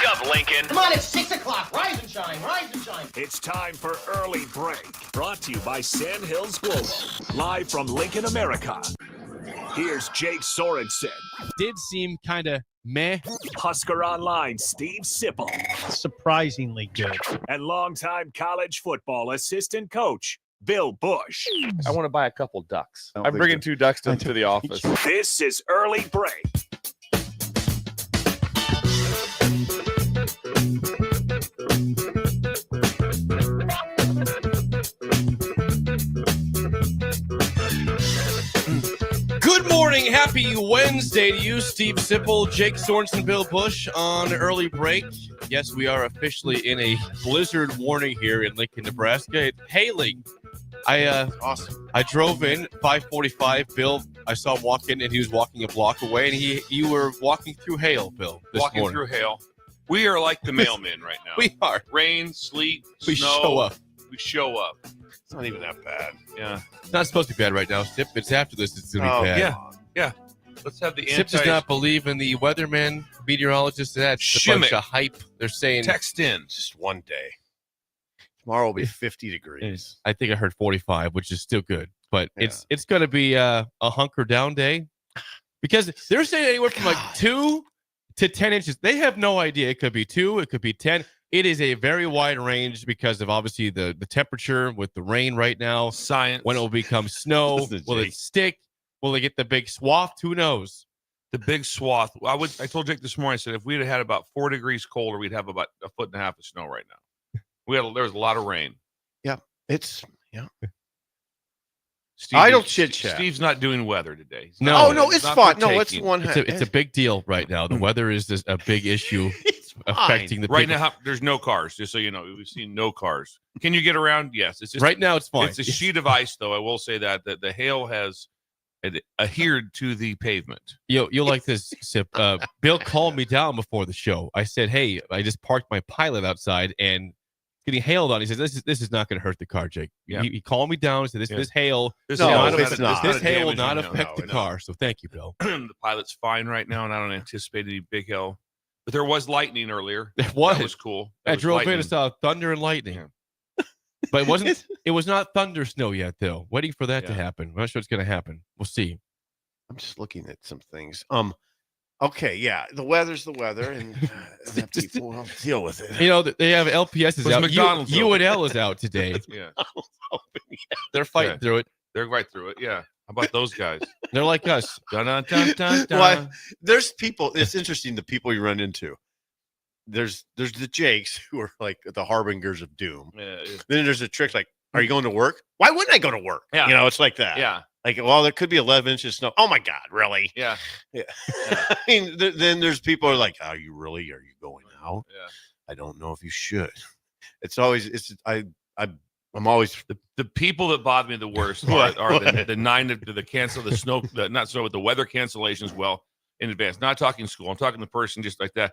up, Lincoln. Come on, it's 6 o'clock. Rise and shine, rise and shine. It's time for Early Break, brought to you by Sand Hills Global, live from Lincoln, America. Here's Jake Sorensen. Did seem kind of meh. Husker Online, Steve Sipple. Surprisingly good. And longtime college football assistant coach, Bill Busch. I want to buy a couple ducks. I'm bringing 2 ducks to the office. This is Early Break. Good morning. Happy Wednesday to you, Steve Sipple, Jake Sorensen, Bill Busch on Early Break. Yes, we are officially in a blizzard warning here in Lincoln, Nebraska. It's hailing. Awesome. I drove in 5:45. Bill, I saw him walk in, and he was walking a block away, and you were walking through hail, Bill, this walking morning. Through hail. We are like the mailmen right now. We are. Rain, sleet, We snow. show up. We show up. It's not even that bad. Yeah. It's not supposed to be bad right now, Sip. It's after this. It's going to be bad. Yeah. Let's have the Sip does not believe in the weatherman, meteorologist. That's a bunch of hype. They're saying text in. Just one day. Tomorrow will be 50 degrees. I think I heard 45, which is still good. But it's going to be a hunker down day because they're saying anywhere from like 2 to 10 inches. They have no idea. It could be 2. It could be 10. It is a very wide range because of obviously the temperature with the rain right now. Science. When it will become snow. Will it stick? Will they get the big swath? Who knows? The big swath. I told Jake this morning, I said, if we'd have had about 4 degrees colder, we'd have about 1.5 feet of snow right now. There was a lot of rain. Yeah. Steve, Idle chit-chat. Steve's not doing weather today. No. Oh, no, it's fun. No, it's one. It's a big deal right now. The weather is just a big issue affecting the right people. now. There's no cars, just so you know. We've seen no cars. Can you get around? Yes. It's just, right now it's fine. It's a sheet of ice, though. I will say that the hail has adhered to the pavement. You'll like this, Sip. Bill called me down before the show. I said, "Hey, I just parked my Pilot outside and getting hailed on." He says, "This is not going to hurt the car, Jake." Yeah. He called me down and said, "This hail, This No, hail it's not. this hail will damage not on affect the car." So thank you, Bill. The Pilot's fine right now, and I don't anticipate any big hail. But there was lightning earlier. There was. That was cool. I drove in and saw thunder and lightning. Yeah. But it wasn't. It was not thunder snow yet, though. Waiting for that to happen. I'm not sure it's going to happen. We'll see. I'm just looking at some things. Okay, yeah. The weather's the weather, and people will deal with it. You know, they have LPS is Was out. McDonald's UNL is out today. Yeah. They're fighting through it. They're right through it. Yeah. How about those guys? They're like us. Dun, dun, dun, dun, dun. Well, there's people. It's interesting the people you run into. There's the Jakes who are like the harbingers of doom. Yeah. Then there's the tricks like, "Are you going to work? Why wouldn't I go to work?" Yeah. You know, it's like that. Yeah. Like, well, there could be 11 inches of snow. Oh my God, really? Yeah. Yeah. I mean, then there's people who are like, "Are you really? Are you going out?" Yeah. I don't know if you should. It's always I'm always The people that bother me the worst are the 9 to the cancel the snow not snow with the weather cancellations well in advance. Not talking school. I'm talking the person just like that.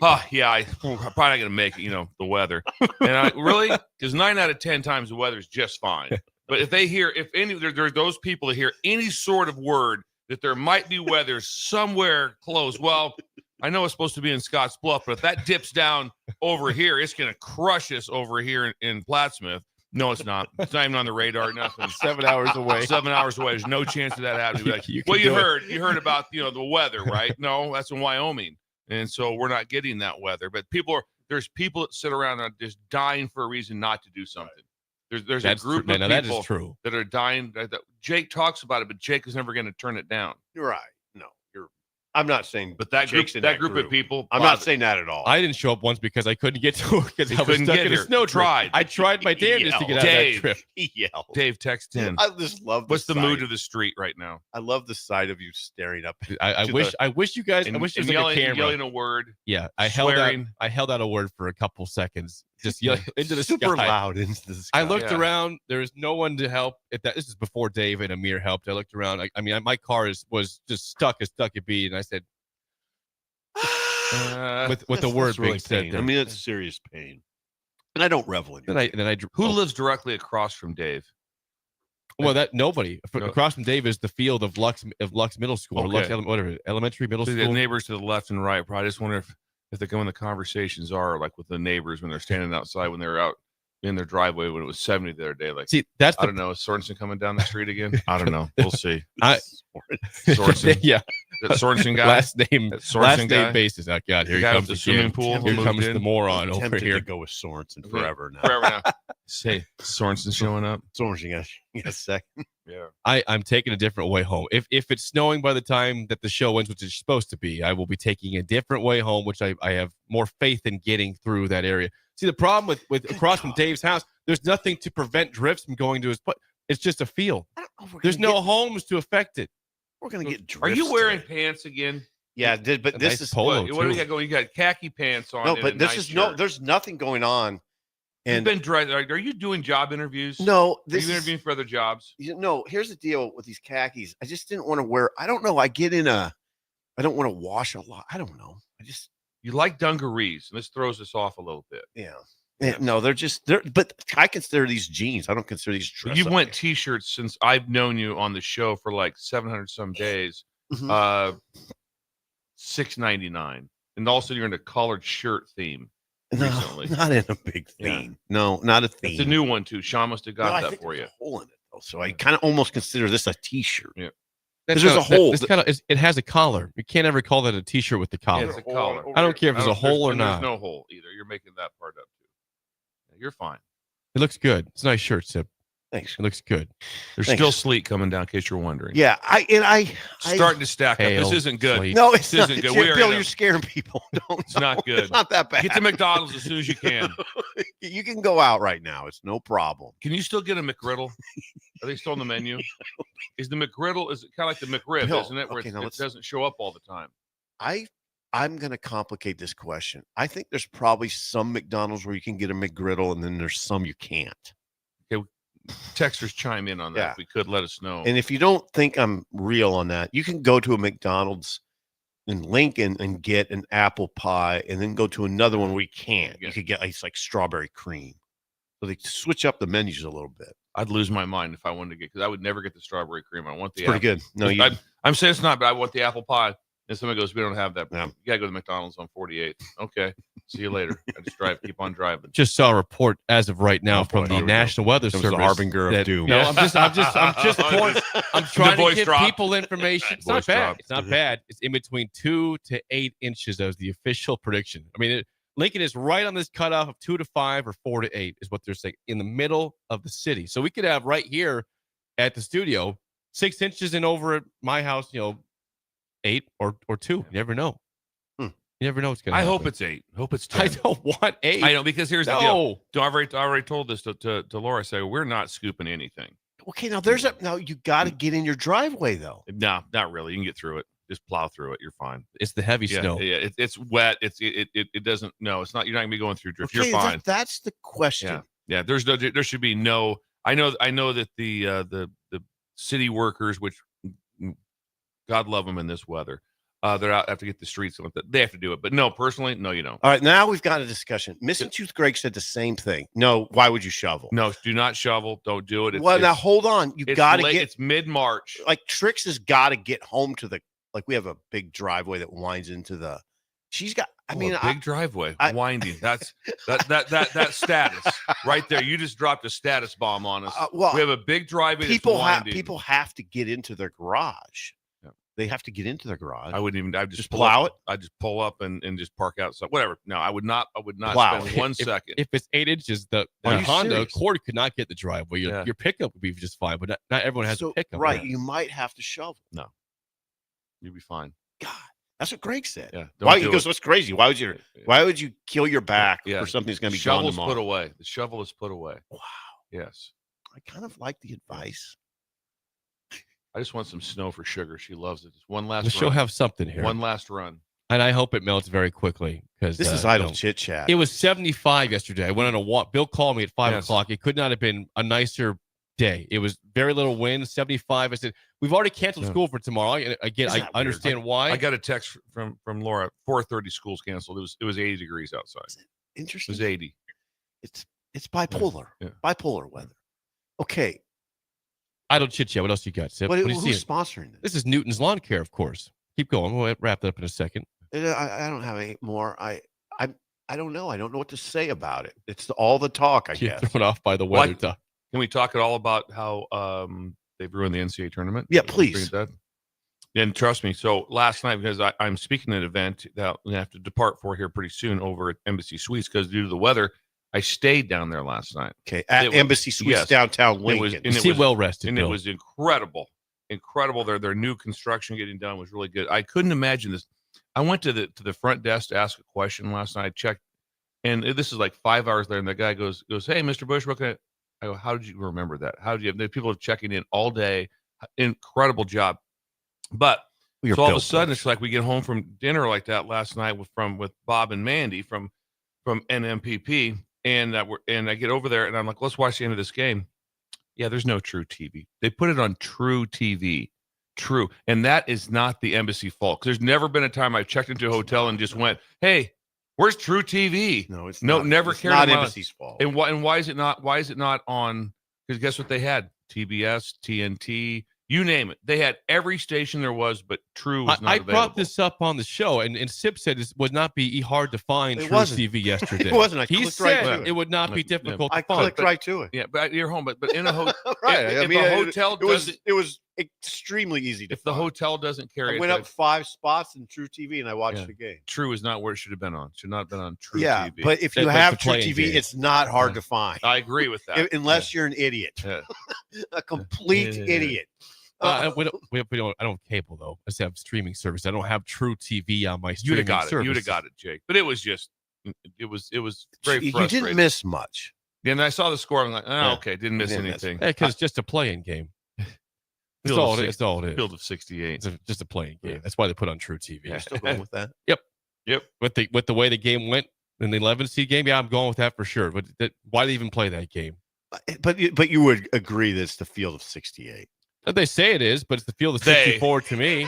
I'm probably not going to make it. The weather. And really, because 9 out of 10 times the weather is just fine. But if they hear, there are those people that hear any sort of word that there might be weather somewhere close. Well, I know it's supposed to be in Scotts Bluff, but if that dips down over here, it's going to crush us over here in Plattsmouth. No, it's not. It's not even on the radar. Nothing. 7 hours away. 7 hours away. There's no chance of that happening. Like, You heard about the weather, right? No, that's in Wyoming, and so we're not getting that weather. But there's people that sit around and are just dying for a reason not to do something. There's a group of people that is true. that are dying. That Jake talks about it, but Jake is never going to turn it down. You're right. No, I'm not saying, But that group, Jake's in that group of people, I'm not saying that at all. I didn't show up once because I couldn't get to work because I was couldn't stuck get in a here. snow Tried. I tried my damnedest to get out of that Dave. trip. He yelled. Dave, text in. I just love. What's the sight. mood of the street right now? I love the sight of you staring up. I wish you guys. I wish there was like a camera. Yelling a word. Yeah, I swearing. held out a word for a couple seconds, just yelling into the super sky. loud into the sky. I looked Yeah. around. There was no one to help. This is before Dave and Amir helped. I looked around. I mean, my car was just stuck as stuck could be, and I said, with the word being said there. I mean, it's serious pain, and I don't revel in it. Then I Who lives directly across from Dave? Well, that nobody No. across from Dave is the field of Lux Middle School or Lux Okay. whatever elementary middle The school. neighbors to the left and right. Probably just wonder if if they come when the conversations are like with the neighbors when they're standing outside when they're out in their driveway when it was 70 the other day. Like, see, that's I don't know. Is Sorensen coming down the street again? I don't know. We'll see. I Sorensen. yeah. That Sorensen guy. Last name guy? Basis. Oh God, here The he guy comes with the swimming again. pool. Here who comes moved the in? moron over tempted here. to go with Sorensen forever now. Forever now. Say Sorensen showing up. Sorensen got a second. Yeah. I'm taking a different way home. If it's snowing by the time that the show ends, which it's supposed to be, I will be taking a different way home, which I have more faith in getting through that area. See, the problem with across from Dave's house, there's nothing to prevent drifts from going to his place. It's just a field. There's no homes to affect it. We're gonna get drifts. Are you wearing today. pants again? Yeah, but A this nice is polo, What do we too. got going? You got khaki pants on. no, and but a this nice is no. shirt. There's nothing going on. You've And been dressed. Are you doing job interviews? no, Are this you is interviewing for other jobs? no. Here's the deal with these khakis. I just didn't want to wear. I don't know. I don't want to wash a lot. I don't know. You like dungarees, and this throws us off a little bit. Yeah. Yeah. No, they're. But I consider these jeans. I don't consider these dress. You've up went pants. t-shirts since I've known you on the show for like 700 some days. Mhm. $6.99, and also you're in a collared shirt theme. No, recently. not in a big Yeah. theme. No, not a theme. It's a new one too. Sean must have No, got I that think for there's you. a hole in it though, so I kind of almost consider this a T-shirt. Yeah. That's There's a kinda- hole. It's kind of. It has a collar. You can't ever call that a T-shirt with the Yeah, collar. it's a collar. I don't care if there's a hole or and not. There's no hole either. You're making that part up too. Yeah, you're fine. It looks good. It's a nice shirt, Sip. Thanks. It looks good. There's Thanks. still sleet coming down, in case you're wondering. Yeah, I Starting to stack up. Hail, This isn't good. sleet. no, it's This not. isn't good. Bill, We are in a- you're scaring people. Don't. It's not good. It's not that bad. Get to McDonald's as soon as you can. You can go out right now. It's no problem. Can you still get a McGriddle? Are they still on the menu? Is the McGriddle is kind of like the McRib, Bill, isn't it? Where okay, it now let's- doesn't show up all the time. I'm going to complicate this question. I think there's probably some McDonald's where you can get a McGriddle, and then there's some you can't. Texters chime in on that. Yeah. If we could let us know. And if you don't think I'm real on that, you can go to a McDonald's in Lincoln and get an apple pie, and then go to another one where you can't. Yeah. You could get it's like strawberry cream. So they switch up the menus a little bit. I'd lose my mind if I wanted to get because I would never get the strawberry cream. I want the It's pretty good. No, you. I'm saying it's not, but I want the apple pie. And somebody goes, "We don't have that. Yeah. You gotta go to McDonald's on 48th." Okay, see you later. I just keep on driving. Just saw a report as of right now Oh, from boy, the here we go. National Weather It was Service. the harbinger of that- doom. No, I'm just pouring, I'm trying to voice give dropped. people information. It's not Voice bad. dropped. It's not bad. It's in between 2 to 8 inches as the official prediction. I mean, Lincoln is right on this cutoff of 2 to 5 or 4 to 8 is what they're saying in the middle of the city. So we could have right here at the studio 6 inches and over at my house, 8 or 2. You never know. Hmm. You never know what's going to I happen. hope it's 8. Hope it's 10. I don't want 8. I know because here's the deal. No. I've already told this to Laura. I say we're not scooping anything. Okay, now now you got to get in your driveway though. No, not really. You can get through it. Just plow through it. You're fine. It's the heavy Yeah, snow. yeah. It's wet. It doesn't. No, it's not. You're not gonna be going through drift. Okay, You're fine. that's the question. Yeah. There should be no. I know that the city workers, which God love them in this weather, they're out have to get the streets. They have to do it. But no, personally, no, you don't. All right, now we've got a discussion. Missing Tooth Greg said the same thing. No, why would you shovel? No, do not shovel. Don't do it. Well, now hold on. You got to late, get It's mid-March. like Trix has got to get home to the we have a big driveway that winds into the. She's got. I mean, a big driveway, I- winding. That's that status right there. You just dropped a status bomb on us. well, We have a big driveway. people that's have winding. to get into their garage. Yeah. They have to get into their garage. I wouldn't even. I would just pull plow up, I just pull up and just park outside. Whatever. No, I would not. I would not Plow. spend 1 second. If it's 8 inches, the Are you Honda serious? Accord could not get the driveway. Your, Yeah. your pickup would be just fine, but not everyone has So, a pickup. right, you might have to shovel. You'd be fine. God, that's what Greg said. Yeah. Why? do He goes, it. "What's crazy? Why would you? Why would you kill your back Yeah. for something that's going to The be gone shovel's tomorrow?" put away. The shovel is put away. Wow, Yes. I kind of like the advice. I just want some snow for Sugar. She loves it. Just one last But she'll run. have something here. One last run. And I hope it melts very quickly because This is idle chit chat. It was 75 yesterday. I went on a walk. Bill called me at 5 Yes. o'clock. It could not have been a nicer day. It was very little wind, 75. I said, we've already canceled Yeah. school for tomorrow. Again, Isn't I that weird? understand why. I got a text from Laura. 4:30 school's canceled. It was 80 degrees outside. It Interesting. was 80. It's bipolar. Yeah. Bipolar weather. Okay. I don't chit chat. What else you got, Sip? What do you Who's see? sponsoring this? This is Newton's Lawn Care, of course. Keep going. We'll wrap that up in a second. I don't have any more. I don't know. I don't know what to say about it. It's all the talk, I You're guess. thrown off by the weather talk. Can we talk at all about how they've ruined the NCAA tournament? Yeah, please. And trust me. So last night, because I'm speaking at an event that we have to depart for here pretty soon over at Embassy Suites because due to the weather, I stayed down there last night. Okay, at Embassy Suites downtown Lincoln. You seem well rested, and Bill. it was incredible. Their new construction getting done was really good. I couldn't imagine this. I went to the front desk to ask a question last night. I checked, and this is like 5 hours later, and the guy goes, "Hey, Mr. Busch, what can I go, how did you remember that? How did you have the people checking in all day? Incredible job." But so all of a sudden, it's like we get home from dinner like that last night with Bob and Mandy from NMPP, and I get over there and I'm like, let's watch the end of this game. Yeah, there's no True TV. They put it on True TV. True, and that is not the Embassy fault. There's never been a time I've checked into a hotel and just went, "Hey, where's True TV?" No, it's no, not. never It's cared. not Embassy's fault. And why is it not? Why is it not on? Because guess what they had? TBS, TNT. You name it. They had every station there was, but True was not available. I brought this up on the show, and Sip said it would not be hard to find True TV yesterday. It wasn't. He said it would not be difficult to find. I clicked right to it. Yeah, but you're home. But in a hotel, right. If a hotel it was extremely easy to if find. the hotel doesn't carry I it, went up 5 spots in True TV and I watched the game. True is not where it should have been on. Should not have been on True yeah, TV. but if you have True TV, it's not hard to find. I agree with that. Unless you're an idiot, a complete idiot. We don't. I don't have cable though. I just have streaming service. I don't have True TV on my streaming service. You'd have got it, Jake. But it was very frustrating. You didn't miss much. And I saw the score. I'm like, okay, didn't miss anything. Because it's just a playing game. That's all it is. Field of 68. It's just a playing game. That's why they put on True TV. You're still going with that? Yep. With the way the game went in the 11 seed game, yeah, I'm going with that for sure. But why do they even play that game? But you would agree that it's the field of 68. They say it is, but it's the field of 64 to me.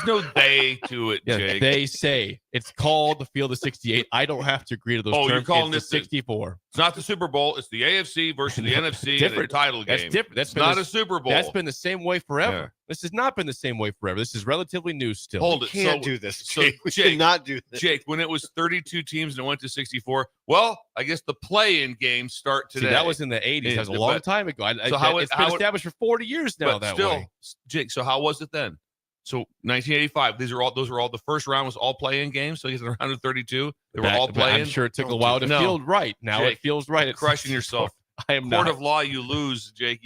There's no they to it, Jake. They say it's called the field of 68. I don't have to agree to those terms. You're calling this 64. It's not the Super Bowl. It's the AFC versus the NFC in a title game. That's different. That's not a Super Bowl. That's been the same way forever. Yeah. This has not been the same way forever. This is relatively new still. Hold it. You can't do this. So we cannot do this. Jake, when it was 32 teams and it went to 64, well, I guess the play-in games start today. See, that was in the 80s. That was a long time ago. It's been established for 40 years now. That way. Jake. So how was it then? So 1985. Those are all the first round was all play-in games. So you get the round of 32. They were all play-in. I'm sure it took a while to feel right. Now Jake, it feels right. It's crushing yourself. I am Court not. of law. You lose, Jake.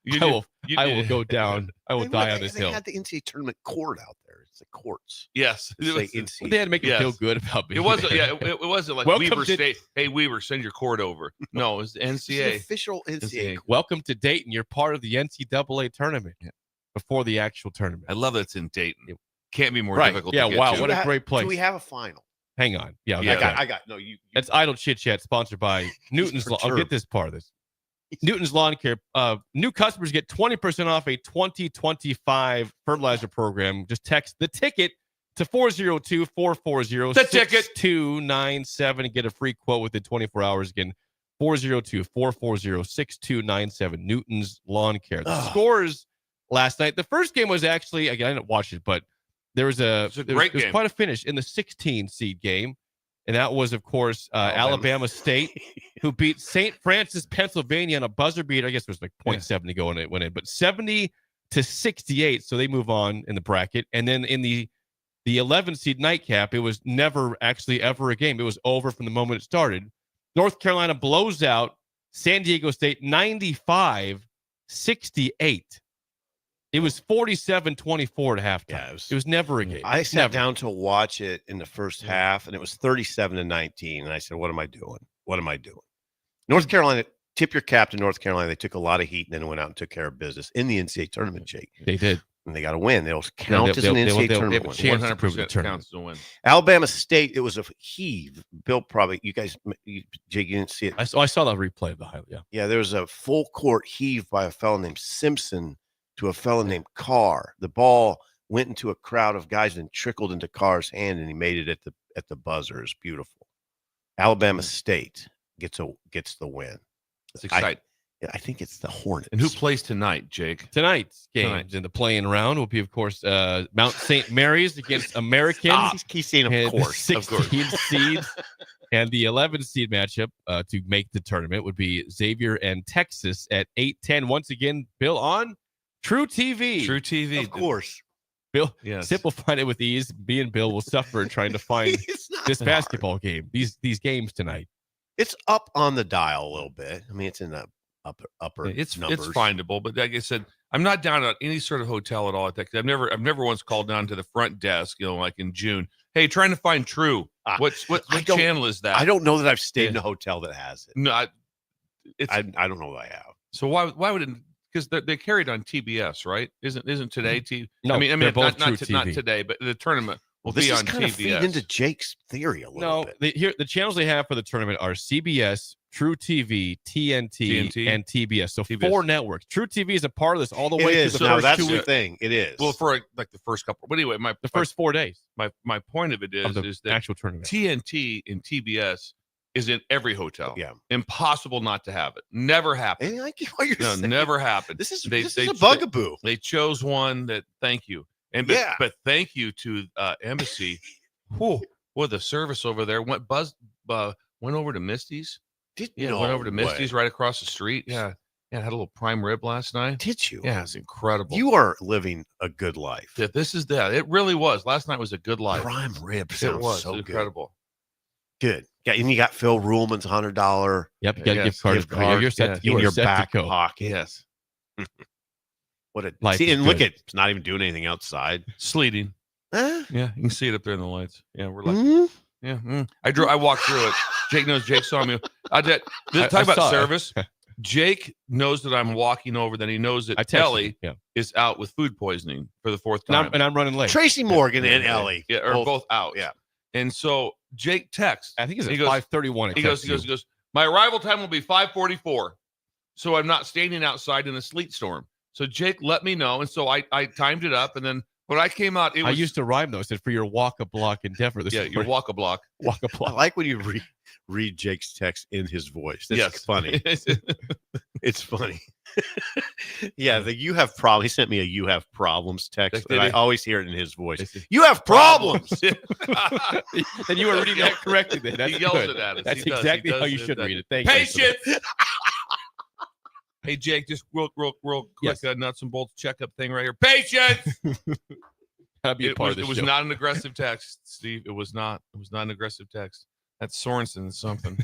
I will go down. I will die on this hill. They had the NCAA tournament court out there. It's the courts. Yes. They had to make it feel good about being It wasn't. Yeah. It wasn't like Welcome Weber State. Hey, Weber, send your court over. No, it was the It's NCAA. the official NCAA. Welcome to Dayton. You're part of the NCAA tournament before the actual tournament. I love that it's in Dayton. It can't be more right. difficult. Yeah. To get Wow. to. What a great place. Do we have a final? Hang on. Yeah. I got. No, you. That's Idle Chit Chat, sponsored by Newton's Lawn. I'll get this part of this. Newton's Lawn Care. New customers get 20% off a 2025 fertilizer program. Just text the ticket to 402-440-6297 and get a free quote within 24 hours. Again, 402-440-6297. Newton's Lawn Care. The scores last night. The first game was actually, again, I didn't watch it, but there was quite a finish in the 16 seed game. And that was, of course, Alabama State, who beat St. Francis, Pennsylvania on a buzzer beater. I guess it was like 0.7 to go and it went in, but 70-68. So they move on in the bracket. And then in the 11 seed nightcap, it was never actually ever a game. It was over from the moment it started. North Carolina blows out San Diego State 95-68. It was 47-24 at halftime. Yeah, it was never a game. I sat down to watch it in the first half, and it was 37-19. And I said, "What am I doing? What am I doing?" North Carolina, tip your cap to North Carolina. They took a lot of heat and then went out and took care of business in the NCAA tournament, Jake. They did. And they got to win. They'll count as an NCAA tournament win. 100% counts to win. Alabama State, it was a heave. Bill, probably, you guys, Jake, you didn't see it. I saw that replay of the highlight. Yeah. Yeah, there was a full court heave by a fellow named Simpson to a fellow named Carr. The ball went into a crowd of guys and trickled into Carr's hand, and he made it at the buzzer. It's beautiful. Alabama State gets the win. It's exciting. Yeah, I think it's the Hornets. And who plays tonight, Jake? Tonight's games in the playing round will be, of course, Mount St. Mary's against Americans. He's saying, and of course. the 16 seeds. And the 11 seed matchup to make the tournament would be Xavier and Texas at 8:10. Once again, Bill on True TV. True TV. Of course. Bill, Yes. simplifying it with ease. Me and Bill will suffer trying to find It's not this hard. basketball game. These games tonight. It's up on the dial a little bit. I mean, it's in the upper It's numbers. findable, but like I said, I'm not down at any sort of hotel at all. At that, I've never once called down to the front desk, like in June. Hey, trying to find True. What channel is that? I don't know that I've stayed in a hotel that has it. No, I don't know that I have. So why would it? Because they carried on TBS, right? Isn't today TV? No, I mean, they're both not True TV. today, but the tournament will This be is on kind of TBS. feed into Jake's theory a little bit. The channels they have for the tournament are CBS, True TV, TNT, and TBS. So TBS. 4 networks. True TV is a part of this all the It way is. to the Now, first that's 2 the weeks. thing. It is. Well, for like the first couple. But anyway, The first 4 days my point of it of the is that actual tournament. TNT and TBS is in every hotel. Yeah. Impossible not to have it. Never happened. And I get what you're No, saying. never happened. This is They- this they- is a bugaboo. They chose one that. Thank you, but thank you to Embassy. Whew, well, the service over there went over to Misty's. Went over to Misty's right across the street. Yeah, had a little prime rib last night. Did you? Yeah, it's incredible. You are living a good life. Yeah, this is that. It really was. Last night was a good life. Prime rib It sounds was so incredible. good. Yeah, and you got Phil Ruhlman's $100 Yep, you got a Yes, gift card. gift card, You're set. in You are your set back to go. pocket. Yes, What a Life see, is and look good. at it's not even doing anything outside. sleeting. Huh? Yeah, you can see it up there in the lights. Yeah, we're like, Mhm. yeah. I walked through it. Jake knows. Jake saw me. Talk I about saw it. service. Jake knows that I'm walking over. Then he knows I that texted you. Ellie Yeah. is out with food poisoning for the 4th And time. I'm running late. Tracy Morgan and Ellie. Yeah, are both out. Yeah. And so Jake texts. I think it's He at goes- 5:31. He goes. My arrival time will be 5:44, so I'm not standing outside in a sleet storm. So Jake let me know, and so I timed it up, and then when I came out, I used to rhyme those. Said for your walk a block endeavor. This your walk a block. walk a I block. like when you read Jake's text in his voice. That's Yes, funny. It's funny. Yeah, the you have problem. He sent me a you have problems text, Did and I he? always hear it in his voice. It's- You have problems. And you were reading that correctly. Then. That's He yells good. it at us. That's He does. exactly He does. how you He should does. read it. Thank you. Patience. Hey Jake, just real quick, Yes. nuts and bolts checkup thing right here. Patience. That'd be a It part was, of the it was show. not an aggressive text, Steve. It was not. It was not an aggressive text. That's Sorensen something.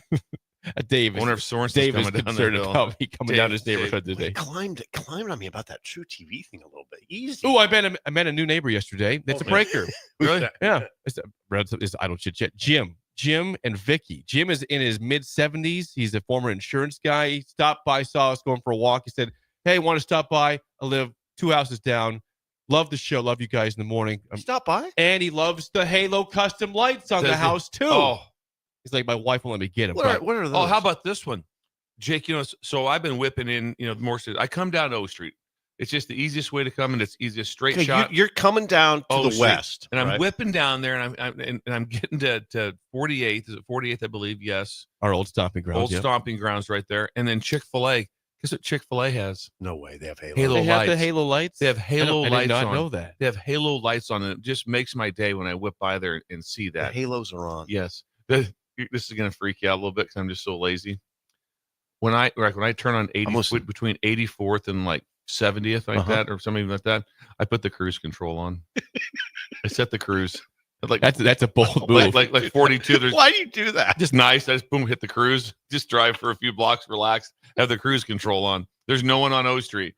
Dave I wonder if is, Sorensen's Dave is coming down the concerned hill. about me coming down Dave- his neighborhood He today. climbed on me about that True TV thing a little bit. Easy. Oh, I met a new neighbor yesterday. That's a Oh, breaker. Really? Yeah, it's idle chit chat. Jim and Vicky. Jim is in his mid 70s. He's a former insurance guy. He stopped by, saw us going for a walk. He said, "Hey, want to stop by? I live 2 houses down. Love the show. Love you guys in the morning." Stop by. And he loves the Halo custom lights on Does the he? house too. Oh, He's like, my wife won't let me get him. What are those? oh, how about this one, Jake? So I've been whipping in, more. I come down O Street. It's just the easiest way to come, and it's easiest straight Okay, shot. you're coming down to Oh, the shit. west, And I'm right? whipping down there, and I'm getting to 48th. Is it 48th? I believe. Yes. Our old stomping grounds. Old yeah. stomping grounds right there, and then Chick-fil-A. Guess what Chick-fil-A has? No way, they have Halo. Halo They have the lights. Halo lights. They have Halo I lights did not on. know that. They have Halo lights on, and it just makes my day when I whip by there and see The that. Halos are on. Yes. This is gonna freak you out a little bit because I'm just so lazy. When I turn on 80 Almost- between 84th and like 70th like Uh-huh. that or something like that, I put the cruise control on. I set the cruise. Like That's a bold move. like 42. There's Why do you do that? just nice. I just boom hit the cruise. Just drive for a few blocks, relax, have the cruise control on. There's no one on O Street.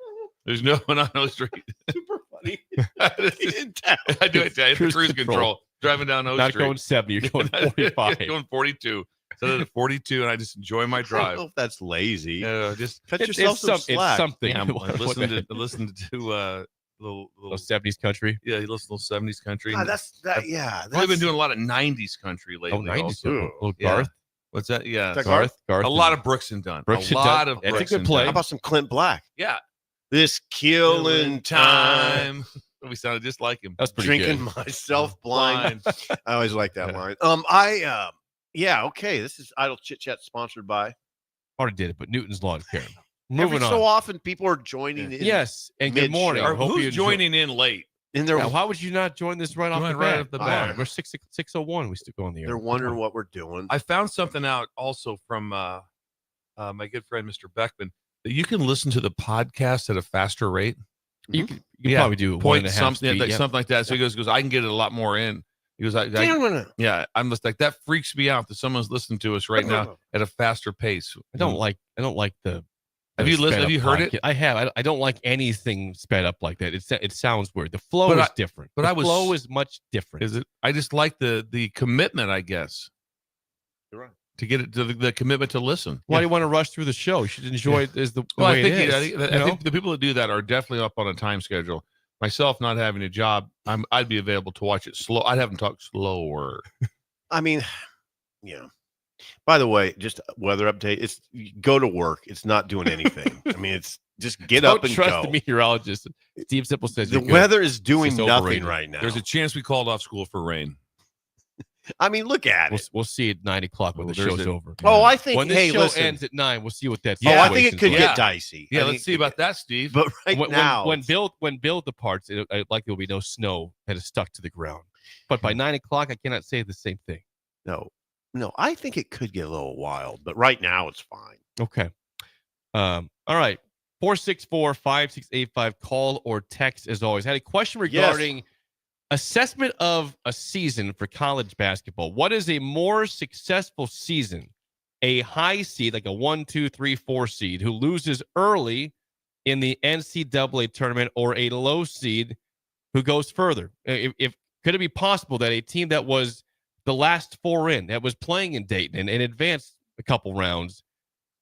There's no one on O Street. Super funny. It's just- I do it. I hit the cruise control. Driving down O Not Street. going 70, you're going 45. Going 42. Set it at 42, and I just enjoy my I don't drive. know if that's lazy. Just Cut It's, yourself it's, some some, it's slack. something. yeah, I What- listened to little 70s country. yeah, you listen to 70s country. God, and that's that. Yeah, I've that's been doing a lot of 90s country lately. Oh, 90s. also. Little Yeah. Garth. What's that? Yeah, Is that Garth. a lot of Brooks and Dunn. Brooks a and lot Dunn. of That's a Brooks good and play. How Dunn. about some Clint Black? Yeah, This killing time, We sounded just like him. That's pretty drinking good. myself blind. I always like that Yeah. line. Yeah, okay. This is Idle Chit Chat sponsored by. Already did it, but Newton's Lawn Care. Moving Every on. so often, people are joining in. Yes, and good mid-show. morning. I Or hope you who's enjoy- joining in late? And they're Yeah, why would you not join this right off Join the right bat? off the Come bat. on, we're 6:01. We still go on the air. they're Come wondering on. what we're doing. I found something out also from my good friend Mr. Beckman that you can listen to the podcast at a faster rate. You could probably do point 1.5 something, speed, like, yeah. something like that. So he goes, I can get a lot more in. He goes, yeah, I'm just like, that freaks me out that someone's listening to us right now at a faster pace. I don't like the. Have you listened? sped Have up you heard it? podcast. I have. I don't like anything sped up like that. It sounds weird. The flow But is I- different. but the I was- flow is much different. Is it? I just like the commitment, I guess. You're right. To get it to the commitment to listen. Why do you want to rush through the show? You should enjoy it as the Well, way I think, it is. I think the people that do that are definitely up on a time schedule. Myself, not having a job, I'd be available to watch it slow. I'd have them talk slower. I mean, yeah. By the way, just a weather update. It's go to work. It's not doing anything. I mean, it's just get Don't up and trust go. the meteorologist. Steve Simple says The you're good. weather is doing just nothing overrated. right now. There's a chance we called off school for rain. I mean, look at it. We'll see at 9:00 when Oh, the there's show's it. over. Oh, I think. When this Hey, show listen. ends at 9, we'll see what that. Oh, I think it situation's could like. get dicey. Yeah, I let's think see it about could- that, Steve. But right when, now, when Bill departs, like there will be no snow that is stuck to the ground. But by 9:00, I cannot say the same thing. no, I think it could get a little wild. But right now, it's fine. Okay. All right. 464-5685. Call or text as always. Had a question regarding assessment of a season for college basketball. What is a more successful season? A high seed, like a 1, 2, 3, 4 seed, who loses early in the NCAA tournament, or a low seed who goes further? If could it be possible that a team that was the last four in, that was playing in Dayton and advanced a couple rounds,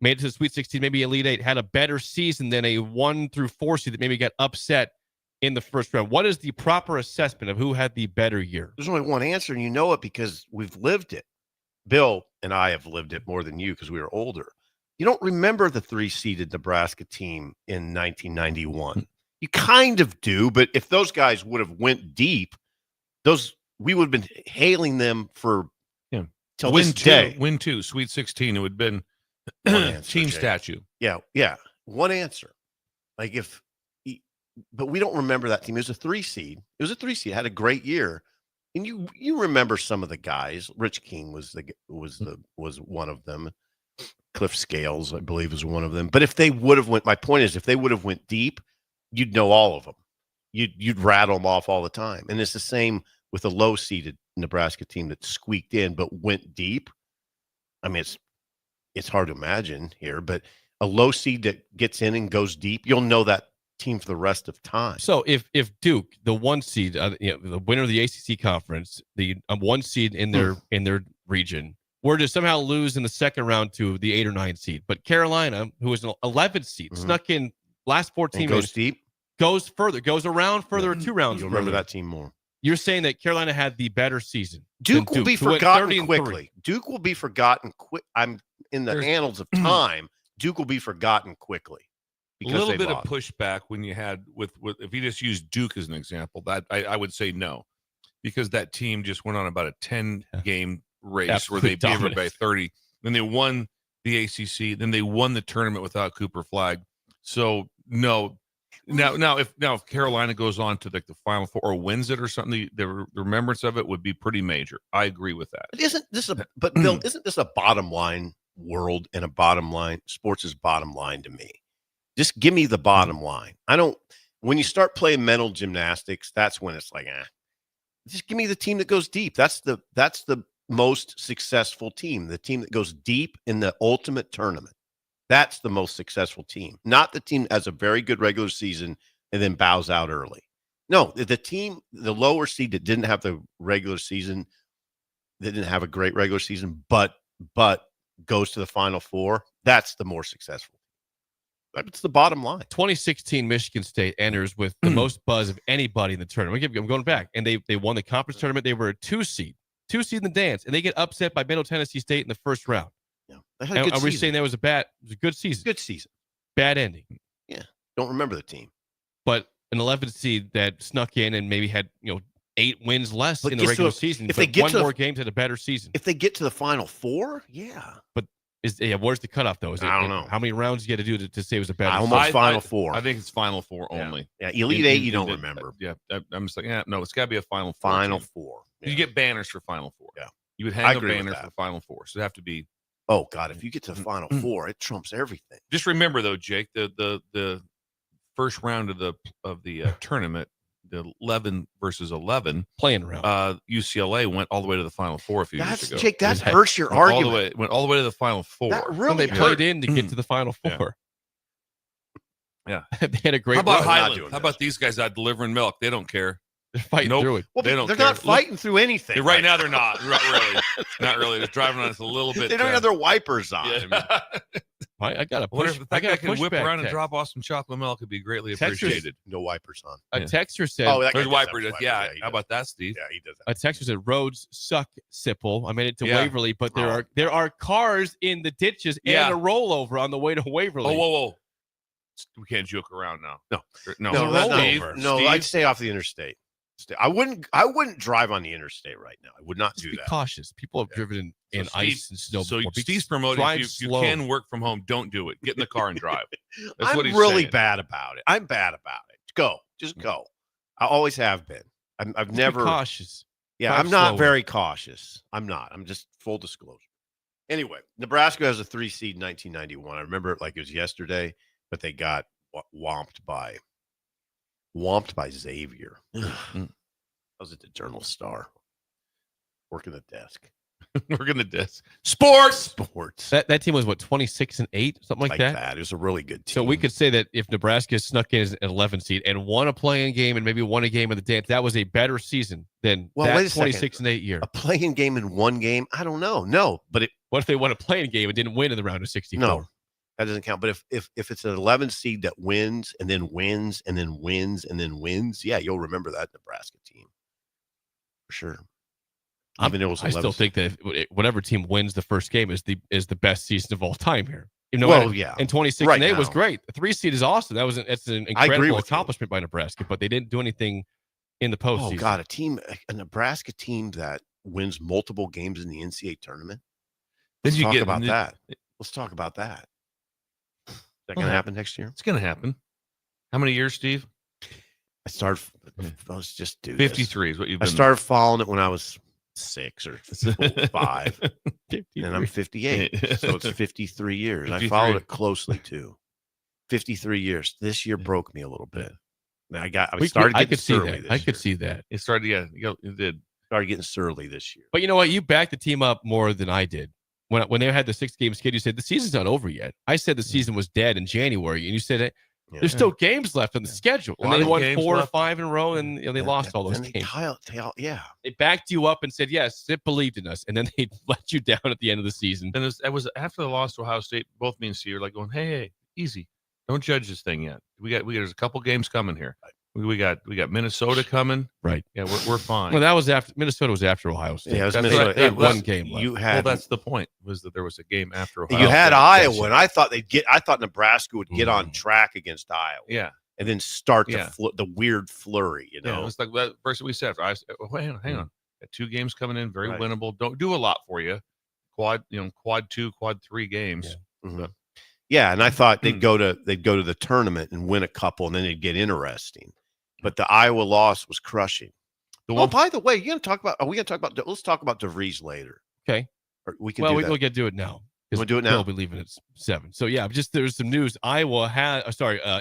made it to the Sweet 16, maybe Elite 8, had a better season than a 1 through 4 seed that maybe got upset in the first round? What is the proper assessment of who had the better year? There's only one answer, and you know it because we've lived it. Bill and I have lived it more than you because we were older. You don't remember the 3-seeded Nebraska team in 1991. You kind of do, but if those guys would have went deep, we would have been hailing them for till this day. Win two, Sweet 16. It would have been One answer, team Jay. statue. Yeah. One answer. But we don't remember that team. It was a 3-seed. It was a 3-seed. It had a great year. And you remember some of the guys. Rich King was one of them. Cliff Scales, I believe, was one of them. But if they would have went, my point is, if they would have went deep, you'd know all of them. You'd rattle them off all the time. And it's the same with a low-seeded Nebraska team that squeaked in but went deep. I mean, it's hard to imagine here, but a low seed that gets in and goes deep, you'll know that team for the rest of time. So if Duke, the 1 seed, the winner of the ACC conference, the 1 seed in their region, were to somehow lose in the second round to the 8 or 9 seed, but Carolina, who was an 11 seed, snuck in last 14 and minutes, goes deep, goes further, goes around further, 2 rounds. you'll remember further. that team more. You're saying that Carolina had the better season. Duke than will be who went forgotten 30-3. quickly. Duke will be forgotten quick. I'm in the annals of time. Duke will be forgotten quickly. A little bit of pushback when you had with if you just use Duke as an example, that I would say no, because that team just went on about a 10-game race Absolute where they beat everybody by dominance. 30. Then they won the ACC. Then they won the tournament without Cooper Flag. So no. Now if Carolina goes on to like the Final Four or wins it or something, the remembrance of it would be pretty major. I agree with that. But Bill, isn't this a bottom line world and a bottom line? Sports is bottom line to me. Just give me the bottom line. When you start playing mental gymnastics, that's when it's like, just give me the team that goes deep. That's the most successful team, the team that goes deep in the ultimate tournament. That's the most successful team, not the team that has a very good regular season and then bows out early. No, the team, the lower seed that didn't have the regular season, that didn't have a great regular season, but goes to the Final Four, that's the more successful. That's the bottom line. 2016 Michigan State enters with the most buzz of anybody in the tournament. I'm going back, and they won the conference tournament. They were a 2 seed in the dance, and they get upset by Middle Tennessee State in the first round. Yeah, they had a good Are we season. saying that was a good season? Good season. Bad ending. Yeah, don't remember the team. But an 11 seed that snuck in and maybe had 8 wins less But in the gets regular to a- season. if but they get won to the- more games, had a better season. If they get to the Final Four, yeah. But Where's the cutoff though? I don't know. How many rounds you got to do to say it was a better? Almost Final Four. I think it's Final Four Yeah. only. Yeah, Elite Eight, you don't remember. Yeah, I'm just like, no, it's got to be a Final Four. Final team. Four. You Yeah. get banners for Final Four. Yeah. You would I hang a agree with banner that. for Final Four. So it'd have to be. Oh God, if you get to the Final Four, it trumps everything. Just remember though, Jake, the first round of the tournament, the 11 versus 11 playing round. UCLA went all the way to the Final Four a few years That's ago. Jake. That hurts your argument. Went all the way to the Final Four. That When really they hurt. played in to get to the Final Yeah. Four. Yeah. They had a great How about run. Not Highland? doing How this. about these guys out delivering milk? They don't care. They're fighting Nope. through it. Well, They don't they're care. not fighting through anything. Right now, they're not. Not really. Not really. They're driving on us a little bit. They don't have their wipers on. I mean, Yeah. I got a I wonder push. if I that got guy a can whip pushback around and text. drop off some chocolate milk. It'd be greatly Texters- appreciated. no wipers on. A Yeah. texter said. Oh, that guy There's does have wipers. wipers. Yeah. he How does. about that, Steve? Yeah, he does. A texter said roads suck, Sipple. I made it to Yeah. Waverly, but Oh. there are cars in the ditches Yeah. and a rollover on the way to Waverly. Oh, whoa. We can't joke around now. No. No. No, that's not Steve, over. No, Steve, I'd stay off the interstate. I wouldn't drive on the interstate right now. I would not Just do be that. cautious. People have driven in So ice and snow So before. Be- Steve's promoting drive if you slow. can work from home, don't do it. Get in the car and drive. That's I'm what he's really saying. bad about it. I'm bad about it. Go. Just go. I always have been. I've Just be never. cautious. Yeah, drive I'm not slower. very cautious. I'm not. I'm just full disclosure. Anyway, Nebraska has a 3 seed in 1991. I remember it like it was yesterday, but they got whomped by Xavier. I was at the Journal Star, working the desk. We're gonna diss sports. Sports That team was what 26-8, something like that. It was a really good team. So we could say that if Nebraska snuck in as an 11 seed and won a playing game and maybe won a game of the dance, that was a better season than Well, that wait a second. 26-8 year. a playing game in one game. I don't know. No, but What if they won a playing game and didn't win in the round of 64? no, that doesn't count. But if it's an 11 seed that wins and then wins and then wins and then wins, yeah, you'll remember that Nebraska team for sure. Even though it was I 11 still think that whatever team wins the first game is the best season of all time here. You know, Well, yeah. And 26-8 Right was now. great. The 3 seed is awesome. It's an I agree incredible with you. accomplishment by Nebraska, but they didn't do anything in the postseason. Oh God, a Nebraska team that wins multiple games in the NCAA tournament. Then Let's you talk get about that. Let's talk about that. Is that going to happen next year? It's gonna happen. How many years, Steve? I was just dude. 53 is what you've I been. started following it when I was 6 or 5, and I'm 58, so it's 53 years. I 53. followed it closely too. 53 years. This year broke me a little bit. I started I getting could see surly that. this I could year. see that. It started. Yeah, it did. Started getting surly this year. But you know what? You backed the team up more than I did. When they had the 6-game schedule, you said the season's not over yet. I said the season was dead in January, and you said Yeah. there's still games left on the schedule. A And lot they of won games 4 or left. 5 in a row, and they Then- lost all those then games. Yeah. They backed you up and said, yes, it believed in us. And then they let you down at the end of the season. And it was after the loss to Ohio State. Both me and Steve are like going, "Hey, easy. Don't judge this thing yet. There's a couple games coming here. We got Minnesota coming. Right. Yeah, we're fine. Well, that was after Minnesota was after Ohio State. Yeah, it was That's Minnesota. right. It That was- one game left. You well, had that's the point. Was that there was a game after Ohio you had State. Iowa, and I thought Nebraska would get on track against Iowa. Yeah. And then start Yeah. the weird flurry, you Yeah, know. it's like that first we said. I said, oh, hang on. Got 2 games coming in, very Right. winnable. Don't do a lot for you. Quad 2, quad 3 games. Mhm. Yeah, and I thought they'd go to the tournament and win a couple, and then it'd get interesting. But the Iowa loss was crushing. The Oh, one by the way, you gonna talk about? Are we gonna talk about? Let's talk about DeVries later. Okay. Or we can Well, do we'll that. get to it now. You wanna do it Bill now? will be leaving at 7. So, yeah, just there's some news.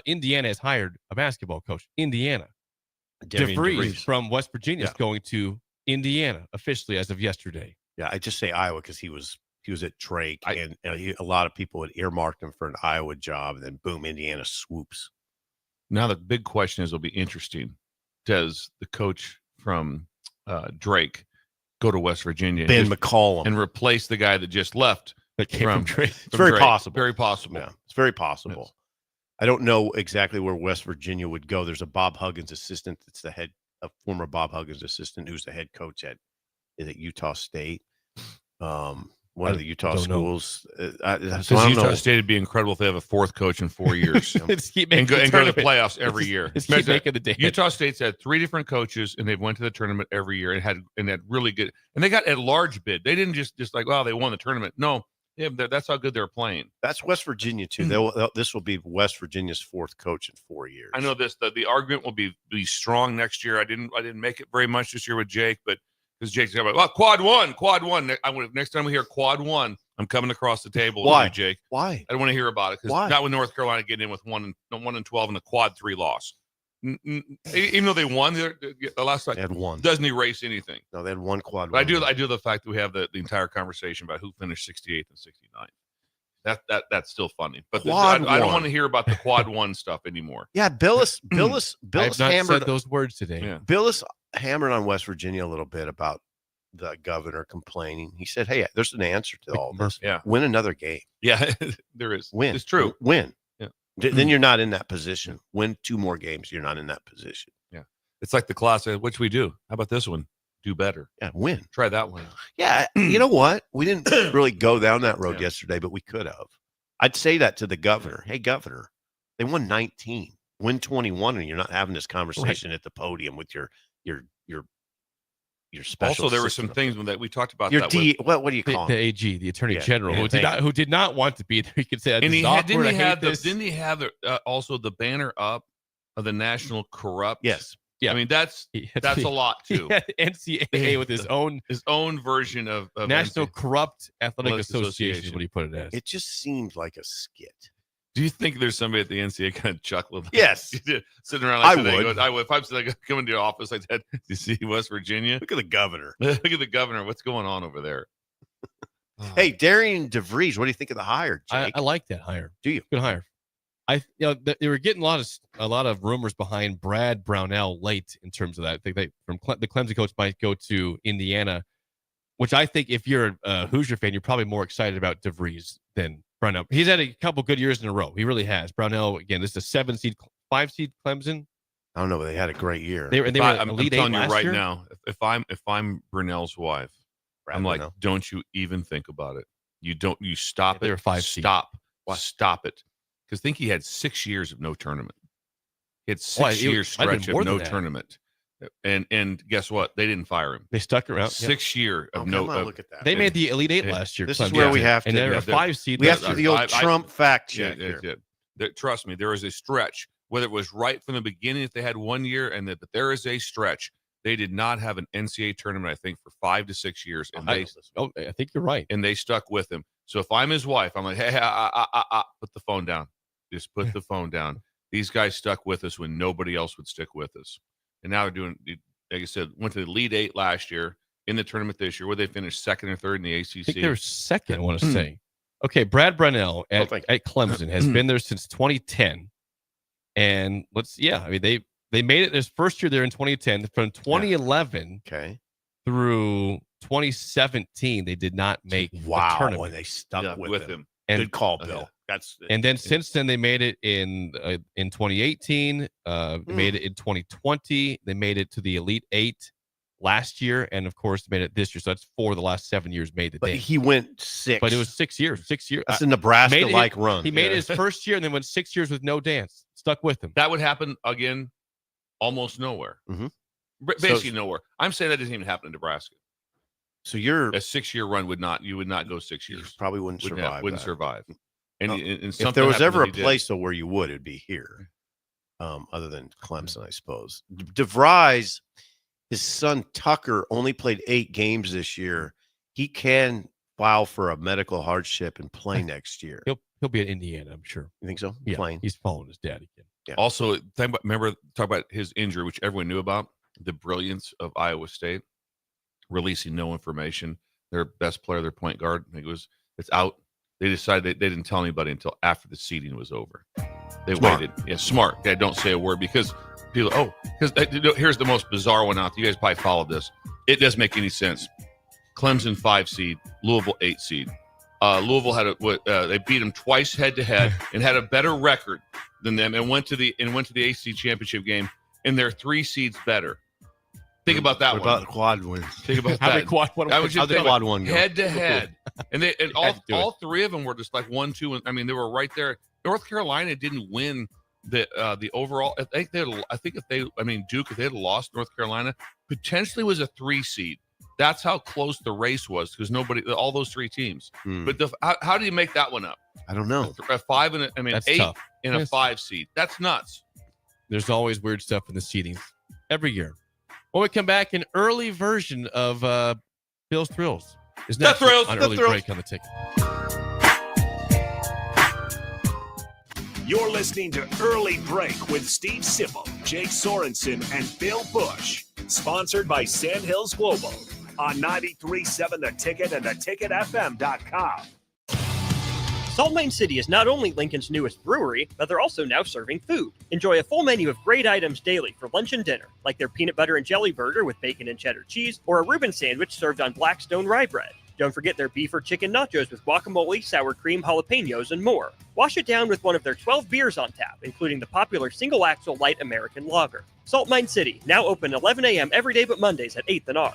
Indiana has hired a basketball coach. Indiana. Darian DeVries from West Virginia is Yeah. going to Indiana officially as of yesterday. Yeah, I just say Iowa because he was at Drake, I- and a lot of people had earmarked him for an Iowa job, and then boom, Indiana swoops. Now the big question is, will be interesting. Does the coach from Drake go to West Virginia Ben and, McCollum. and replace the guy that just left? That came from Drake. It's very Drake? possible. Very possible. Yeah, it's very possible. Yes. I don't know exactly where West Virginia would go. There's a Bob Huggins assistant that's a former Bob Huggins assistant who's the head coach at Utah State. One of the Utah don't know. schools. So I Since don't Utah know. State would be incredible if they have a 4th coach in 4 years Let's keep and making go to the tournament. playoffs every year. Let's keep making the dance. Utah State's had 3 different coaches, and they've went to the tournament every year and had really good. And they got at large bid. They didn't just like, well, they won the tournament. No, Yeah, that's how good they're playing. That's West Virginia too. This will be West Virginia's fourth coach in 4 years. I know this. The argument will be strong next year. I didn't make it very much this year with Jake, but because Jake's going, well, quad one. Next time we hear quad one, I'm coming across the table. Why, with you, Jake? Why? I don't want to hear about it because not with North Carolina getting in with 1 and 12 and a quad 3 loss. Even though they won the last time, they had one. Doesn't erase anything. No, they had one quad. But I do the fact that we have the entire conversation about who finished 68th and 69th. That's still funny. But I don't want to hear about the quad 1 stuff anymore. Yeah, Billis I have not hammered said those words today. Yeah. Billis hammered on West Virginia a little bit about the governor complaining. He said, "Hey, there's an answer to all this. Yeah. Win another game. Yeah, there is. Win. It's true. Win. Yeah. Then you're not in that position. Win 2 more games. You're not in that position. Yeah. It's like the class. What should we do? How about this one? Do better. Yeah, win. Try that one. Yeah, you know what? We didn't really go down that road yesterday, but we could have. I'd say that to the governor. Hey, governor, they won 19, win 21, and you're not having this conversation at the podium with your special. Also, there were some things that we talked about. Your what do you call the him? AG, the Attorney General, yeah, who did not want to be there. You could say, and didn't he have also the banner up of the National Corrupt? Yes. Yeah. I mean that's a lot too. NCAA with his own version of National NCAA. Corrupt Athletic Association. Association is what he put it as. It just seemed like a skit. Do you think there's somebody at the NCAA kind of chuckling? Yes. Sitting around like I would. I would. If I'm coming to your office like that, do you see West Virginia? Look at the governor. Look at the governor. What's going on over there? Hey, Darian DeVries, what do you think of the hire, Jake? I like that hire. Do you? Good hire. They were getting a lot of rumors behind Brad Brownell late in terms of that. I think the Clemson coach might go to Indiana, which I think if you're a Hoosier fan, you're probably more excited about DeVries than Brownell. He's had a couple good years in a row. He really has. Brownell, again, this is a 5 seed Clemson. I don't know, but they had a great year. I'm telling you right now, if I'm Brunell's wife, Brad I'm Brownell. like, don't you even think about it. You stop it. They were 5 seed. Stop it. Because think he had 6 years of no tournament. He had 6 years stretch of no tournament. And guess what? They didn't fire him. They stuck around. 6 year of no. Look at that. They made the Elite Eight last year. This Clemson. is where we have to. And they're a 5 seed. We have to do the old Trump fact check here. Trust me, there is a stretch. Whether it was right from the beginning, if they had 1 year, but there is a stretch. They did not have an NCAA tournament, I think, for 5 to 6 years, and I think you're right. And they stuck with him. So if I'm his wife, I'm like, hey, put the phone down. Just put the phone down. These guys stuck with us when nobody else would stick with us. And now they're doing, like I said, went to the Elite Eight last year, in the tournament this year, where they finished second or third in the ACC. I think they're second, I want to say. Okay, Brad Brownell at Clemson has been there since 2010. And they made it this first year there in 2010. From 2011 through 2017, they did not make the tournament. And they stuck with him. And, good call, Bill. And then since then they made it in 2018. Made it in 2020. They made it to the Elite Eight last year, and of course they made it this year. So that's 4 of the last 7 years made it. But he went 6. But it was 6 years. 6 years. That's a Nebraska-like run. He made it his first year and then went 6 years with no dance. Stuck with him. That would happen again, almost nowhere. Mm-hmm. Basically nowhere. I'm saying that doesn't even happen in Nebraska. So you're a 6 year run you would not go 6 years. You probably wouldn't survive. Wouldn't survive. And if there was ever a place though where you would, it'd be here. Other than Clemson, I suppose. DeVries, his son Tucker only played 8 games this year. He can file for a medical hardship and play next year. He'll be at Indiana, I'm sure. You think so? Yeah, playing. He's following his dad again. Yeah. Also, talk about his injury, which everyone knew about. The brilliance of Iowa State releasing no information. Their best player, their point guard, it's out. They decided they didn't tell anybody until after the seeding was over. They waited. Yeah, smart. Yeah, don't say a word because people. Here's the most bizarre one out. You guys probably followed this. It doesn't make any sense. Clemson 5 seed, Louisville 8 seed. Louisville had they beat them twice head to head and had a better record than them and went to the ACC championship game, and they're 3 seeds better. Think about that one. About quad win. Think about how that. Quad one? How the quad one go? Head to head, and all 3 of them were just like 1-2. I mean, they were right there. North Carolina didn't win the overall. Duke, if they had lost North Carolina, potentially was a 3 seed. That's how close the race was because all those three teams. Hmm. But how do you make that one up? I don't know. A 5 and That's 8 tough. in a Yes. 5 seed. That's nuts. There's always weird stuff in the seedings every year. When we come back, an early version of Bill's Thrills is next Thrills, on the Early Thrills. Break on the Ticket. You're listening to Early Break with Steve Sipple, Jake Sorensen, and Bill Busch. Sponsored by Sandhills Global on 93.7 The Ticket and theticketfm.com. Salt Mine City is not only Lincoln's newest brewery, but they're also now serving food. Enjoy a full menu of great items daily for lunch and dinner, like their peanut butter and jelly burger with bacon and cheddar cheese, or a Reuben sandwich served on Blackstone rye bread. Don't forget their beef or chicken nachos with guacamole, sour cream, jalapenos, and more. Wash it down with one of their 12 beers on tap, including the popular Single Axle Light American Lager. Salt Mine City, now open 11 a.m. every day but Mondays at 8th and R.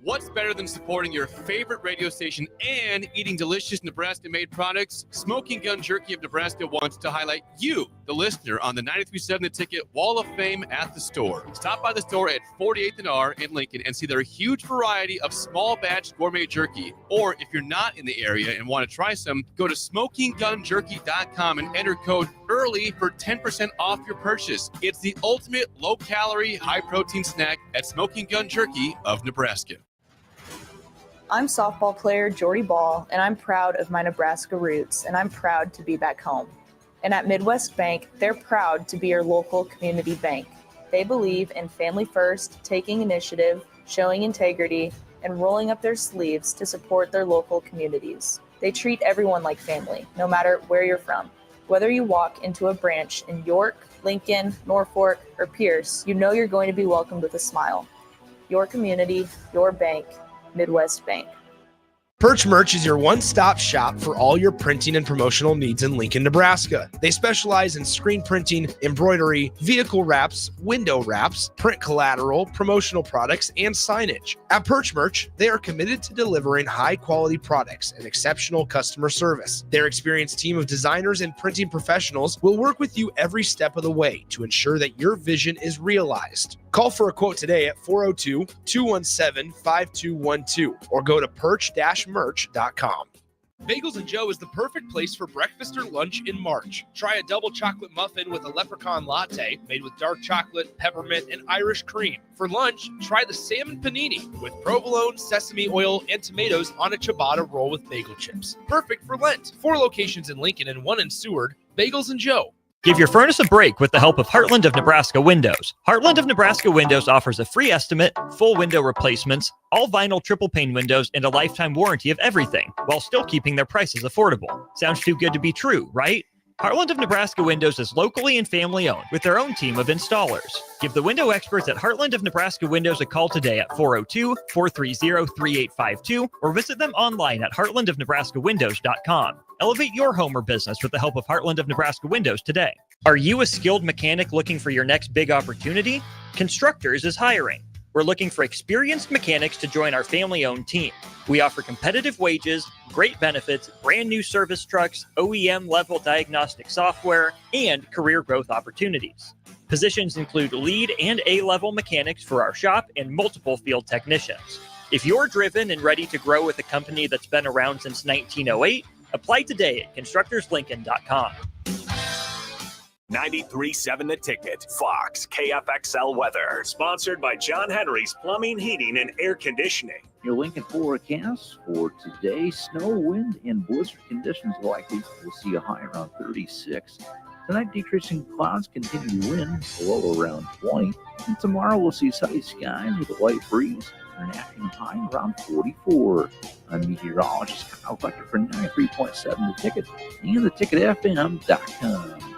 What's better than supporting your favorite radio station and eating delicious Nebraska-made products? Smoking Gun Jerky of Nebraska wants to highlight you, the listener, on the 93.7 The Ticket Wall of Fame at the store. Stop by the store at 48th and R in Lincoln and see their huge variety of small batch gourmet jerky. Or if you're not in the area and want to try some, go to smokinggunjerky.com and enter code EARLY for 10% off your purchase. It's the ultimate low-calorie, high-protein snack at Smoking Gun Jerky of Nebraska. I'm softball player Jordy Ball, and I'm proud of my Nebraska roots, and I'm proud to be back home. And at Midwest Bank, they're proud to be your local community bank. They believe in family first, taking initiative, showing integrity, and rolling up their sleeves to support their local communities. They treat everyone like family, no matter where you're from. Whether you walk into a branch in York, Lincoln, Norfolk, or Pierce, you know you're going to be welcomed with a smile. Your community, your bank, Midwest Bank. Perch Merch is your one-stop shop for all your printing and promotional needs in Lincoln, Nebraska. They specialize in screen printing, embroidery, vehicle wraps, window wraps, print collateral, promotional products, and signage. At Perch Merch, they are committed to delivering high-quality products and exceptional customer service. Their experienced team of designers and printing professionals will work with you every step of the way to ensure that your vision is realized. Call for a quote today at 402-217-5212 or go to perch-merch.com. Bagels & Joe is the perfect place for breakfast or lunch in March. Try a double chocolate muffin with a leprechaun latte made with dark chocolate, peppermint, and Irish cream. For lunch, try the salmon panini with provolone, sesame oil, and tomatoes on a ciabatta roll with bagel chips. Perfect for Lent. 4 locations in Lincoln and 1 in Seward. Bagels & Joe. Give your furnace a break with the help of Heartland of Nebraska Windows. Heartland of Nebraska Windows offers a free estimate, full window replacements, all vinyl triple pane windows, and a lifetime warranty of everything, while still keeping their prices affordable. Sounds too good to be true, right? Heartland of Nebraska Windows is locally and family owned with their own team of installers. Give the window experts at Heartland of Nebraska Windows a call today at 402-430-3852 or visit them online at heartlandofnebraskawindows.com. Elevate your home or business with the help of Heartland of Nebraska Windows today. Are you a skilled mechanic looking for your next big opportunity? Constructors is hiring. We're looking for experienced mechanics to join our family-owned team. We offer competitive wages, great benefits, brand new service trucks, OEM-level diagnostic software, and career growth opportunities. Positions include lead and A-level mechanics for our shop and multiple field technicians. If you're driven and ready to grow with a company that's been around since 1908, apply today at constructorslincoln.com. 93.7 The Ticket, Fox, KFXL Weather. Sponsored by John Henry's Plumbing, Heating, and Air Conditioning. Your Lincoln forecast for today: snow, wind, and blizzard conditions likely. We'll see a high around 36. Tonight, decreasing clouds continue to wind, low around 20. And tomorrow, we'll see sunny skies with a light breeze. An afternoon high around 44. I'm meteorologist Kyle Fletcher for 93.7 The Ticket and theticketfm.com.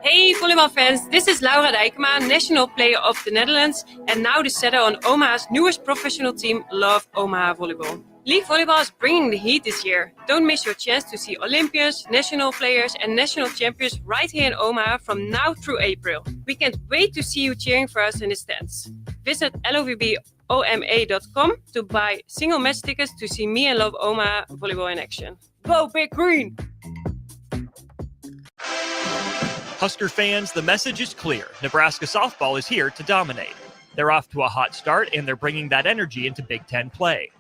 Hey volleybalfans, this is Laura Dijkema, national player of the Netherlands and now the setter on Omaha's newest professional team, Love Omaha Volleyball. League volleyball is bringing the heat this year. Don't miss your chance to see Olympians, national players and national champions right here in Omaha from now through April. We can't wait to see you cheering for us in the stands. Visit lovboma.com to buy single match tickets to see me and Love Omaha Volleyball in action. Go Big Green! Husker fans, the message is clear. Nebraska softball is here to dominate. They're off to a hot start, and they're bringing that energy into Big Ten play.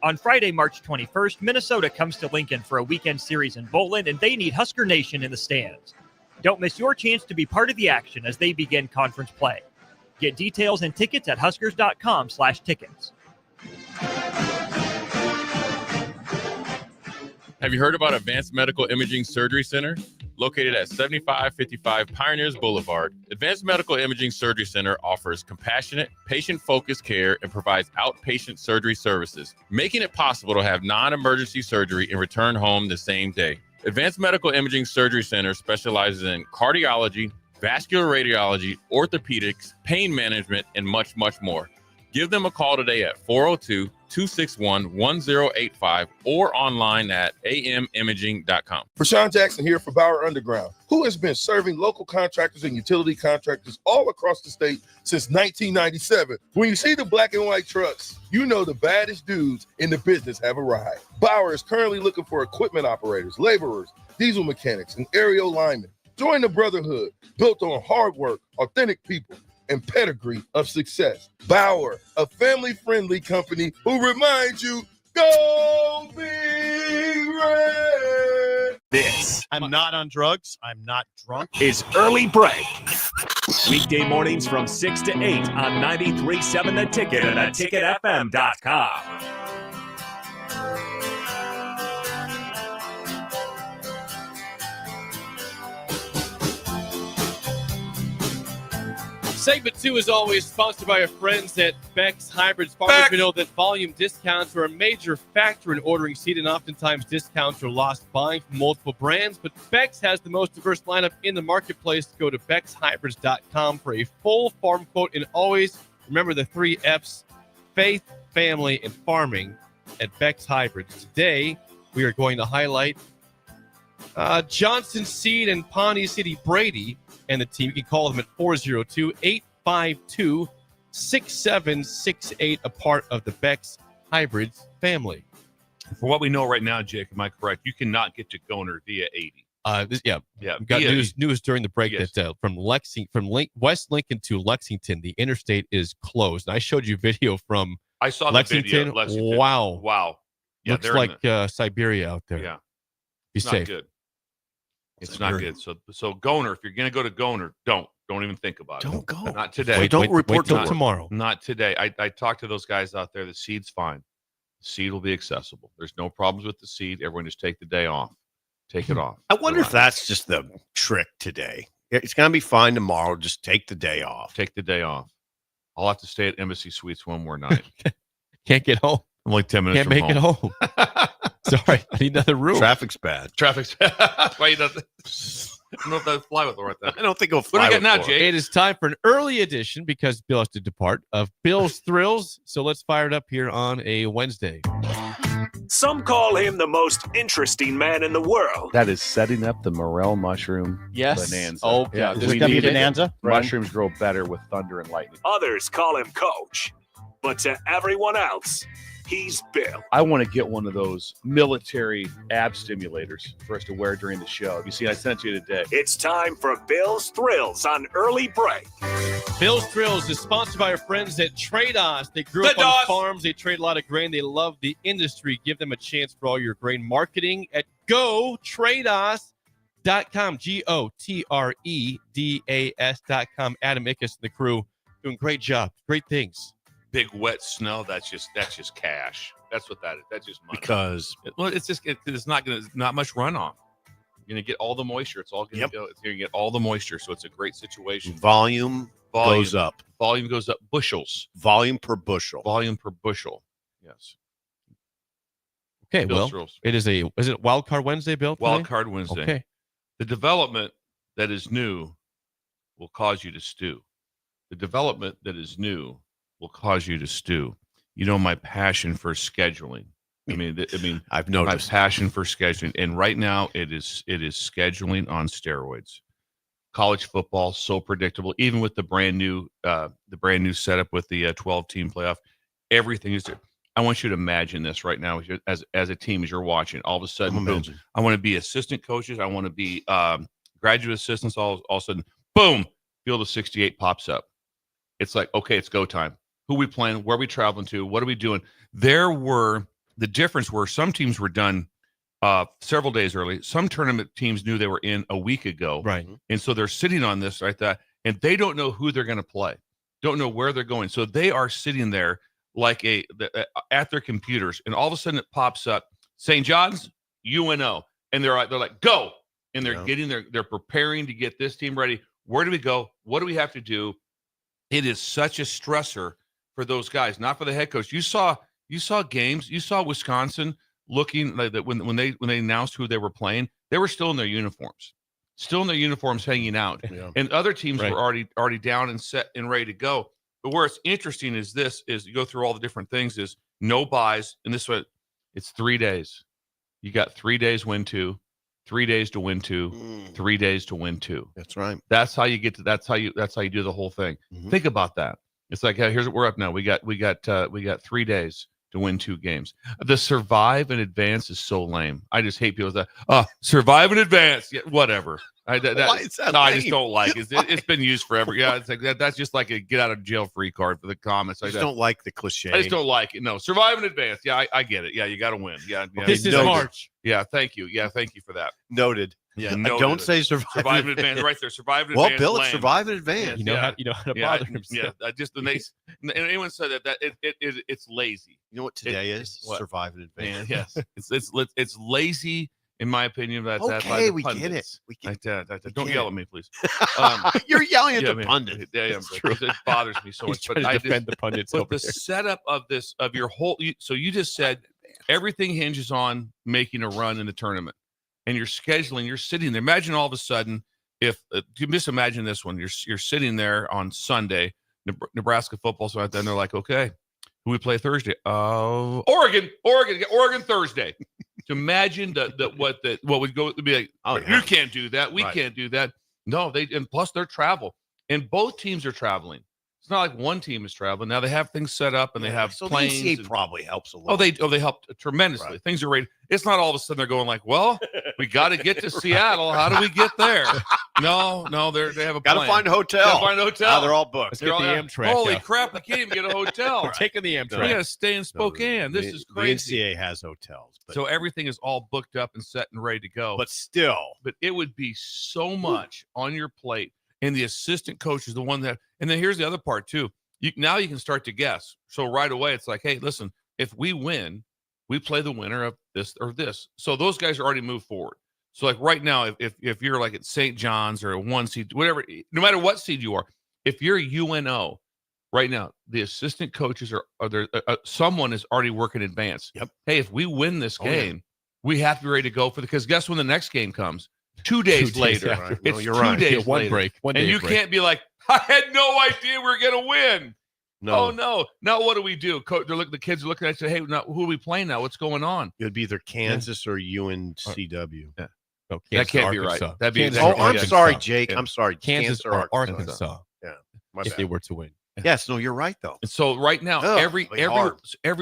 On Friday, March 21st, Minnesota comes to Lincoln for a weekend series in Bowling, and they need Husker Nation in the stands. Don't miss your chance to be part of the action as they begin conference play. Get details and tickets at huskers.com/tickets. Have you heard about Advanced Medical Imaging Surgery Center? Located at 7555 Pioneers Boulevard, Advanced Medical Imaging Surgery Center offers compassionate, patient-focused care and provides outpatient surgery services, making it possible to have non-emergency surgery and return home the same day. Advanced Medical Imaging Surgery Center specializes in cardiology, vascular radiology, orthopedics, pain management, and much, much more. Give them a call today at 402-261-1085 or online at amimaging.com. Rashawn Jackson here for Bauer Underground, who has been serving local contractors and utility contractors all across the state since 1997. When you see the black and white trucks, you know the baddest dudes in the business have arrived. Bauer is currently looking for equipment operators, laborers, diesel mechanics, and aerial linemen. Join the brotherhood built on hard work, authentic people, and pedigree of success. Bauer, a family-friendly company who reminds you, go Big Red. This I'm not on drugs. I'm not drunk. is Early Break. Weekday mornings from 6 to 8 on 93.7 The Ticket and theticketfm.com. Segment 2 is always sponsored by our friends at Beck's Hybrids. Farmers we know that volume discounts are a major factor in ordering seed, and oftentimes discounts are lost buying from multiple brands. But Beck's has the most diverse lineup in the marketplace. Go to beckshybrids.com for a full farm quote. And always remember the 3 F's: faith, family, and farming at Beck's Hybrids. Today, we are going to highlight Johnson Seed and Pawnee City Brady and the team. You can call them at 402-852-6768, a part of the Beck's Hybrids family. For what we know right now, Jake, am I correct? You cannot get to Goner via 80. Yeah. We got news during the break that from West Lincoln to Lexington, the interstate is closed. And I showed you video from I saw Lexington. The video. Lexington. Wow. Yeah, looks like Siberia out there. Yeah. Be It's safe. not good. It's not good. So Goner, if you're going to go to Goner, don't even think about it. Don't go. Not today. Don't report till tomorrow. Not today. I talked to those guys out there. The seed's fine. The seed will be accessible. There's no problems with the seed. Everyone just take the day off. Take it off. I wonder if that's just the trick today. It's going to be fine tomorrow. Just take the day off. Take the day off. I'll have to stay at Embassy Suites one more night. Can't get home. I'm like 10 minutes Can't from make home. it home. Sorry, I need another room. Traffic's bad. Traffic's That's why he doesn't. I don't know if that'll fly with her right there. I don't think it'll What fly. do we with got now, Laura. Jake? It is time for an early edition, because Bill has to depart, of Bill's Thrills. So let's fire it up here on a Wednesday. Some call him the most interesting man in the world. That is setting up the morel mushroom bonanza. Oh, yeah. Is it going to be bonanza? Mushrooms grow better with thunder and lightning. Others call him Coach. But to everyone else, he's Bill. I want to get one of those military ab stimulators for us to wear during the show. You see, I sent you today. It's time for Bill's Thrills on Early Break. Bill's Thrills is sponsored by our friends at Trade Us. They grew up on farms. They trade a lot of grain. They love the industry. Give them a chance for all your grain marketing at GoTradeUs.com. GoTredas.com. Adam Ickes and the crew doing great job. Great things. Big wet snow. That's just cash. That's what that is. That's just money. Because It's not much runoff. You're gonna get all the moisture. It's all gonna go. You're gonna get all the moisture. So it's a great situation. volume goes up. Volume goes up. Bushels. Volume per bushel. Volume per bushel. Yes. Okay, Bill's well, Thrills. is it Wild Card Wednesday, Bill? today? Wild Card Wednesday. Okay. The development that is new will cause you to stew. The development that is new will cause you to stew. You know my passion for scheduling. I mean, I've my noticed. passion for scheduling, and right now it is scheduling on steroids. College football so predictable, even with the brand new setup with the 12-team playoff. Everything is there. I want you to imagine this right now as a team as you're watching. All of a sudden, boom, I want to be assistant coaches. I want to be graduate assistants, all of a sudden, boom, field of 68 pops up. It's like, okay, it's go time. Who we playing? Where are we traveling to? What are we doing? The difference were some teams were done several days early. Some tournament teams knew they were in a week ago. Right. And so they're sitting on this right there, and they don't know who they're going to play, don't know where they're going. So they are sitting there like at their computers, and all of a sudden it pops up, St. John's, UNO. And they're like, go. And they're they're preparing to get this team ready. Where do we go? What do we have to do? It is such a stressor for those guys, not for the head coach. You saw games. You saw Wisconsin looking like that when they announced who they were playing. They were still in their uniforms, hanging out. Yeah. And other teams were already down and set and ready to go. But where it's interesting is you go through all the different things. Is no buys, and this way, it's 3 days. You got 3 days win 2, 3 days to win 2, 3 days to win 2. That's right. That's how you get to. That's how you do the whole thing. Mm-hmm. Think about that. It's like, here's what we're up now. We got 3 days to win 2 games. The survive and advance is so lame. I just hate people that survive and advance. Yeah, whatever. Why is that? No, I just don't like it. It's been used forever. Yeah, it's like that's just like a get out of jail free card for the comments. I just don't like the cliche. I just don't like it. No, survive and advance. Yeah, I get it. Yeah, you got to win. Yeah, this is March. Yeah, thank you. Yeah, thank you for that. Noted. Yeah, don't say survive and advance. Right there, survive and Well, advance. Bill, it's survive and advance. You know how to bother him. Yeah, just the nice. And anyone said that it's lazy. You know what today is? Survive and advance. Yes, it's lazy. In my opinion, okay, we get it. We get it. Don't yell at me, please. You're yelling at the pundit. Yeah, it bothers me so much. But I defend the pundits. But the setup of your whole. So you just said everything hinges on making a run in the tournament, and you're scheduling. You're sitting there. Imagine all of a sudden, if you just imagine this one. You're sitting there on Sunday, Nebraska football's right there, and they're like, okay, who we play Thursday? Oregon Thursday. To imagine what would go to be like, you can't do that. We can't do that. No, and plus their travel. And both teams are traveling. It's not like one team is traveling. Now they have things set up and they have planes. The NCAA probably helps a lot. They help tremendously. Right. Things are ready. It's not all of a sudden they're going like, well, we got to get to Seattle. How do we get there? No, they have a plan. Got to find a hotel. They're all booked. Let's get the Amtrak. Holy crap, we can't even get a hotel. We're taking the Amtrak. We got to stay in Spokane. This is crazy. The NCAA has hotels. So everything is all booked up and set and ready to go. But it would be so much on your plate. And the assistant coach is the one that, and then here's the other part too. Now you can start to guess. So right away, it's like, hey, listen, if we win, we play the winner of this or this. So those guys are already moved forward. So like right now, if you're like at St. John's or a 1 seed, whatever, no matter what seed you are, if you're UNO right now, the assistant coaches are there. Someone is already working in advance. Yep. Hey, if we win this game, we have to be ready to go because guess when the next game comes? 2 days later. Right. It's you're 2 right. days one later. break. And you can't be like, I had no idea we were going to win. No. Oh, no. Now what do we do? The kids are looking at you, hey, now, who are we playing now? What's going on? It would be either Kansas or UNCW. Yeah. No, that can't be right. That'd be I'm sorry, Jake. Yeah. I'm sorry. Kansas or Arkansas. Yeah. If they were to win. Yes, no, you're right, though. And so right now, every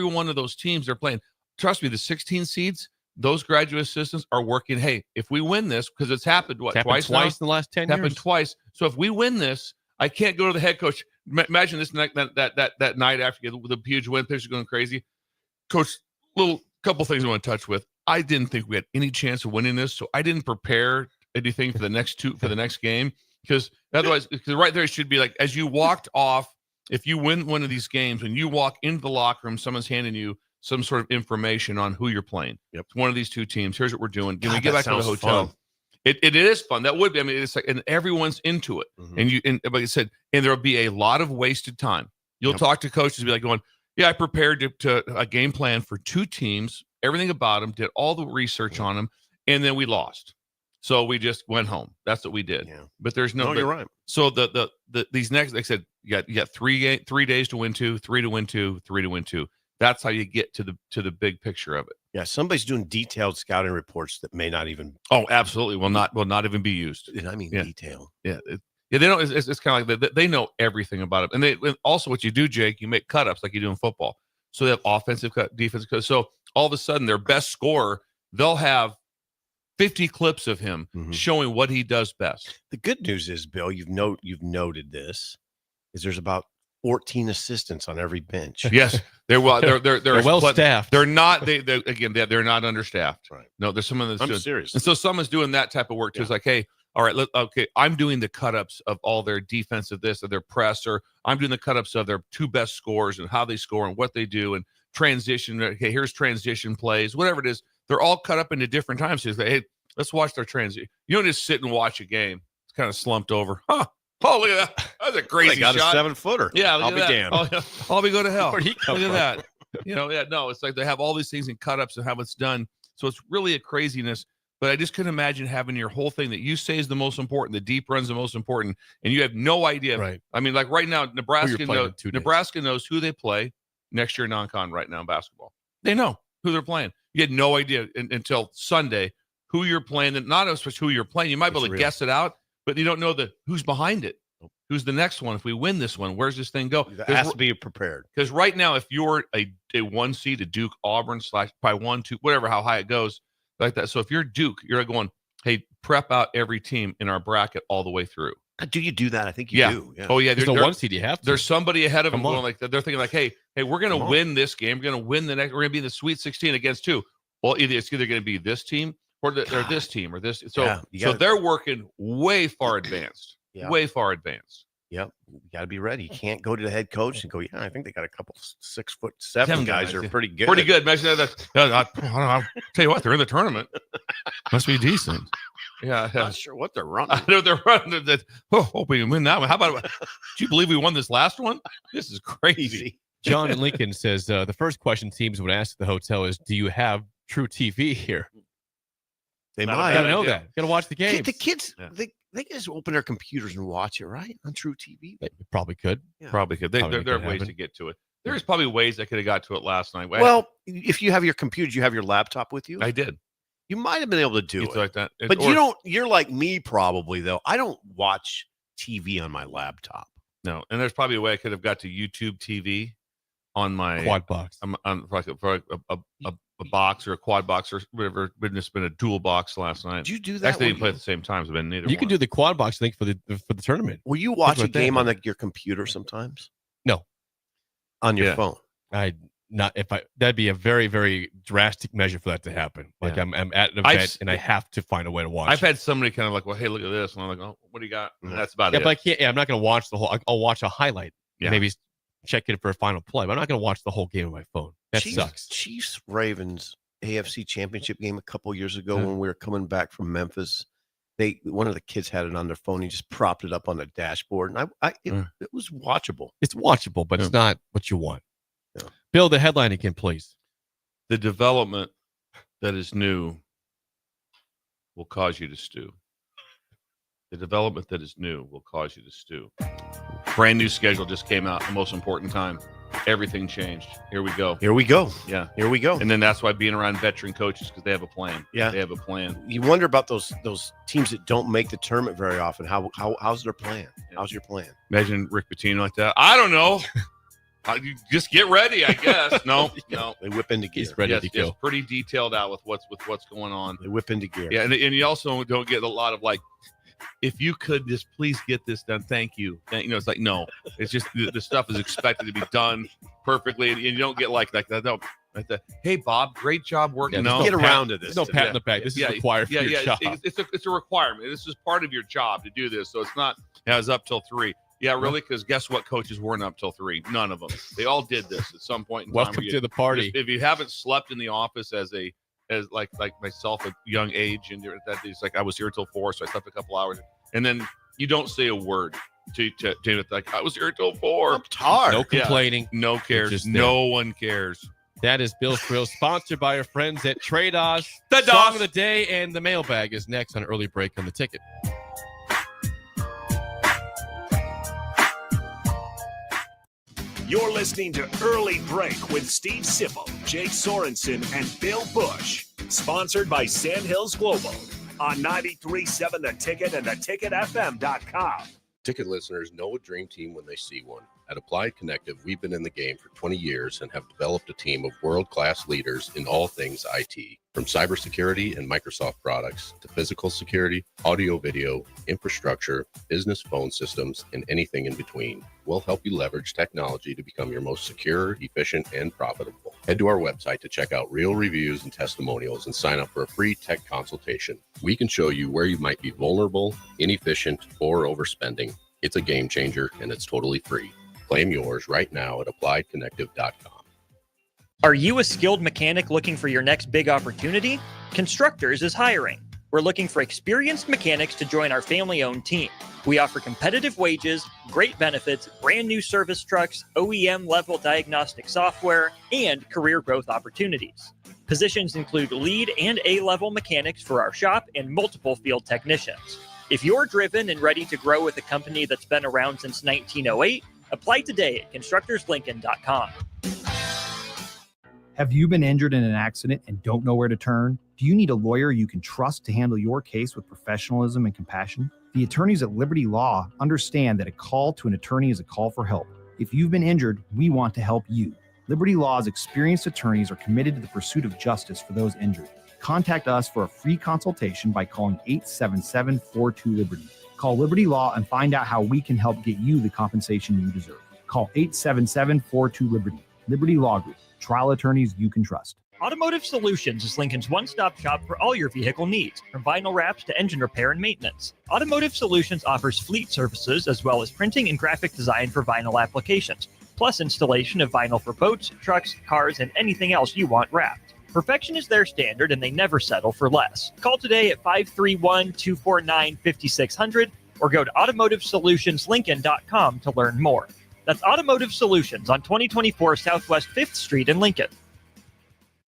one of those teams they're playing, trust me, the 16 seeds, those graduate assistants are working. Hey, if we win this, because it's happened twice in the last 10 years. Happened twice. So if we win this, I can't go to the head coach. Imagine this night that night after you get the huge win, pitchers going crazy. Coach, couple things I want to touch with. I didn't think we had any chance of winning this, so I didn't prepare anything for the next game because otherwise, right there it should be like as you walked off. If you win one of these games, when you walk into the locker room, someone's handing you some sort of information on who you're playing. Yep. It's one of these two teams. Here's what we're doing. Can we get back to the hotel? Fun. It is fun. That would be. I mean, it's like, and everyone's into it. Mm-hmm. And like I said, and there'll be a lot of wasted time. You'll talk to coaches, be like going, "Yeah, I prepared to a game plan for 2 teams, everything about them, did all the research on them, and then we lost. So we just went home. That's what we did. Yeah. But there's no. You're right. So these next, like I said, you got 3 days to win 2, 3 to win 2, 3 to win 2. That's how you get to the big picture of it. Yeah, somebody's doing detailed scouting reports that may not even. Oh, absolutely. Will not even be used. I mean, detail. Yeah, they don't. It's kind of like they know everything about it, and they also what you do, Jake. You make cut-ups like you do in football. So they have offensive cut, defensive cut. So all of a sudden, their best scorer, they'll have 50 clips of him showing what he does best. The good news is, Bill, you've noted this, is there's about 14 assistants on every bench. Yes, they're well staffed. They're not. They're not understaffed. Right. No, there's someone that's I'm doing, serious. And so someone's doing that type of work too. It's like, hey, all right, I'm doing the cut-ups of all their defensive this or their press, or I'm doing the cut-ups of their 2 best scores and how they score and what they do and transition. Okay, here's transition plays, whatever it is. They're all cut up into different times. So it's like, hey, let's watch their transition. You don't just sit and watch a game. It's kind of slumped over. Huh. Oh, look at that. That's a crazy They got shot. a 7-footer. Yeah, I'll be damned. Oh, yeah. I'll be going to hell. Where'd he come Look at from? that. No, it's like they have all these things in cut-ups and how it's done. So it's really a craziness. But I just couldn't imagine having your whole thing that you say is the most important, the deep run's the most important, and you have no idea. Right. I mean, like right now, Nebraska playing knows who they play next year non-con right now in basketball. They know who they're playing. You had no idea until Sunday who you're playing, and not as much who you're playing. You might be able to guess it out, but you don't know who's behind it. Who's the next one? If we win this one, where's this thing go? It has to be prepared. Because right now, if you're a 1 seed, a Duke, Auburn / by 1, 2, whatever, how high it goes, like that. So if you're Duke, you're going, hey, prep out every team in our bracket all the way through. Do you do that? I think you do. Yeah. Oh yeah, There's a 1 seed you have to. There's somebody ahead of them going like that. They're thinking like, hey, we're going to win this game. We're going to win the next. We're going to be in the Sweet 16 against 2. Well, it's either going to be this team or this team or this. So so they're working way far advanced. Yeah. Way far advanced. Yep, you got to be ready. You can't go to the head coach and go, I think they got a couple 6'7" guys that are pretty good. Pretty good. Imagine that. I'll tell you what, they're in the tournament. Must be decent. Yeah, Not sure what they're running. I know they're running. Hope we can win that one. How about? Do you believe we won this last one? This is crazy. John in Lincoln says the first question teams would ask at the hotel is, "Do you have True TV here?" They might. Gotta know that. Gotta watch the game. The kids, they can just open their computers and watch it, right? On True TV. They probably could. Yeah. Probably could. There are ways to get to it. There's probably ways I could have got to it last night. Well, if you have your computer, you have your laptop with you. I did. You might have been able to do it like that. But you don't. You're like me, probably though. I don't watch TV on my laptop. No, and there's probably a way I could have got to YouTube TV on my quad box. On like a box or a quad box or whatever. But it's been a dual box last night. Did you do that? Actually, they didn't play at the same time. So been neither. You can do the quad box, I think, for the tournament. Will you watch a game on your computer sometimes? No, on your phone. That'd be a very, very drastic measure for that to happen. Like I'm at an event and I have to find a way to watch. I've had somebody kind of like, well, hey, look at this, and I'm like, oh, what do you got? And that's about it. But I can't. Yeah, I'm not going to watch the whole. I'll watch a highlight. Yeah. Maybe check it for a final play. But I'm not going to watch the whole game on my phone. That sucks. Chiefs Ravens AFC Championship game a couple years ago when we were coming back from Memphis. One of the kids had it on their phone. He just propped it up on the dashboard, and it was watchable. It's watchable, but it's not what you want. Yeah. Bill, the headline again, please. The development that is new will cause you to stew. The development that is new will cause you to stew. Brand new schedule just came out. The most important time. Everything changed. Here we go. Here we go. Yeah. Here we go. And then that's why being around veteran coaches, because they have a plan. Yeah. They have a plan. You wonder about those teams that don't make the tournament very often. How's their plan? Yeah. How's your plan? Imagine Rick Pitino like that. I don't know. You just get ready, I guess. No. They whip into gear. He's ready to go. It's pretty detailed out with what's going on. They whip into gear. Yeah, and you also don't get a lot of like, if you could just please get this done, thank you. It's like, no, it's just the stuff is expected to be done perfectly, and you don't get like that. No, like that. Hey, Bob, great job working. Yeah, get around to this. No pat in the back. This is required for your job. It's a requirement. This is part of your job to do this. So it's not. It's up till 3. Yeah, really? Because guess what? Coaches weren't up till 3. None of them. They all did this at some point in time. Welcome to the party. If you haven't slept in the office as like myself at young age, and that it's like I was here till 4, so I slept a couple hours, and then you don't say a word to like I was here till 4. I'm tired. No complaining. No cares. No one cares. That is Bill's Thrill, sponsored by our friends at Trados. The Song of the day and the mailbag is next on Early Break on the Ticket. You're listening to Early Break with Steve Sipple, Jake Sorensen, and Bill Busch. Sponsored by Sandhills Global on 93.7 The Ticket and theticketfm.com. Ticket listeners know a dream team when they see one. At Applied Connective, we've been in the game for 20 years and have developed a team of world-class leaders in all things IT, from cybersecurity and Microsoft products to physical security, audio-video, infrastructure, business phone systems, and anything in between. We'll help you leverage technology to become your most secure, efficient, and profitable. Head to our website to check out real reviews and testimonials and sign up for a free tech consultation. We can show you where you might be vulnerable, inefficient, or overspending. It's a game changer, and it's totally free. Claim yours right now at appliedconnective.com. Are you a skilled mechanic looking for your next big opportunity? Constructors is hiring. We're looking for experienced mechanics to join our family-owned team. We offer competitive wages, great benefits, brand new service trucks, OEM-level diagnostic software, and career growth opportunities. Positions include lead and A-level mechanics for our shop and multiple field technicians. If you're driven and ready to grow with a company that's been around since 1908, apply today at constructorslincoln.com. Have you been injured in an accident and don't know where to turn? Do you need a lawyer you can trust to handle your case with professionalism and compassion? The attorneys at Liberty Law understand that a call to an attorney is a call for help. If you've been injured, we want to help you. Liberty Law's experienced attorneys are committed to the pursuit of justice for those injured. Contact us for a free consultation by calling 877-42-LIBERTY. Call Liberty Law and find out how we can help get you the compensation you deserve. Call 877-42-LIBERTY. Liberty Law Group. Trial attorneys you can trust. Automotive Solutions is Lincoln's one-stop shop for all your vehicle needs, from vinyl wraps to engine repair and maintenance. Automotive Solutions offers fleet services as well as printing and graphic design for vinyl applications, plus installation of vinyl for boats, trucks, cars, and anything else you want wrapped. Perfection is their standard, and they never settle for less. Call today at 531-249-5600 or go to automotivesolutionslincoln.com to learn more. That's Automotive Solutions on 2024 Southwest 5th Street in Lincoln.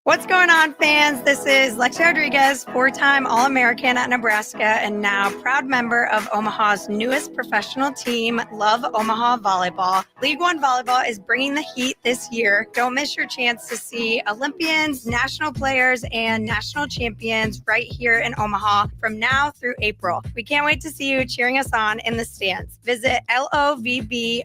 What's going on, fans? This is Lexi Rodriguez, four-time All-American at Nebraska and now proud member of Omaha's newest professional team, Love Omaha Volleyball. League One Volleyball is bringing the heat this year. Don't miss your chance to see Olympians, national players, and national champions right here in Omaha from now through April. We can't wait to see you cheering us on in the stands. Visit lovboma.com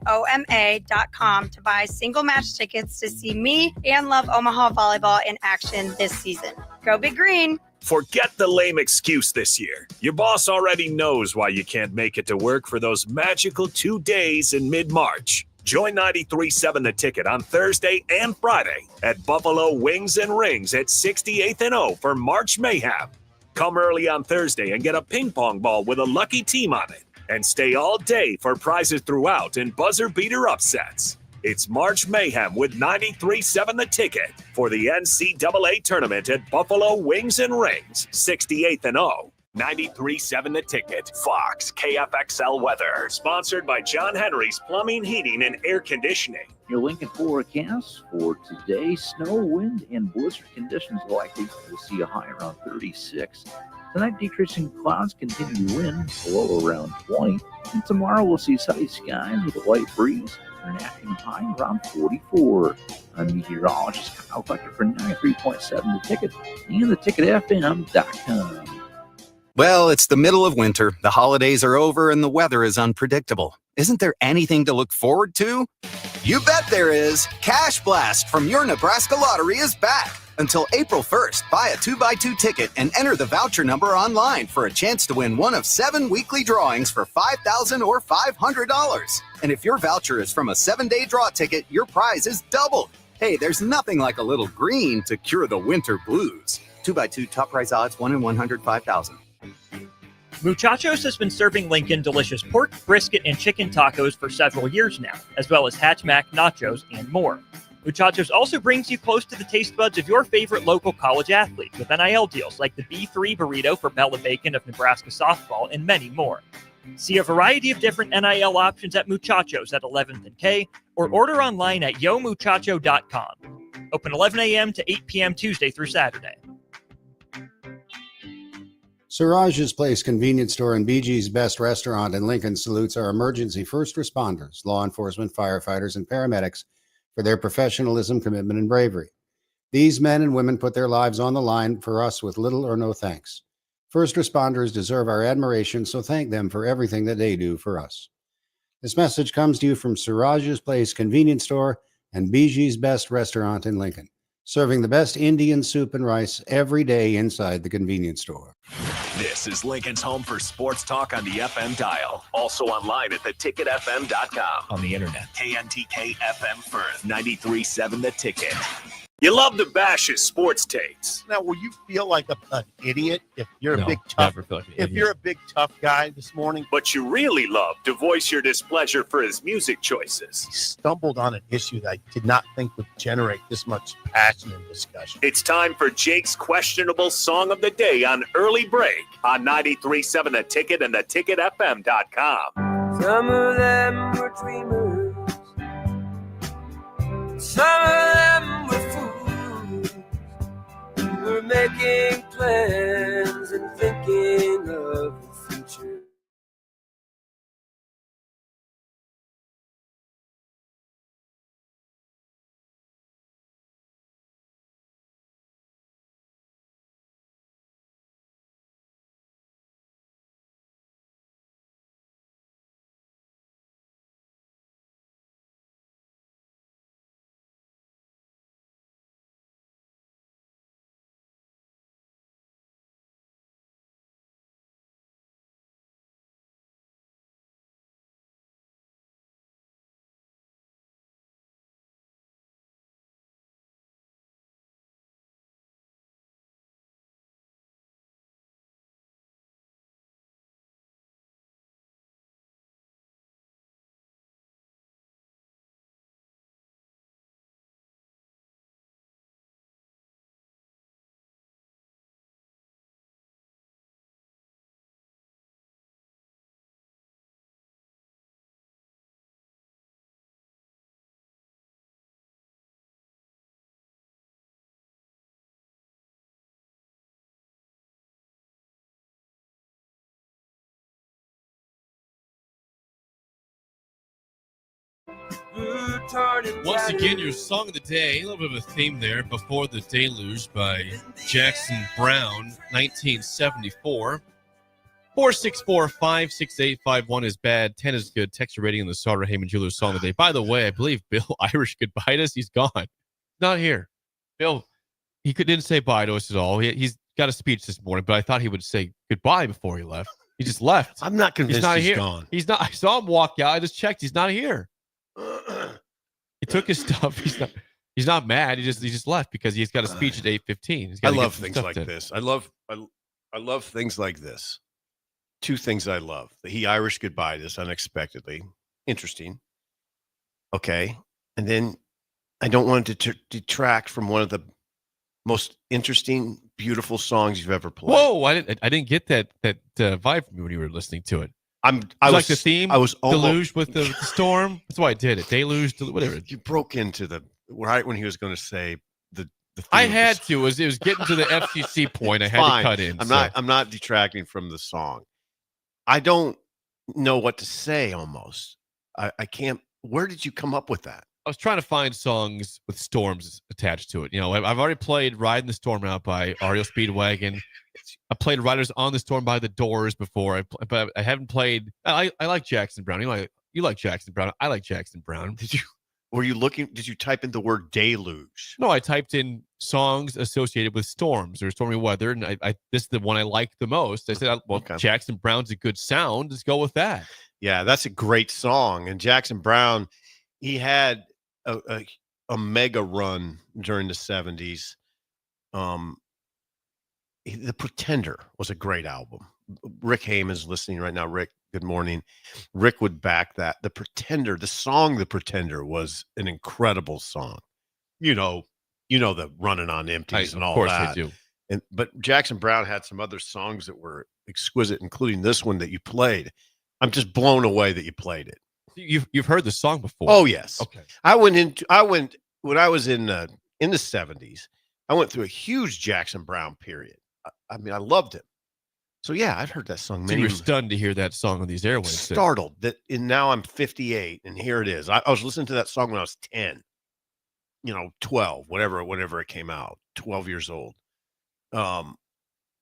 to buy single match tickets to see me and Love Omaha Volleyball in action this season. Go Big Green! Forget the lame excuse this year. Your boss already knows why you can't make it to work for those magical 2 days in mid-March. Join 93.7 The Ticket on Thursday and Friday at Buffalo Wings and Rings at 68th and O for March Mayhem. Come early on Thursday and get a ping pong ball with a lucky team on it. And stay all day for prizes throughout and buzzer beater upsets. It's March Mayhem with 93.7 The Ticket for the NCAA tournament at Buffalo Wings and Rings, 68th and O. 93.7 The Ticket, Fox, KFXL weather. Sponsored by John Henry's Plumbing, Heating, and Air Conditioning. Your Lincoln forecast for today: snow, wind, and blizzard conditions likely. We'll see a high around 36. Tonight, decreasing clouds continue to wind, low around 20. And tomorrow, we'll see sunny skies with a light breeze. An afternoon high around 44. I'm meteorologist Kyle Fletcher for 93.7 The Ticket and theticketfm.com. Well, it's the middle of winter, the holidays are over, and the weather is unpredictable. Isn't there anything to look forward to? You bet there is. Cash Blast from your Nebraska Lottery is back. Until April 1st, buy a 2x2 ticket and enter the voucher number online for a chance to win one of 7 weekly drawings for $5,000 or $500. And if your voucher is from a 7-day draw ticket, your prize is doubled. Hey, there's nothing like a little green to cure the winter blues. 2x2 top prize odds, 1 in 105,000. Muchachos has been serving Lincoln delicious pork, brisket, and chicken tacos for several years now, as well as Hatch Mac nachos and more. Muchachos also brings you close to the taste buds of your favorite local college athletes with NIL deals like the B3 burrito for Bella Bacon of Nebraska softball and many more. See a variety of different NIL options at Muchachos at 11th and K or order online at yomuchacho.com. Open 11 a.m. to 8 p.m. Tuesday through Saturday. Siraj's Place Convenience Store and BG's Best Restaurant in Lincoln salutes our emergency first responders, law enforcement, firefighters, and paramedics for their professionalism, commitment, and bravery. These men and women put their lives on the line for us with little or no thanks. First responders deserve our admiration, so thank them for everything that they do for us. This message comes to you from Siraj's Place Convenience Store and BG's Best Restaurant in Lincoln, serving the best Indian soup and rice every day inside the convenience store. This is Lincoln's home for sports talk on the FM dial. Also online at theticketfm.com. On the internet. KNTK FM Firth, 93.7 The Ticket. You love the Bash's sports takes. Now, will you feel like an idiot if you're a No, big tough? never feel like an If idiot. you're a big tough guy this morning, But you really love to voice your displeasure for his music choices. stumbled on an issue that I did not think would generate this much passion and discussion. It's time for Jake's questionable song of the day on Early Break on 93.7 The Ticket and theticketfm.com. Some of them were dreamers. Some of them were fools. We were making plans and thinking of the future. Once again, your song of the day, a little bit of a theme there, Before the Deluge by Jackson Brown, 1974. 464-56851 is bad, 10 is good. Text your rating on the Sauter Heyman Jewelers song of the day. By the way, I believe Bill Irish goodbye to us. He's gone. Not here. Bill, didn't say bye to us at all. He's got a speech this morning, but I thought he would say goodbye before he left. He just left. I'm not convinced he's here. gone. He's not. I saw him walk out. I just checked. He's not here. He took his stuff. He's not mad. He just left because he's got a speech at 8:15. I love things like this. I love things like this. Two things I love. He Irish goodbye this unexpectedly. Interesting. Okay. And then I don't want it to detract from one of the most interesting, beautiful songs you've ever played. Whoa! I didn't get that vibe from you when you were listening to it. I was like the theme. I was deluge with the storm. That's why I did it. Deluge, whatever. You broke into the right when he was going to say the I had to. It was getting to the FCC point. I had to cut in. I'm not detracting from the song. I don't know what to say. Almost. I can't. Where did you come up with that? I was trying to find songs with storms attached to it. You know, I've already played "Riding the Storm Out" by REO Speedwagon. I played "Riders on the Storm" by The Doors before. But I haven't played. I like Jackson Brown. You like Jackson Brown. I like Jackson Brown. Did you type in the word deluge? No, I typed in songs associated with storms or stormy weather, and this is the one I like the most. I said, well, okay. Jackson Brown's a good sound. Let's go with that. Yeah, that's a great song. And Jackson Brown, he had a mega run during the 70s. The Pretender was a great album. Rick Heyman's listening right now. Rick, good morning. Rick would back that. The Pretender, the song The Pretender was an incredible song. You know the Running on Empties and all that. Of course I do. But Jackson Brown had some other songs that were exquisite, including this one that you played. I'm just blown away that you played it. You've heard the song before. Oh yes. Okay. I went when I was in the 70s. I went through a huge Jackson Brown period. I mean, I loved him. So yeah, I've heard that song. So you were stunned to hear that song on these airwaves. Startled that, and now I'm 58, and here it is. I was listening to that song when I was 10. 12, whatever it came out. 12 years old.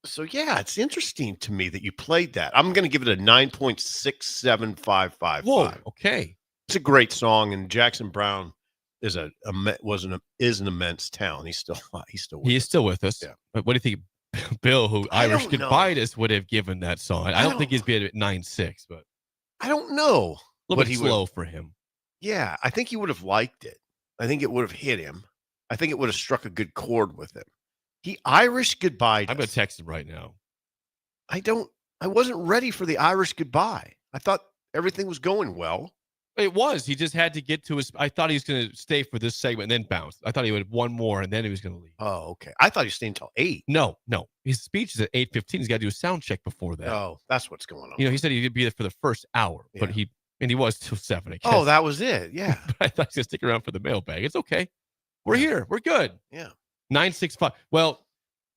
So yeah, it's interesting to me that you played that. I'm going to give it a 9.67555. Whoa, okay. It's a great song, and Jackson Brown is an immense talent. He's still He is still with us. Yeah. But what do you think Bill, who I Irish don't know. Goodbye us, would have given that song? I don't think he's been at 9.6, but I don't know. a little bit slow for him. Yeah, I think he would have liked it. I think it would have hit him. I think it would have struck a good chord with him. He Irish Goodbye. I'm going to text him right now. I wasn't ready for the Irish Goodbye. I thought everything was going well. It was. He just had to get to his. I thought he was going to stay for this segment and then bounce. I thought he would have one more and then he was going to leave. Oh, okay. I thought he was staying until 8. No. His speech is at 8:15. He's got to do a sound check before that. Oh, that's what's going on. You know, he said he'd be there for the first hour, but he was till 7. I guess. Oh, that was it. Yeah. I thought he was going to stick around for the mailbag. It's okay. We're here. We're good. Yeah. 965. Well,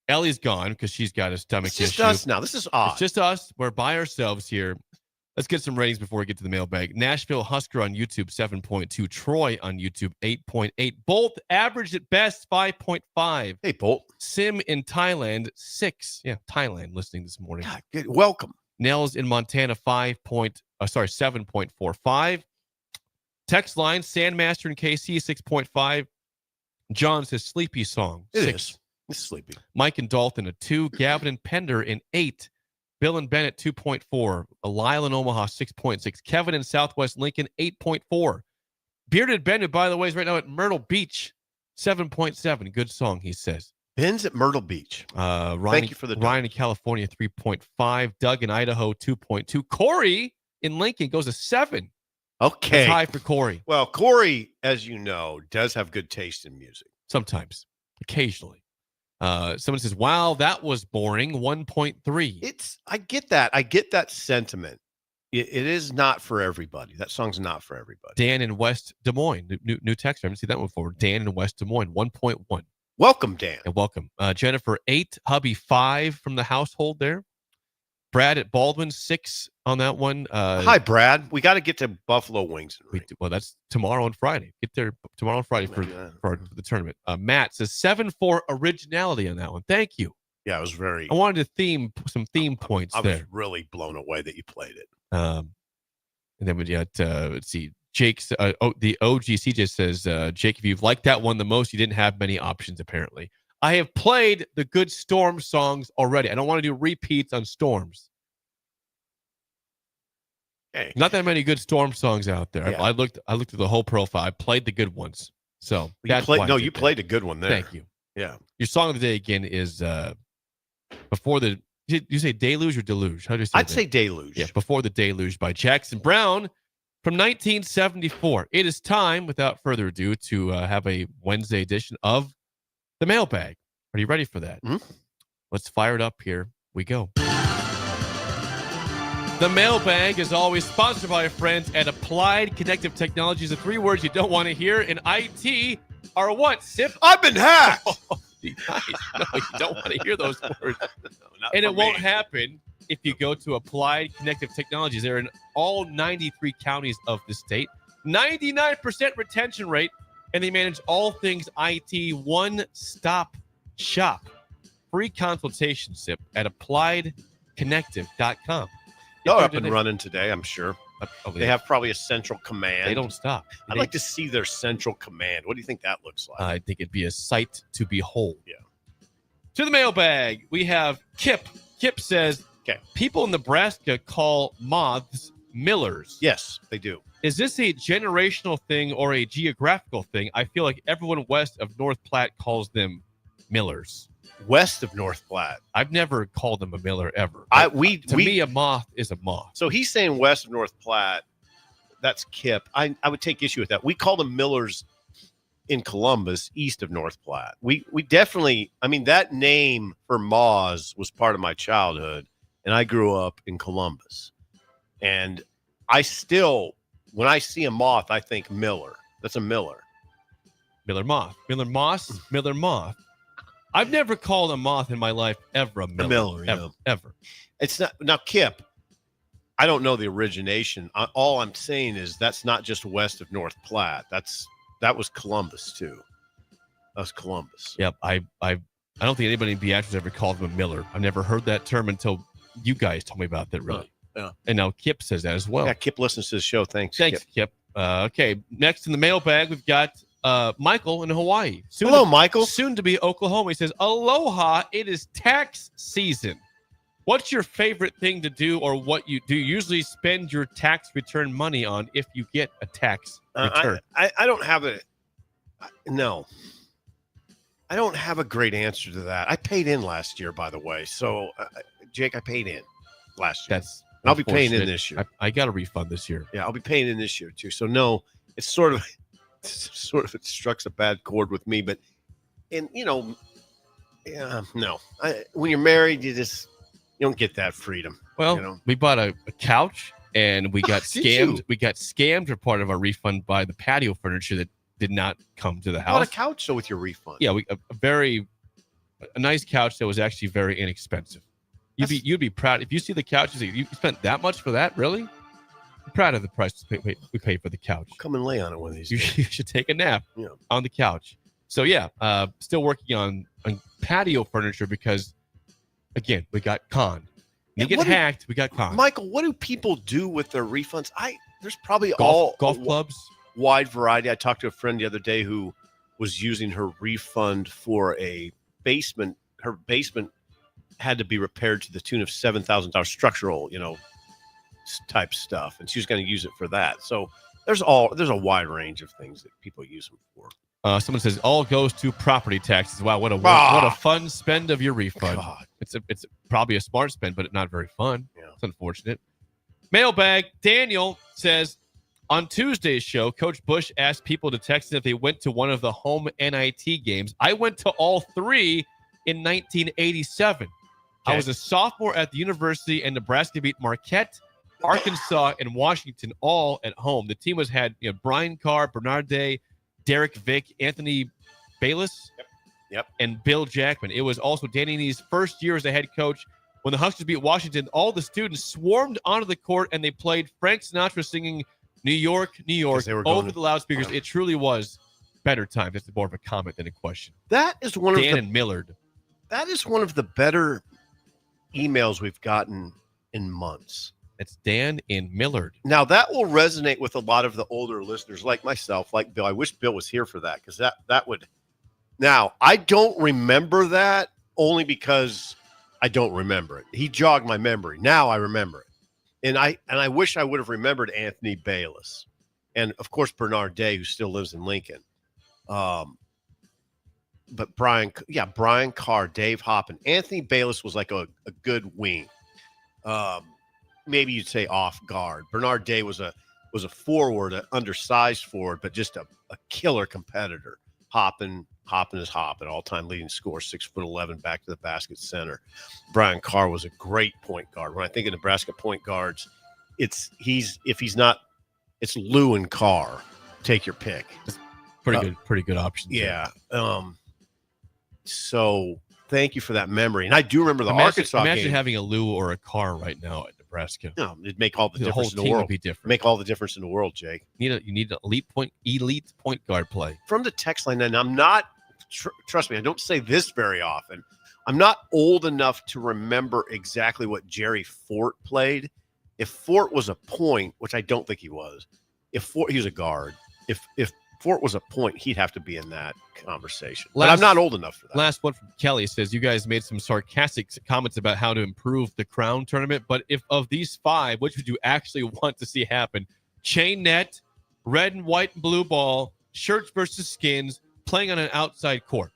Ellie's gone because she's got a stomach issue. It's just us now. This is odd. It's just us. We're by ourselves here. Let's get some ratings before we get to the mailbag. Nashville Husker on YouTube, 7.2. Troy on YouTube, 8.8. Bolt averaged at best 5.5. Hey, Bolt. Sim in Thailand, 6. Yeah, Thailand listening this morning. God, good. Welcome. Nels in Montana, 7.45. Text line, Sandmaster in KC, 6.5. John says Sleepy Song, 6. It's sleepy. Mike and Dalton, a 2. Gavin and Pender, an 8. Bill and Bennett, 2.4. Lyle in Omaha, 6.6. Kevin in Southwest Lincoln, 8.4. Bearded Ben, who, by the way, is right now at Myrtle Beach, 7.7. Good song, he says. Ben's at Myrtle Beach. Thank you for the Ryan in California, 3.5. Doug in Idaho, 2.2. Corey in Lincoln goes to 7. Okay. That's high for Corey. Well, Corey, as you know, does have good taste in music. Sometimes. Occasionally. Someone says, wow, that was boring. 1.3. I get that. I get that sentiment. It is not for everybody. That song's not for everybody. Dan in West Des Moines. New text. I haven't seen that one before. Dan in West Des Moines, 1.1. Welcome, Dan. And welcome. Jennifer, 8. Hubby, 5 from the household there. Brad at Baldwin, 6 on that one. Hi, Brad. We got to get to Buffalo Wings. Well, that's tomorrow and Friday. Get there tomorrow and Friday for the tournament. Matt says 7 for originality on that one. Thank you. Yeah, it was very. I wanted to some theme points I there. was really blown away that you played it. And then we got, let's see, Jake's, the OGC just says, Jake, if you've liked that one the most, you didn't have many options, apparently. I have played the good Storm songs already. I don't want to do repeats on Storms. Hey. Not that many good Storm songs out there. Yeah. I looked at the whole profile. I played the good ones. So You played a good one there. Thank you. Yeah. Your song of the day again is before the. Did you say Deluge or Deluge? How do you say? I'd say Deluge. Yeah, Before the Deluge by Jackson Brown from 1974. It is time, without further ado, to have a Wednesday edition of the mailbag. Are you ready for that? Mm-hmm. Let's fire it up. Here we go. The mailbag is always sponsored by our friends at Applied Connective Technologies. The 3 words you don't want to hear in IT are what, Sip? I've been hacked. Nice. No, you don't want to hear those words. And it won't happen if you go to Applied Connective Technologies. They're in all 93 counties of the state. 99% retention rate, and they manage all things IT. One-stop shop. Free consultation, Sip, at appliedconnective.com. They're up and running today, I'm sure. They have probably a central command. They don't stop. I'd like to see their central command. What do you think that looks like? I think it'd be a sight to behold. Yeah. To the mailbag, we have Kip. Kip says, people in Nebraska call moths millers. Yes, they do. Is this a generational thing or a geographical thing? I feel like everyone west of North Platte calls them millers. West of North Platte. I've never called them a miller ever. To me, a moth is a moth. So he's saying west of North Platte. That's Kip. I would take issue with that. We call them millers in Columbus, east of North Platte. We definitely, I mean, that name for moths was part of my childhood, and I grew up in Columbus. And I still, when I see a moth, I think miller. That's a miller. Miller moth. Miller moss, Miller moth. I've never called a moth in my life ever a miller. Ever. It's not. Now, Kip, I don't know the origination. All I'm saying is that's not just west of North Platte. That was Columbus, too. That's Columbus. Yep. I I don't think anybody in Beatrice ever called him a miller. I've never heard that term until you guys told me about that, really. Yeah. And now Kip says that as well. Yeah, Kip listens to the show. Thanks, Kip. Okay, next in the mailbag, we've got Michael in Hawaii. Hello, Michael. Soon to be Oklahoma. He says, aloha, it is tax season. What's your favorite thing to do, or what you usually spend your tax return money on if you get a tax return? I don't have no. I don't have a great answer to that. I paid in last year, by the way. So, Jake, I paid in last year. That's and I'll be paying in this year. I got a refund this year. Yeah, I'll be paying in this year too. So no, it's sort of it strikes a bad chord with me. But no. When you're married, you don't get that freedom. Well, we bought a couch and we got Did scammed. you? We got scammed for part of our refund by the patio furniture that did not come to the You house. bought a couch though with your refund. Yeah, a nice couch that was actually very inexpensive. You'd be proud if you see the couch. You say, you spent that much for that, really? I'm proud of the price we paid for the couch. Come and lay on it one of these days. You should take a nap on the couch. So yeah, still working on patio furniture because, again, we got conned. When you get hacked, we got conned. Michael, what do people do with their refunds? There's probably golf clubs, wide variety. I talked to a friend the other day who was using her refund for a basement. Her basement had to be repaired to the tune of $7,000 structural, type stuff, and she was going to use it for that. So there's a wide range of things that people use them for. Someone says all goes to property taxes. Wow, what a fun spend of your refund. God. It's probably a smart spend, but not very fun. Yeah. It's unfortunate. Mailbag. Daniel says, on Tuesday's show, Coach Busch asked people to text if they went to one of the home NIT games. I went to all three in 1987. I was a sophomore at the university, and Nebraska beat Marquette, Arkansas, and Washington all at home. The team had Brian Carr, Bernard Day, Derek Vick, Anthony Bayless, and Bill Jackman. It was also Danny Nee's first year as a head coach. When the Huskers beat Washington, all the students swarmed onto the court, and they played Frank Sinatra singing New York, New York over the loudspeakers. It truly was better times. That's more of a comment than a question. That is one Dan of and Millard. That is one of the better emails we've gotten in months. It's Dan in Millard. Now that will resonate with a lot of the older listeners like myself, like Bill. I wish Bill was here for that, because that would. Now, I don't remember that only because I don't remember it. He jogged my memory. Now I remember it. And I wish I would have remembered Anthony Bayless. And of course Bernard Day, who still lives in Lincoln. But Brian Carr, Dave Hoppin. Anthony Bayless was like a good wing. Maybe you'd say off guard. Bernard Day was a forward, an undersized forward, but just a killer competitor. Hoppin is Hoppin, all-time leading scorer, 6'11", back to the basket center. Brian Carr was a great point guard. When I think of Nebraska point guards, it's Lou and Carr. Take your pick. Pretty good option. Yeah. So thank you for that memory. And I do remember the Arkansas game. Imagine having a Lou or a Carr right now at Nebraska. No, it'd make all the difference in the whole team world. would be different. Make all the difference in the world, Jake. You need an elite point guard play. From the text line, and I'm not, trust me, I don't say this very often. I'm not old enough to remember exactly what Jerry Fort played. If Fort was a point, which I don't think he was, he was a guard. If Fort was a point, he'd have to be in that conversation. But I'm not old enough for that. Last one from Kelly says, you guys made some sarcastic comments about how to improve the Crown tournament, but if of these five, which would you actually want to see happen? Chain net, red and white and blue ball, shirts versus skins, playing on an outside court.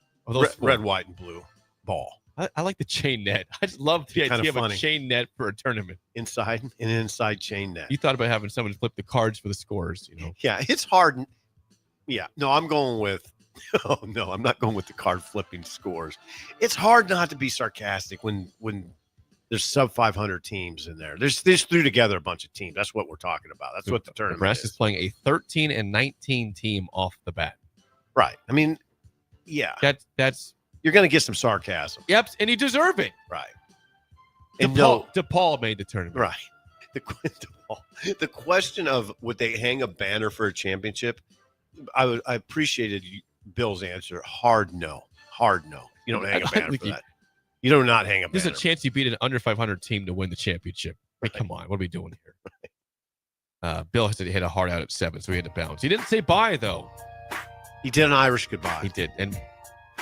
Red, white, and blue ball. I like the chain net. I just love the idea of a chain net for a tournament. Inside chain net. You thought about having someone flip the cards for the scores, Yeah, it's hard. Yeah, no, I'm going with. Oh no, I'm not going with the card flipping scores. It's hard not to be sarcastic when there's sub 500 teams in there. There's threw together a bunch of teams. That's what we're talking about. That's what the tournament Nebraska's is. playing a 13-19 team off the bat. Right. I mean, yeah. That's you're going to get some sarcasm. Yep, and you deserve it. Right. And DePaul made the tournament. Right. The question of would they hang a banner for a championship? I appreciated Bill's answer. Hard no. You don't hang a I banner think for that. You do not hang a banner. There's a chance you beat an under 500 team to win the championship. Hey, come on. What are we doing here? Bill said he had a hard out at 7, so he had to bounce. He didn't say bye, though. He did an Irish goodbye. He did. And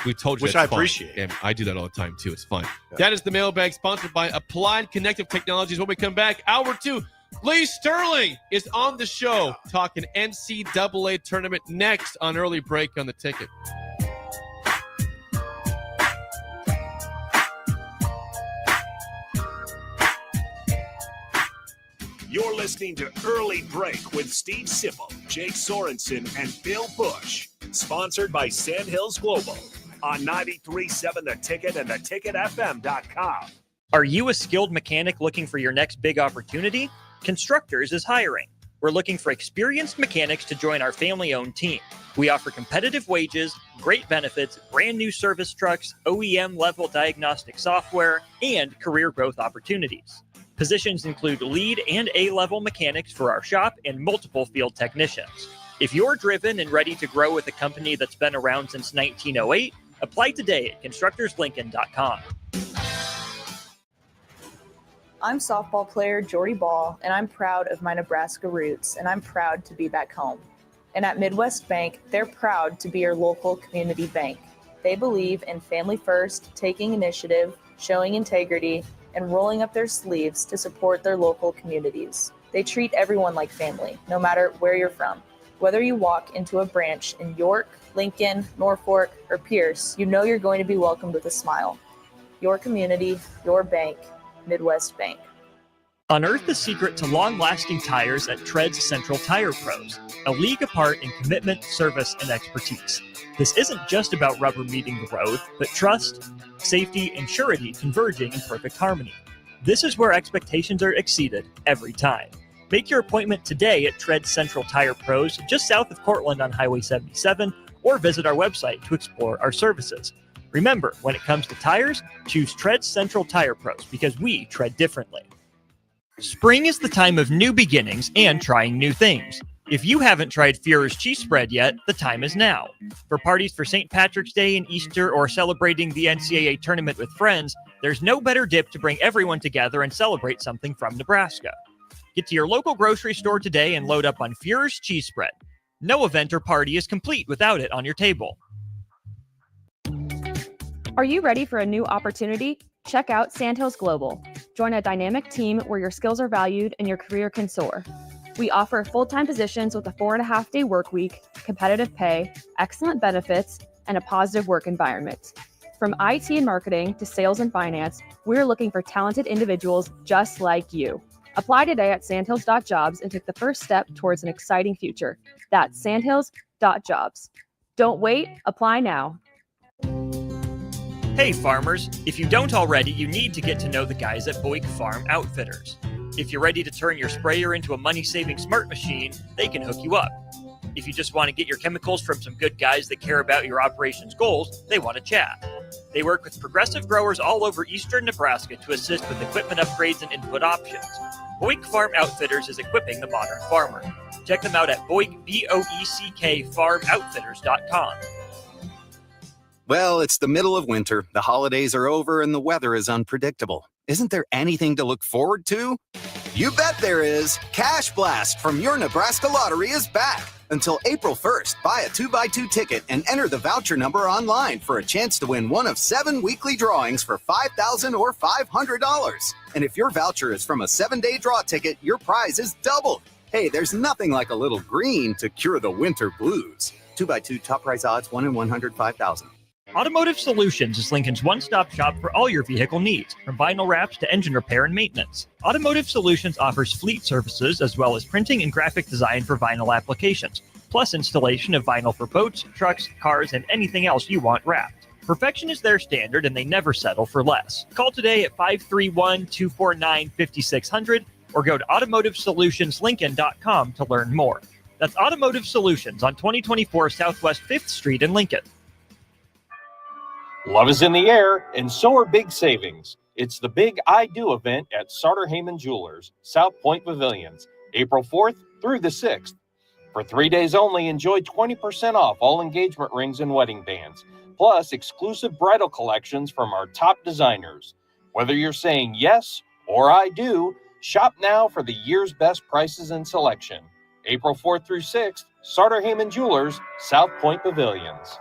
we told you Which that's I fun. appreciate. And I do that all the time, too. It's fun. Yeah. That is the mailbag, sponsored by Applied Connective Technologies. When we come back, hour 2, Lee Sterling is on the show talking NCAA tournament next on Early Break on the Ticket. You're listening to Early Break with Steve Sipple, Jake Sorensen, and Bill Busch. Sponsored by Sandhills Global on 93.7 The Ticket and theticketfm.com. Are you a skilled mechanic looking for your next big opportunity? Constructors is hiring. We're looking for experienced mechanics to join our family-owned team. We offer competitive wages, great benefits, brand new service trucks, OEM-level diagnostic software, and career growth opportunities. Positions include lead and A-level mechanics for our shop and multiple field technicians. If you're driven and ready to grow with a company that's been around since 1908, apply today at constructorslincoln.com. I'm softball player Jordy Ball, and I'm proud of my Nebraska roots, and I'm proud to be back home. And at Midwest Bank, they're proud to be your local community bank. They believe in family first, taking initiative, showing integrity, and rolling up their sleeves to support their local communities. They treat everyone like family, no matter where you're from. Whether you walk into a branch in York, Lincoln, Norfolk, or Pierce, you know you're going to be welcomed with a smile. Your community, your bank, Midwest Bank. Unearth the secret to long-lasting tires at Tread's Central Tire Pros, a league apart in commitment, service, and expertise. This isn't just about rubber meeting the road, but trust, safety, and surety converging in perfect harmony. This is where expectations are exceeded every time. Make your appointment today at Tread Central Tire Pros, just south of Cortland on Highway 77, or visit our website to explore our services. Remember, when it comes to tires, choose Tread Central Tire Pros because we tread differently. Spring is the time of new beginnings and trying new things. If you haven't tried Führer's cheese spread yet, the time is now. For parties for St. Patrick's Day and Easter, or celebrating the NCAA tournament with friends, there's no better dip to bring everyone together and celebrate something from Nebraska. Get to your local grocery store today and load up on Führer's cheese spread. No event or party is complete without it on your table. Are you ready for a new opportunity? Check out Sandhills Global. Join a dynamic team where your skills are valued and your career can soar. We offer full-time positions with a 4.5-day work week, competitive pay, excellent benefits, and a positive work environment. From IT and marketing to sales and finance, we're looking for talented individuals just like you. Apply today at sandhills.jobs and take the first step towards an exciting future. That's sandhills.jobs. Don't wait, apply now. Hey farmers, if you don't already, you need to get to know the guys at Busch Farm Outfitters. If you're ready to turn your sprayer into a money-saving smart machine, they can hook you up. If you just want to get your chemicals from some good guys that care about your operations goals, they want to chat. They work with progressive growers all over eastern Nebraska to assist with equipment upgrades and input options. Busch Farm Outfitters is equipping the modern farmer. Check them out at Boeck farmoutfitters.com. Well, it's the middle of winter, the holidays are over, and the weather is unpredictable. Isn't there anything to look forward to? You bet there is. Cash Blast from your Nebraska Lottery is back. Until April 1st, buy a 2x2 ticket and enter the voucher number online for a chance to win one of 7 weekly drawings for $5,000 or $500. And if your voucher is from a 7-day draw ticket, your prize is doubled. Hey, there's nothing like a little green to cure the winter blues. 2x2 top prize odds, 1 in 105,000. Automotive Solutions is Lincoln's one-stop shop for all your vehicle needs, from vinyl wraps to engine repair and maintenance. Automotive Solutions offers fleet services as well as printing and graphic design for vinyl applications, plus installation of vinyl for boats, trucks, cars, and anything else you want wrapped. Perfection is their standard, and they never settle for less. Call today at 531-249-5600 or go to automotivesolutionslincoln.com to learn more. That's Automotive Solutions on 2024 Southwest 5th Street in Lincoln. Love is in the air, and so are big savings. It's the Big I Do event at Sartor Heyman Jewelers, South Point Pavilions, April 4th through the 6th. For 3 days only, enjoy 20% off all engagement rings and wedding bands, plus exclusive bridal collections from our top designers. Whether you're saying yes or I do, shop now for the year's best prices and selection. April 4th through 6th, Sartor Heyman Jewelers, South Point Pavilions.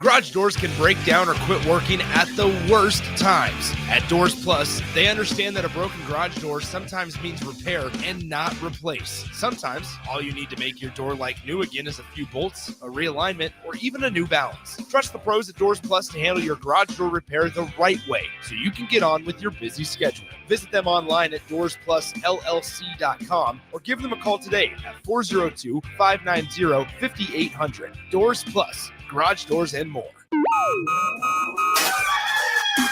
Garage doors can break down or quit working at the worst times. At Doors Plus, they understand that a broken garage door sometimes means repair and not replace. Sometimes, all you need to make your door like new again is a few bolts, a realignment, or even a new balance. Trust the pros at Doors Plus to handle your garage door repair the right way so you can get on with your busy schedule. Visit them online at DoorsPlusLLC.com or give them a call today at 402-590-5800. Doors Plus. Garage doors and more.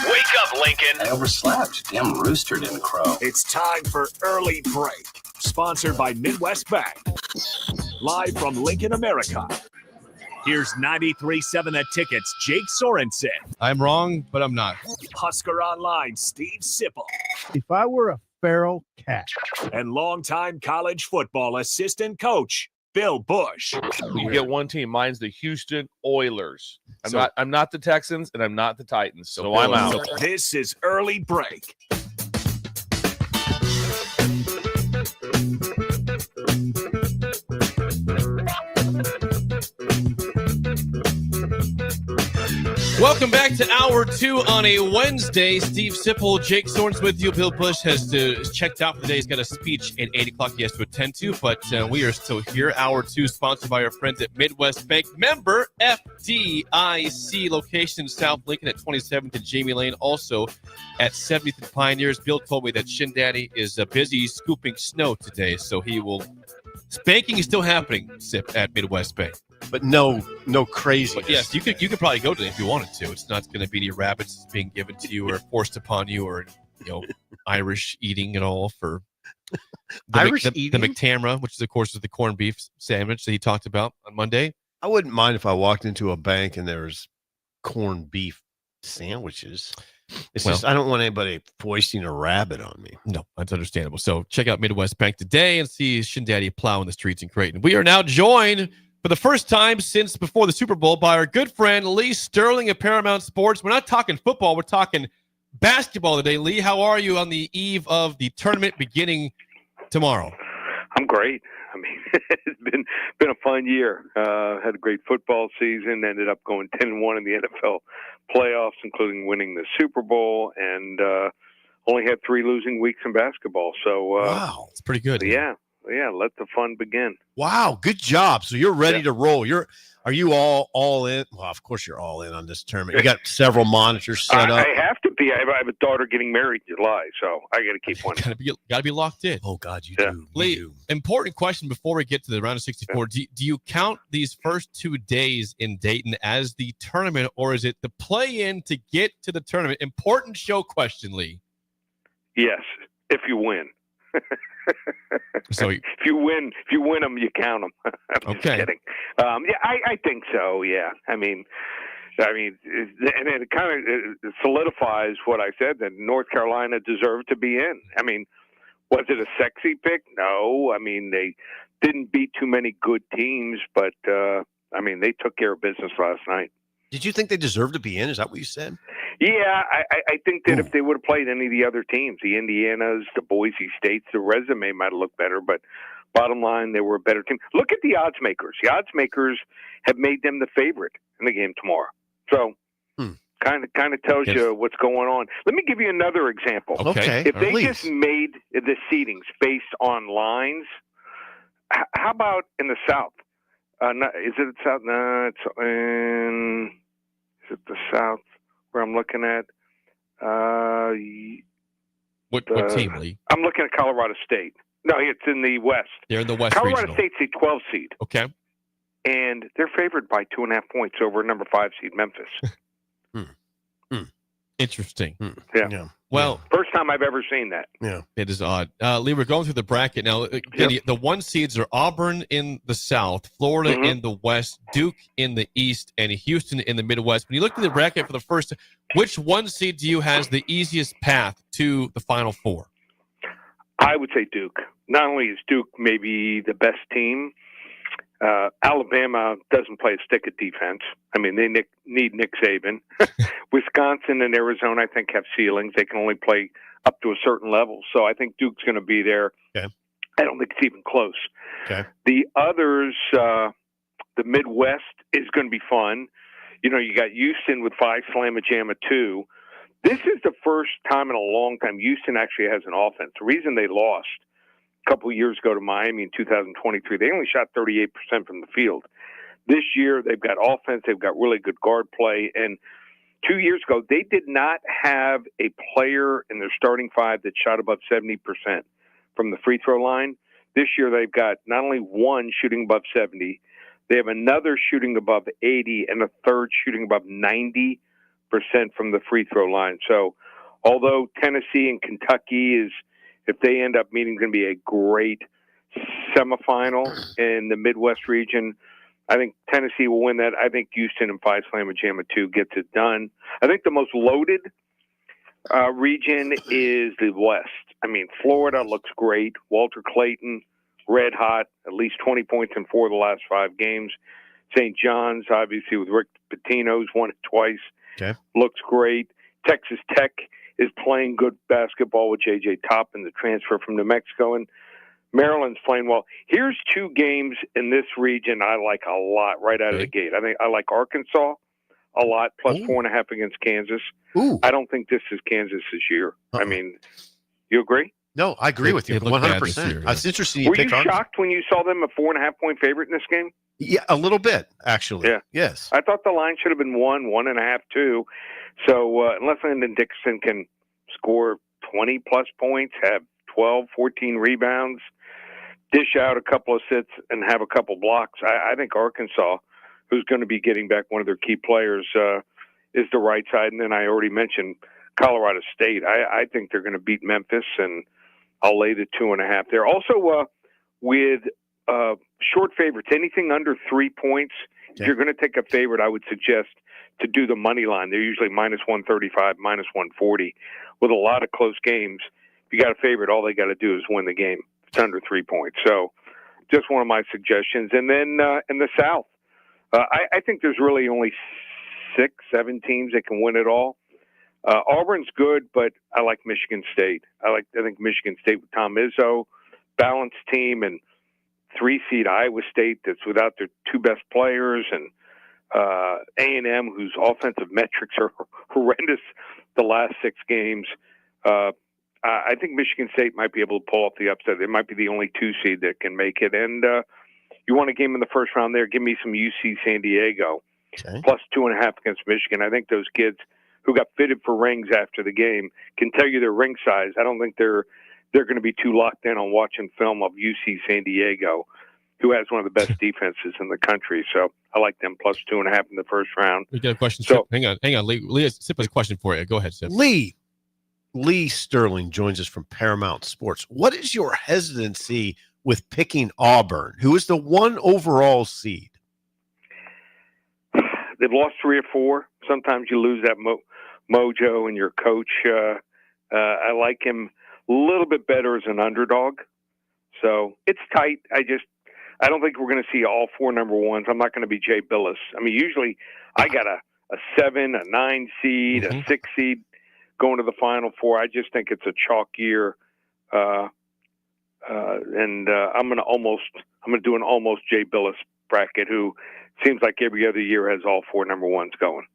Wake up, Lincoln. I overslept. Damn rooster didn't crow. It's time for Early Break, sponsored by Midwest Bank. Live from Lincoln, America. Here's 93.7 The Ticket's Jake Sorensen. I'm wrong, but I'm not. Husker Online, Steve Sipple. If I were a feral cat. And longtime college football assistant coach, Bill Busch. You get one team. Mine's the Houston Oilers. I'm not the Texans, and I'm not the Titans. So I'm out. This is Early Break. Welcome back to Hour 2 on a Wednesday. Steve Sipple, Jake Sorensen with you. Bill Busch has checked out for the day. He's got a speech at 8 o'clock he has to attend to, but we are still here. Hour 2 sponsored by our friends at Midwest Bank. Member FDIC, location in South Lincoln at 27th and Jamie Lane. Also at 70th and Pioneers. Bill told me that Shin Daddy is busy scooping snow today, so he will... Spanking is still happening, Sip, at Midwest Bank. But no crazy. But yes, you could probably go to it if you wanted to. It's not going to be any rabbits being given to you or forced upon you or Irish eating at all for the McTamara, which is of course is the corned beef sandwich that he talked about on Monday. I wouldn't mind if I walked into a bank and there was corned beef sandwiches. It's just I don't want anybody foisting a rabbit on me. No, that's understandable. So check out Midwest Bank today and see Shin Daddy plowing the streets in Creighton. We are now joined for the first time since before the Super Bowl by our good friend Lee Sterling of Paramount Sports. We're not talking football. We're talking basketball today. Lee, how are you on the eve of the tournament beginning tomorrow? I'm great. I mean, it's been a fun year. Had a great football season. Ended up going 10-1 in the NFL playoffs, including winning the Super Bowl, and only had 3 losing weeks in basketball. So wow, it's pretty good. Yeah. Let the fun begin. Wow, good job. So you're ready to roll. Are you all in? Well, of course you're all in on this tournament. You got several monitors set up. I have to be. I have a daughter getting married in July, so I got to keep one. Got to be locked in. Oh God, you do. Lee, important question before we get to the round of 64. Do you count these first 2 days in Dayton as the tournament, or is it the play-in to get to the tournament? Important show question, Lee. Yes, if you win. So if you win them, you count them. I'm just kidding. I think so. Yeah, I mean, and it kind of solidifies what I said that North Carolina deserved to be in. I mean, was it a sexy pick? No. I mean, they didn't beat too many good teams, but I mean, they took care of business last night. Did you think they deserved to be in? Is that what you said? Yeah, I think that if they would have played any of the other teams, the Indianas, the Boise States, the resume might have looked better. But bottom line, they were a better team. Look at the odds makers. The odds makers have made them the favorite in the game tomorrow. So kind of tells you what's going on. Let me give you another example. Okay. If they just made the seedings based on lines, how about in the South? Is it South? No, it's in. Is it the South where I'm looking at? What team, Lee? I'm looking at Colorado State. No, it's in the West. They're in the West. Colorado regional. State's a 12 seed. Okay. And they're favored by 2.5 points over number 5 seed Memphis. Interesting. Yeah. Well, first time I've ever seen that. Yeah. It is odd. Lee, we're going through the bracket now. Again, the 1 seeds are Auburn in the South, Florida in the West, Duke in the East, and Houston in the Midwest. When you look at the bracket for the first, which 1 seed do you has the easiest path to the Final Four? I would say Duke. Not only is Duke maybe the best team, Alabama doesn't play a stick of defense. I mean, they need Nick Saban. Wisconsin and Arizona, I think, have ceilings. They can only play up to a certain level. So I think Duke's going to be there. Okay. I don't think it's even close. Okay. The others, the Midwest is going to be fun. You know, you got Houston with 5 Slamma-Jamma 2. This is the first time in a long time Houston actually has an offense. The reason they lost a couple of years ago to Miami in 2023, they only shot 38% from the field. This year, they've got offense. They've got really good guard play. And 2 years ago, they did not have a player in their starting 5 that shot above 70% from the free throw line. This year, they've got not only one shooting above 70, they have another shooting above 80, and a third shooting above 90% from the free throw line. So although Tennessee and Kentucky is, if they end up meeting, going to be a great semifinal in the Midwest region, I think Tennessee will win that. I think Houston and 5 Slamma-Jamma 2 gets it done. I think the most loaded region is the West. I mean, Florida looks great. Walter Clayton, red hot, at least 20 points in 4 of the last 5 games. St. John's, obviously, with Rick Pitino's won it twice. Okay. Looks great. Texas Tech is playing good basketball with J.J. Toppin, the transfer from New Mexico, and Maryland's playing well. Here's 2 games in this region I like a lot right out of the gate. I think I like Arkansas a lot, plus 4.5 against Kansas. I don't think this is Kansas this year. I mean, you agree? No, I agree with you. 100%. It's interesting. You Were you picked Arkansas. shocked when you saw them a 4.5-point favorite in this game? Yeah, a little bit, actually. Yeah. Yes. I thought the line should have been 1.5, 2. So unless Landon Dixon can score 20-plus points, have 12, 14 rebounds, dish out a couple of assists, and have a couple blocks, I think Arkansas, who's going to be getting back one of their key players, is the right side. And then I already mentioned Colorado State. I think they're going to beat Memphis, and I'll lay the 2.5 there. Also, with short favorites, anything under 3 points, if you're going to take a favorite, I would suggest to do the money line. They're usually minus 135, minus 140. With a lot of close games, if you got a favorite, all they got to do is win the game. It's under 3 points. So just one of my suggestions. And then in the South, I think there's really only 6, 7 teams that can win it all. Auburn's good, but I like Michigan State. I think Michigan State with Tom Izzo, balanced team, and 3-seed Iowa State that's without their 2 best players, and A&M, whose offensive metrics are horrendous the last 6 games. I think Michigan State might be able to pull off the upset. They might be the only 2-seed that can make it. And you want a game in the first round there, give me some UC San Diego, plus 2.5 against Michigan. I think those kids who got fitted for rings after the game can tell you their ring size. I don't think they're going to be too locked in on watching film of UC San Diego, who has one of the best defenses in the country. So I like them plus 2.5 in the first round. We got a question. So, hang on. Lee Sip has a question for you. Go ahead, Sip. Lee Sterling joins us from Paramount Sports. What is your hesitancy with picking Auburn, who is the 1 overall seed? They've lost 3 or 4. Sometimes you lose that mojo in your coach. I like him a little bit better as an underdog. So it's tight. I don't think we're going to see all 4 number 1s. I'm not going to be Jay Billis. I mean, usually I got a 7, a 9 seed, a 6 seed going to the Final Four. I just think it's a chalk year. And I'm going to do an almost Jay Billis bracket, who seems like every other year has all 4 number 1s going.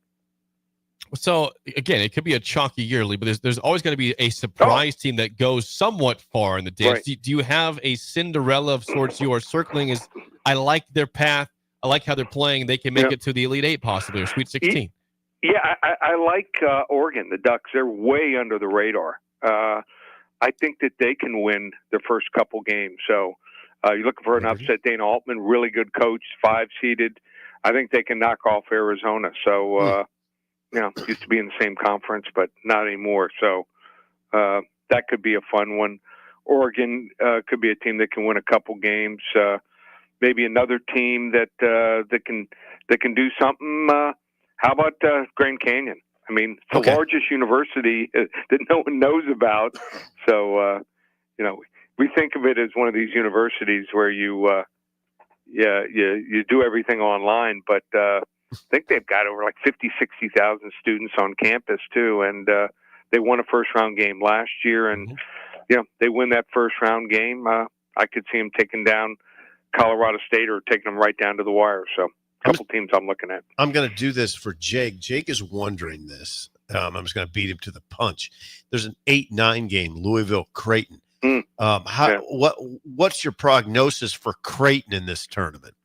So again, it could be a chalky yearly, but there's always going to be a surprise team that goes somewhat far in the dance. Right. Do you have a Cinderella of sorts you are circling? Is I like their path. I like how they're playing. They can make it to the Elite 8 possibly, or Sweet 16. Yeah, I like Oregon, the Ducks. They're way under the radar. I think that they can win their first couple games. So you're looking for an upset. Dana Altman, really good coach, 5-seeded. I think they can knock off Arizona. So, used to be in the same conference, but not anymore. So that could be a fun one. Oregon could be a team that can win a couple games. Maybe another team that can do something. How about Grand Canyon? I mean, it's the largest university that no one knows about. So, we think of it as one of these universities where you you do everything online, but I think they've got over like 60,000 students on campus too, and they won a first-round game last year, and they win that first-round game. I could see them taking down Colorado State or taking them right down to the wire. So a couple teams I'm looking at. I'm going to do this for Jake. Jake is wondering this. I'm just going to beat him to the punch. There's an 8-9 game, Louisville-Creighton. What's your prognosis for Creighton in this tournament?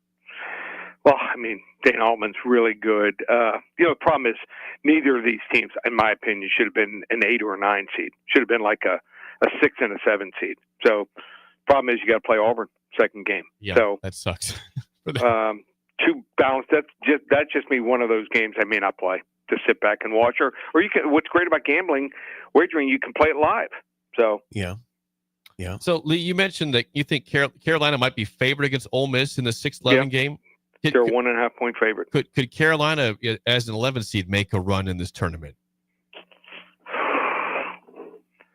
Well, I mean, Dana Altman's really good. The problem is neither of these teams, in my opinion, should have been an 8 or a 9 seed. Should have been like a 6 and a 7 seed. So problem is you got to play Auburn second game. Yeah, so that sucks. Too balanced. That's just me. One of those games I may not play to sit back and watch, or you can. What's great about gambling, wagering, you can play it live. So yeah. So Lee, you mentioned that you think Carolina might be favored against Ole Miss in the 6-11 game. They're a 1.5 point favorite. Could Carolina, as an 11 seed, make a run in this tournament?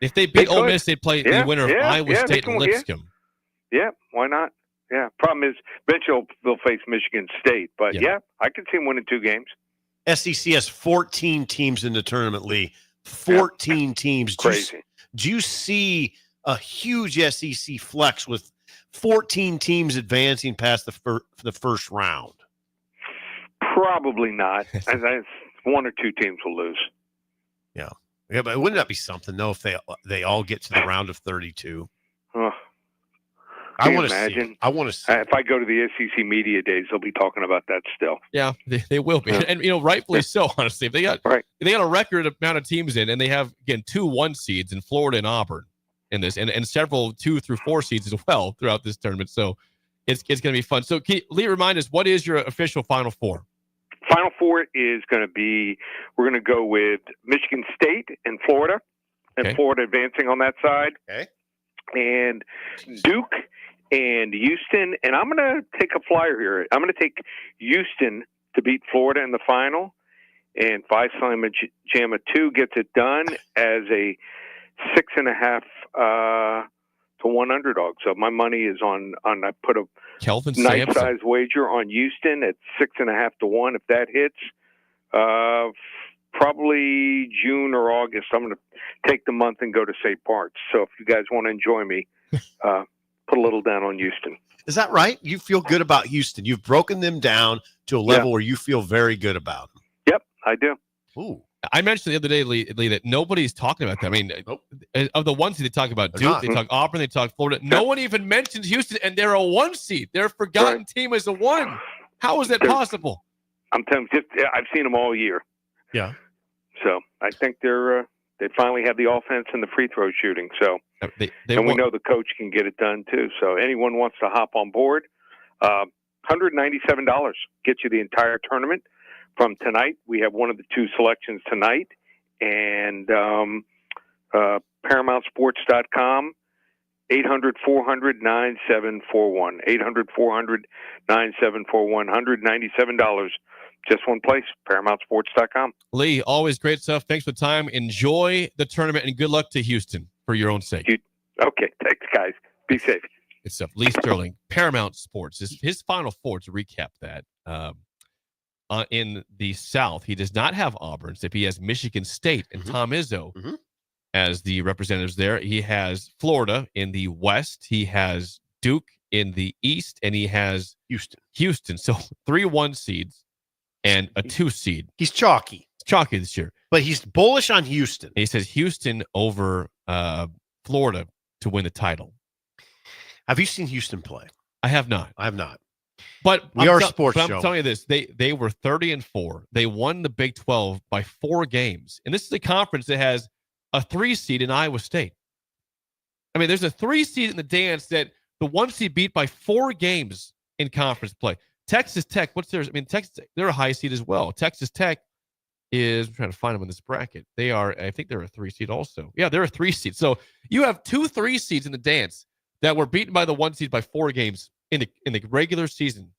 If they beat Ole Miss, they'd play the winner of Iowa State and Lipscomb. Yeah, why not? Yeah. Problem is, eventually they'll face Michigan State, but I could see them winning 2 games. SEC has 14 teams in the tournament, Lee. 14 teams. Crazy. Do you see a huge SEC flex with 14 teams advancing past the first round? Probably not. As 1 or 2 teams will lose. Yeah, but wouldn't that be something though if they all get to the round of 32? I want to imagine. I want to see. If I go to the SEC media days, they'll be talking about that still. Yeah, they will be, and rightfully so. Honestly, they got a record amount of teams in, and they have again 2 1 seeds in Florida and Auburn in this, and several 2 through 4 seeds as well throughout this tournament. So it's going to be fun. So Lee, remind us, what is your official Final Four? Final Four is going to be, we're going to go with Michigan State and Florida, and Florida advancing on that side. Okay. And Duke and Houston. And I'm going to take a flyer here. I'm going to take Houston to beat Florida in the final. And Phi Slama Jama 2 gets it done as a 6.5 to 1 underdog. So my money is on I put a Kelvin nice size wager on Houston at 6.5 to 1. If that hits, probably June or August, I'm going to take the month and go to St. Bart's. So if you guys want to enjoy me, put a little down on Houston. Is that right? You feel good about Houston. You've broken them down to a level where you feel very good about them. Yep, I do. Ooh. I mentioned the other day, Lee, that nobody's talking about that. I mean, of the 1 seed, they talk about Duke, they talk Auburn, they talk Florida. No one even mentions Houston, and they're a 1 seed. They're a forgotten team as a 1. How is that possible? I'm telling you, I've seen them all year. Yeah. So I think they finally have the offense and the free throw shooting. So we know the coach can get it done too. So anyone wants to hop on board, $197 gets you the entire tournament. From tonight, we have one of the 2 selections tonight, and ParamountSports.com, 800-400-9741, 800-400-9741, $197, just one place, ParamountSports.com. Lee, always great stuff. Thanks for the time. Enjoy the tournament, and good luck to Houston for your own sake. Okay, thanks, guys. Be safe. Good stuff. Lee Sterling, Paramount Sports. His Final Four, to recap that, in the South, he does not have Auburn. So he has Michigan State and Tom Izzo as the representatives there. He has Florida in the West. He has Duke in the East, and he has Houston. So 3 1 seeds and a 2 seed. He's chalky. Chalky this year. But he's bullish on Houston. And he says Houston over Florida to win the title. Have you seen Houston play? I have not. I have not. But we are a sports show. I'm telling you this: they were 30-4. They won the Big 12 by 4 games, and this is a conference that has a 3 seed in Iowa State. I mean, there's a 3 seed in the dance that the 1 seed beat by 4 games in conference play. Texas Tech, what's theirs? I mean, Texas, they're a high seed as well. Texas Tech is, I'm trying to find them in this bracket. They are, I think they're a 3 seed also. Yeah, they're a 3 seed. So you have 2 3 seeds in the dance that were beaten by the 1 seed by 4 games in the regular season.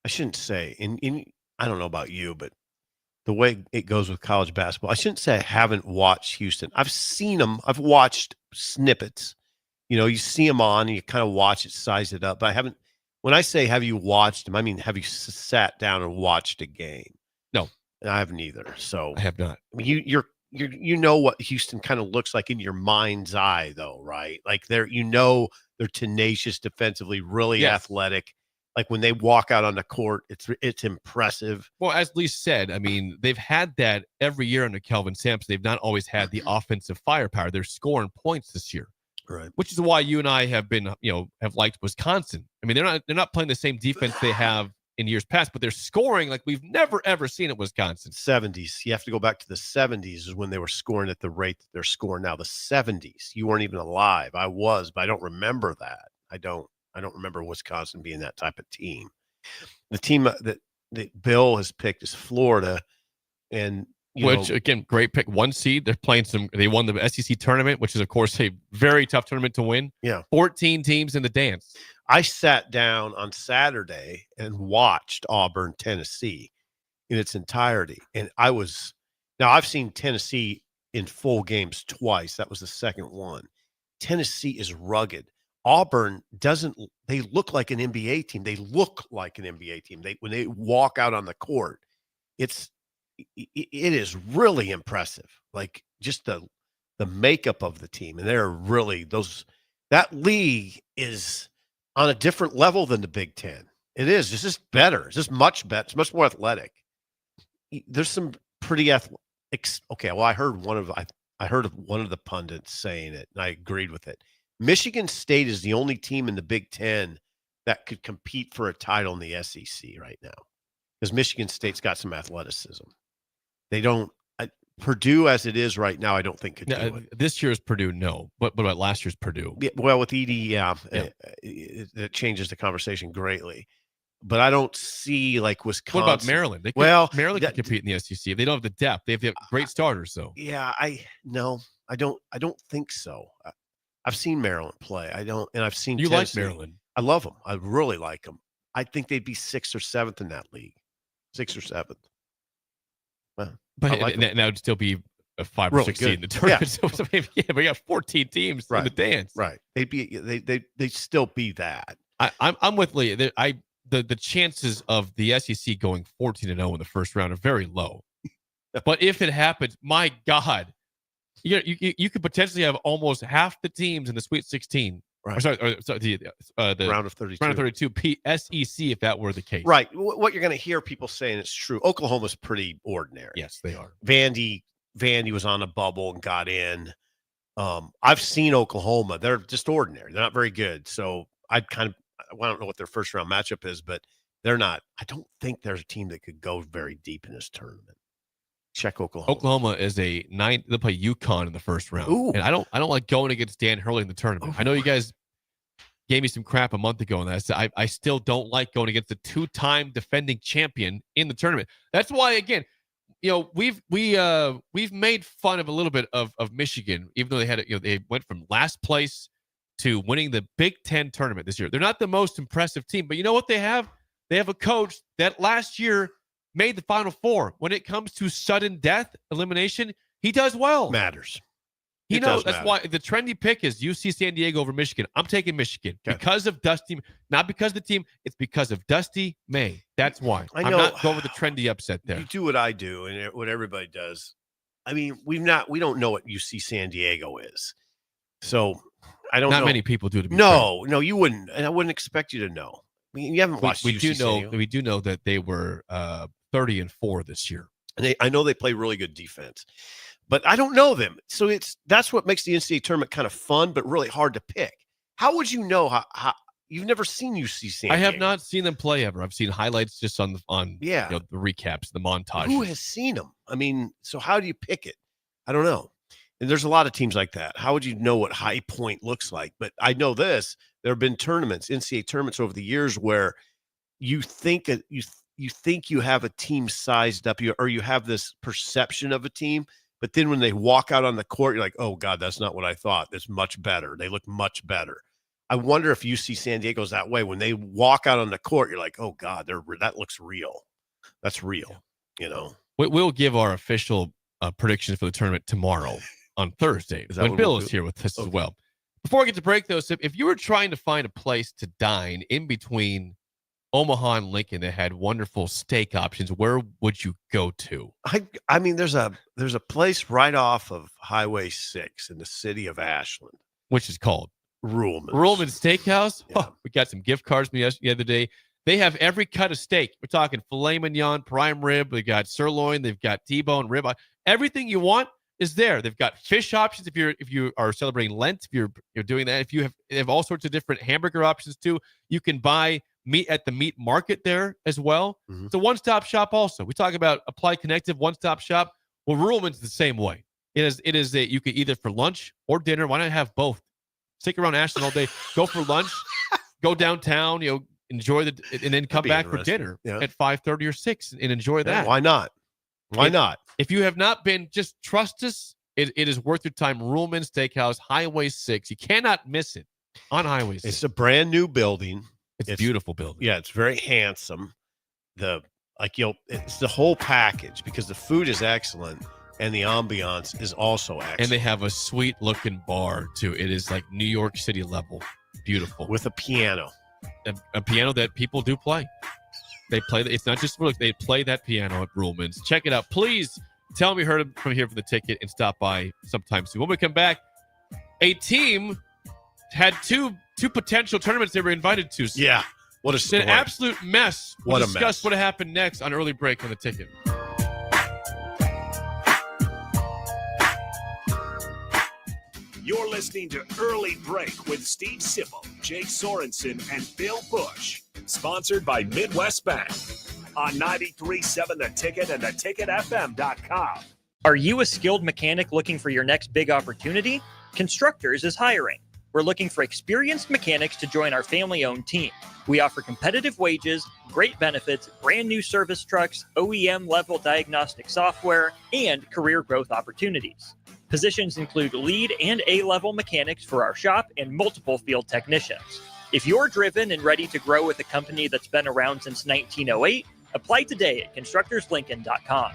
I shouldn't say, I don't know about you, but the way it goes with college basketball, I shouldn't say I haven't watched Houston. I've seen them. I've watched snippets. You see them on, and you kind of watch it, size it up. But I haven't When I say have you watched him, I mean have you sat down and watched a game? No, I haven't either. So I have not. I mean, you know what Houston kind of looks like in your mind's eye, though, right? Like they're tenacious defensively, really athletic. Like when they walk out on the court, it's impressive. Well, as Lee said, I mean, they've had that every year under Kelvin Sampson. They've not always had the offensive firepower. They're scoring points this year, right? Which is why you and I have been, have liked Wisconsin. I mean, they're not playing the same defense they have in years past, but they're scoring like we've never ever seen at Wisconsin. 70s. You have to go back to the 70s is when they were scoring at the rate that they're scoring now. The 70s. You weren't even alive. I was, but I don't remember that. I don't remember Wisconsin being that type of team. The team that Bill has picked is Florida, and again, great pick. 1 seed. They're playing they won the SEC tournament, which is of course a very tough tournament to win. Yeah. 14 teams in the dance. I sat down on Saturday and watched Auburn, Tennessee in its entirety. And I've seen Tennessee in full games twice. That was the second one. Tennessee is rugged. Auburn they look like an NBA team. They look like an NBA team. When they walk out on the court, it is really impressive. Like just the makeup of the team. And they're really that league is on a different level than the Big Ten. It is. It's just better. It's just much better. It's much more athletic. There's some pretty athletic. Okay, well, I heard one of the pundits saying it, and I agreed with it. Michigan State is the only team in the Big Ten that could compete for a title in the SEC right now, because Michigan State's got some athleticism. They don't. Purdue, as it is right now, I don't think could do it. This year's Purdue, no. But about last year's Purdue? Yeah, well, with Edie, it changes the conversation greatly. But I don't see like Wisconsin. What about Maryland? Maryland can compete in the SEC. They don't have the depth. They have great starters, though. Yeah, I don't think so. I've seen Maryland play. I've seen. You Tennessee. like Maryland? I love them. I really like them. I think they'd be 6th or 7th in that league. 6th or 7th. But like that would still be a 5 or 6 seed in the tournament. Yeah. So, we got 14 teams in the dance. Right. They'd still be that. I'm with Lee. The chances of the SEC going 14-0 in the first round are very low. But if it happens, my God, you could potentially have almost half the teams in the Sweet 16. Right. The round of 32. Round of 32 SEC, if that were the case. Right. What you're going to hear people saying is true. Oklahoma's pretty ordinary. Yes, they are. Vandy was on a bubble and got in. I've seen Oklahoma. They're just ordinary. They're not very good. So I don't know what their first round matchup is, but they're not. I don't think there's a team that could go very deep in this tournament. Check Oklahoma. Oklahoma is a 9. They'll play UConn in the first round. Ooh. And I don't like going against Dan Hurley in the tournament. I know you guys gave me some crap a month ago, and I still don't like going against the 2-time defending champion in the tournament. That's why, again, we've made fun of a little bit of Michigan, even though they had they went from last place to winning the Big Ten tournament this year. They're not the most impressive team, but you know what they have? They have a coach that last year made the Final Four. When it comes to sudden death elimination, he does well. Matters. He knows. That's why the trendy pick is UC San Diego over Michigan. I'm taking Michigan because of Dusty, not because of the team. It's because of Dusty May. That's why. I'm not going with the trendy upset there. You do what I do and what everybody does. I mean, we don't know what UC San Diego is. So I don't know. Not many people do. No, you wouldn't. And I wouldn't expect you to know. I mean, you haven't watched UC We do know that they were 30-4 this year. And I know they play really good defense, but I don't know them. So that's what makes the NCAA tournament kind of fun, but really hard to pick. How would you know how you've never seen UC San Diego? I have not seen them play ever. I've seen highlights just on the recaps, the montage. Who has seen them? I mean, so how do you pick it? I don't know. And there's a lot of teams like that. How would you know what High Point looks like? But I know this. There have been NCAA tournaments over the years where you think you have a team sized up, or you have this perception of a team, but then when they walk out on the court, you're like, oh God, that's not what I thought. It's much better. They look much better. I wonder if UC San Diego's that way. When they walk out on the court, you're like, oh God, that looks real. That's real. We'll give our official predictions for the tournament tomorrow on Thursday when Bill is here with us as well. Before I get to break, though, Sip, if you were trying to find a place to dine in between Omaha and Lincoln that had wonderful steak options, where would you go to? I mean, there's a place right off of Highway 6 in the city of Ashland, which is called Ruhlman's Steakhouse. Yeah. Oh, we got some gift cards from the other day. They have every cut of steak. We're talking filet mignon, prime rib. They got sirloin. They've got T-bone, ribeye. Everything you want is there. They've got fish options if you are celebrating Lent. If you're doing that, they have all sorts of different hamburger options too. You can buy meat at the meat market there as well. Mm-hmm. It's a one-stop shop. Also, we talk about Applied Connective one-stop shop. Well, Ruhlman's the same way. It is a you could either for lunch or dinner. Why not have both? Stick around Ashland all day. Go for lunch. Go downtown. Enjoy and then come back for dinner at 5:30 or 6 and enjoy that. Yeah, why not? Why not? If you have not been, just trust us. It is worth your time. Ruhlman's Steakhouse, Highway 6. You cannot miss it on Highway 6. It's a brand new building. It's a beautiful building. Yeah, it's very handsome. It's the whole package because the food is excellent and the ambiance is also excellent. And they have a sweet looking bar too. It is like New York City level. Beautiful. With a piano. A piano that people do play. They play. It's not just look. They play that piano at Ruhlman's. Check it out. Please tell me you heard it from here for the ticket and stop by sometime soon. When we come back, a team had two potential tournaments they were invited to. Yeah. What a story. It's an absolute mess. We'll discuss what happened next on Early Break on the Ticket. You're listening to Early Break with Steve Sipple, Jake Sorensen, and Bill Busch. Sponsored by Midwest Bank on 93.7 The Ticket and theticketfm.com. Are you a skilled mechanic looking for your next big opportunity? Constructors is hiring. We're looking for experienced mechanics to join our family-owned team. We offer competitive wages, great benefits, brand new service trucks, OEM-level diagnostic software, and career growth opportunities. Positions include lead and A-level mechanics for our shop and multiple field technicians. If you're driven and ready to grow with a company that's been around since 1908, apply today at constructorslincoln.com.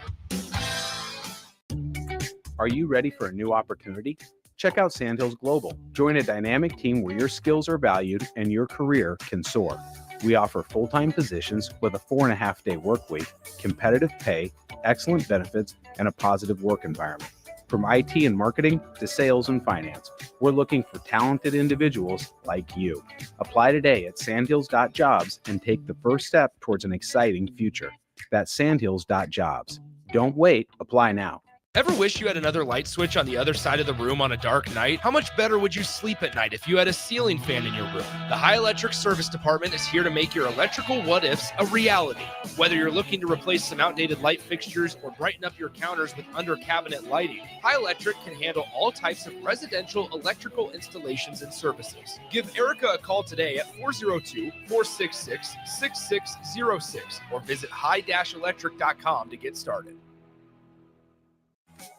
Are you ready for a new opportunity? Check out Sandhills Global. Join a dynamic team where your skills are valued and your career can soar. We offer full-time positions with a 4.5-day work week, competitive pay, excellent benefits, and a positive work environment. From IT and marketing to sales and finance, we're looking for talented individuals like you. Apply today at sandhills.jobs and take the first step towards an exciting future. That's sandhills.jobs. Don't wait. Apply now. Ever wish you had another light switch on the other side of the room on a dark night? How much better would you sleep at night if you had a ceiling fan in your room? The High Electric Service Department is here to make your electrical what-ifs a reality. Whether you're looking to replace some outdated light fixtures or brighten up your counters with under-cabinet lighting, High Electric can handle all types of residential electrical installations and services. Give Erica a call today at 402-466-6606 or visit high-electric.com to get started.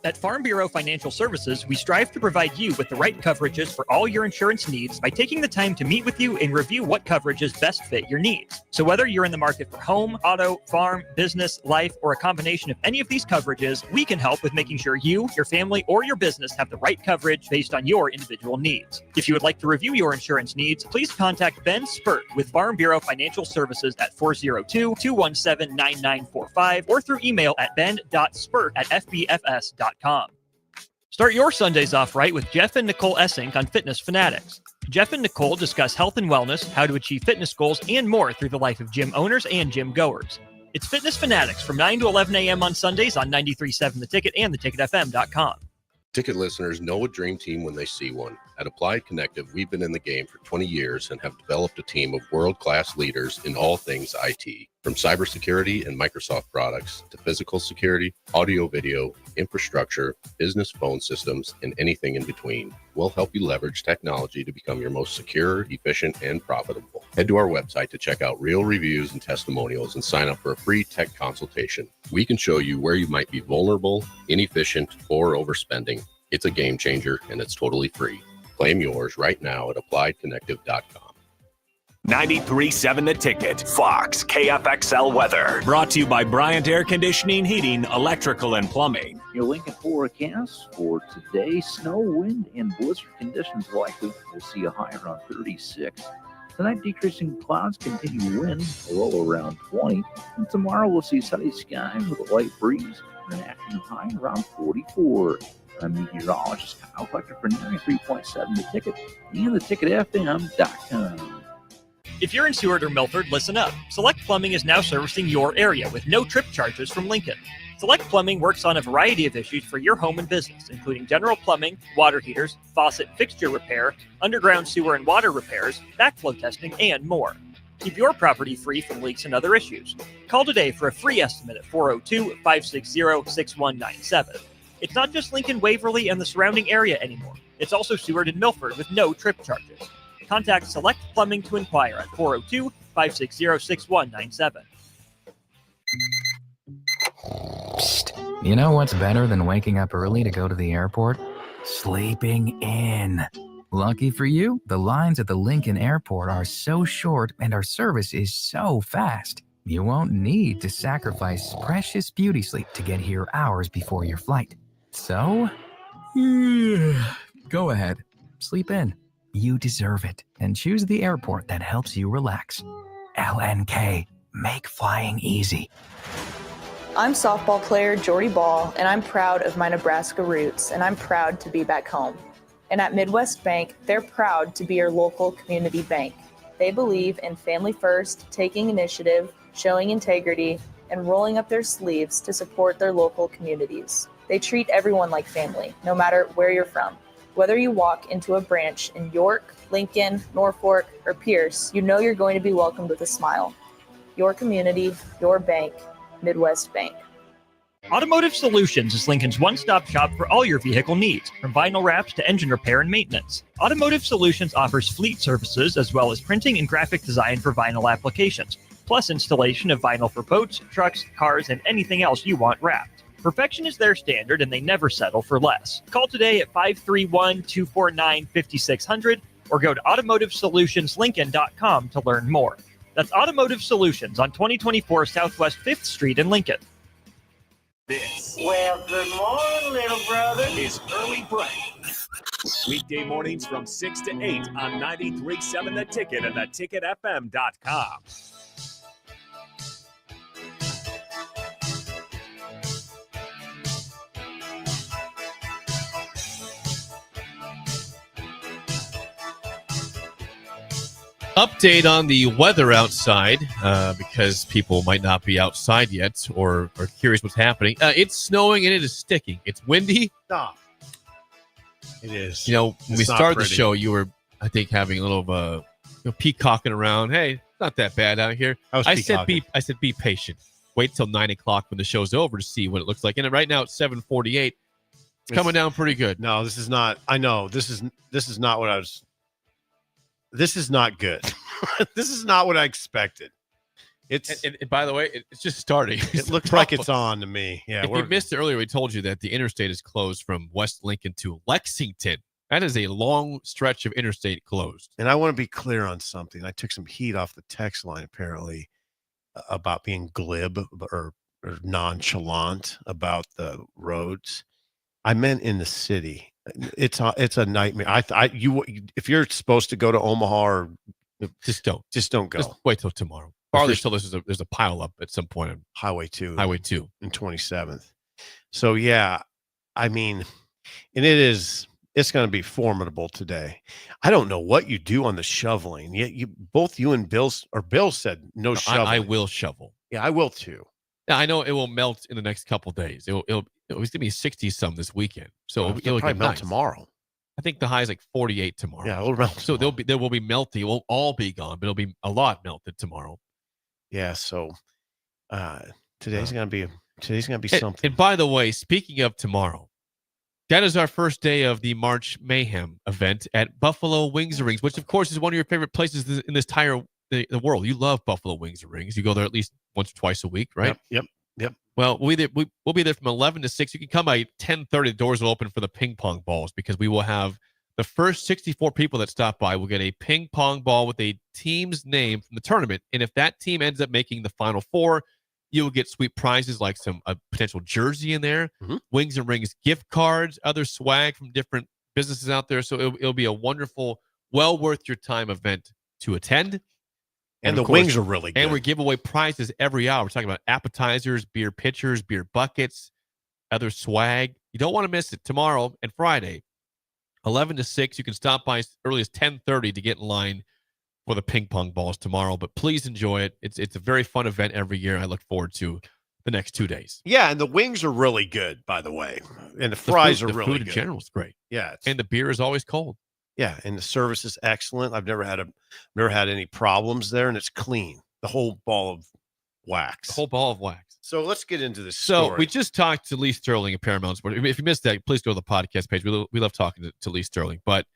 At Farm Bureau Financial Services, we strive to provide you with the right coverages for all your insurance needs by taking the time to meet with you and review what coverages best fit your needs. So whether you're in the market for home, auto, farm, business, life, or a combination of any of these coverages, we can help with making sure you, your family, or your business have the right coverage based on your individual needs. If you would like to review your insurance needs, please contact Ben Spurt with Farm Bureau Financial Services at 402-217-9945 or through email at ben.spurt@fbfs.com. Start your Sundays off right with Jeff and Nicole Essink on Fitness Fanatics. Jeff and Nicole discuss health and wellness, how to achieve fitness goals, and more through the life of gym owners and gym goers. It's Fitness Fanatics from 9 to 11 a.m. on Sundays on 93.7 The Ticket and theticketfm.com. Ticket listeners know a dream team when they see one. At Applied Connective, we've been in the game for 20 years and have developed a team of world-class leaders in all things IT. From cybersecurity and Microsoft products to physical security, audio, video, infrastructure, business phone systems, and anything in between. We'll help you leverage technology to become your most secure, efficient, and profitable. Head to our website to check out real reviews and testimonials and sign up for a free tech consultation. We can show you where you might be vulnerable, inefficient, or overspending. It's a game changer, and it's totally free. Claim yours right now at appliedconnective.com. 93.7 The Ticket, Fox, KFXL weather. Brought to you by Bryant Air Conditioning, Heating, Electrical, and Plumbing. Your Lincoln forecast for today: snow, wind, and blizzard conditions likely. We'll see a high around 36. Tonight, decreasing clouds, continue wind, a low around 20. And tomorrow, we'll see sunny skies with a light breeze and an afternoon high around 44. I'm meteorologist Kyle Fletcher for 93.7 The Ticket and theticketfm.com. If you're in Seward or Milford, listen up. Select Plumbing is now servicing your area with no trip charges from Lincoln. Select Plumbing works on a variety of issues for your home and business, including general plumbing, water heaters, faucet fixture repair, underground sewer and water repairs, backflow testing, and more. Keep your property free from leaks and other issues. Call today for a free estimate at 402-560-6197. It's not just Lincoln, Waverly, and the surrounding area anymore. It's also Seward and Milford with no trip charges. Contact Select Plumbing to inquire at 402-560-6197. Psst. You know what's better than waking up early to go to the airport? Sleeping in. Lucky for you, the lines at the Lincoln Airport are so short and our service is so fast. You won't need to sacrifice precious beauty sleep to get here hours before your flight. So, go ahead, sleep in. You deserve it, and choose the airport that helps you relax. LNK, make flying easy. I'm softball player Jordy Ball, and I'm proud of my Nebraska roots, and I'm proud to be back home. And at Midwest Bank, they're proud to be your local community bank. They believe in family first, taking initiative, showing integrity, and rolling up their sleeves to support their local communities. They treat everyone like family, no matter where you're from. Whether you walk into a branch in York, Lincoln, Norfolk, or Pierce, you know you're going to be welcomed with a smile. Your community, your bank, Midwest Bank. Automotive Solutions is Lincoln's one-stop shop for all your vehicle needs, from vinyl wraps to engine repair and maintenance. Automotive Solutions offers fleet services as well as printing and graphic design for vinyl applications, plus installation of vinyl for boats, trucks, cars, and anything else you want wrapped. Perfection is their standard, and they never settle for less. Call today at 531-249-5600 or go to automotivesolutionslincoln.com to learn more. That's Automotive Solutions on 2024 Southwest 5th Street in Lincoln. This Well, good morning, little brother. is Early Break. Weekday mornings from 6 to 8 on 93.7 The Ticket and theticketfm.com. Update on the weather outside, because people might not be outside yet or are curious what's happening. It's snowing and it is sticking. It's windy. Stop. It is. You know, when we It's not started the pretty. show, you were, I think, having a little of a peacocking around. Hey, it's not that bad out here. I said be patient. Wait till 9 o'clock when the show's over to see what it looks like. And right now it's 7:48. It's coming down pretty good. No, this is not. I know this is not what I was. This is not good. This is not what I expected. It's and by the way, it's just starting. It looks like it's on to me. Yeah, If you missed it earlier, we told you that the interstate is closed from West Lincoln to Lexington. That is a long stretch of interstate closed. And I want to be clear on something. I took some heat off the text line apparently about being glib or nonchalant about the roads. I meant in the city. It's a nightmare. If you're supposed to go to Omaha, or just don't go. Just wait till tomorrow. Farther still, there's a pile up at some point on Highway 2 and 27th. So yeah, I mean, and it's going to be formidable today. I don't know what you do on the shoveling. Both you and Bill said no shoveling. I will shovel. Yeah, I will too. Yeah, I know it will melt in the next couple days. It was going to be 60-some this weekend, so it'll probably get melt nice. tomorrow. I think the high is like 48 tomorrow. Yeah, it'll melt. So there will be melty. It won't all be gone, but it'll be a lot melted tomorrow. Yeah. So today's gonna be something. And by the way, speaking of tomorrow, that is our first day of the March Mayhem event at Buffalo Wings and Rings, which of course is one of your favorite places in this entire the world. You love Buffalo Wings and Rings. You go there at least once or twice a week, right? Yep. Well, we'll be there from 11 to 6. You can come by 10:30. The doors will open for the ping pong balls because we will have the first 64 people that stop by will get a ping pong ball with a team's name from the tournament. And if that team ends up making the Final Four, you will get sweet prizes like a potential jersey in there, Wings and Rings gift cards, other swag from different businesses out there. So it'll be a wonderful, well worth your time event to attend. And of the course, wings are really good. And we give away prizes every hour. We're talking about appetizers, beer pitchers, beer buckets, other swag. You don't want to miss it. Tomorrow and Friday, 11 to 6. You can stop by as early as 10:30 to get in line for the ping pong balls tomorrow. But please enjoy it. It's a very fun event every year. I look forward to the next 2 days. Yeah, and the wings are really good, by the way. And the fries are the really food good. in general is great. Yeah. And the beer is always cold. Yeah, and the service is excellent. I've never had any problems there, and it's clean. The whole ball of wax. The whole ball of wax. So let's get into this So story. we just talked to Lee Sterling at Paramount Sport. If you missed that, please go to the podcast page. We love talking to Lee Sterling. But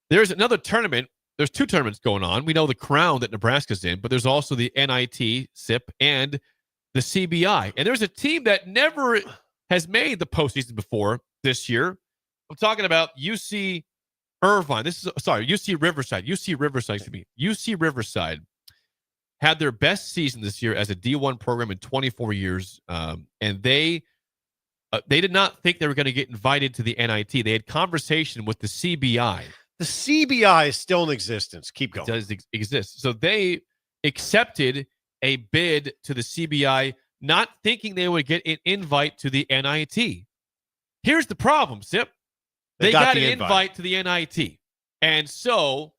there's another tournament. There's 2 tournaments going on. We know the Crown that Nebraska's in, but there's also the NIT, SIP, and the CBI. And there's a team that never has made the postseason before this year. I'm talking about UC Irvine. UC Riverside. UC Riverside had their best season this year as a D1 program in 24 years, and they did not think they were going to get invited to the NIT. They had conversation with the CBI. The CBI is still in existence. Keep going. It does exist. So they accepted a bid to the CBI, not thinking they would get an invite to the NIT. Here's the problem, Sip. They got an invite to the NIT. And so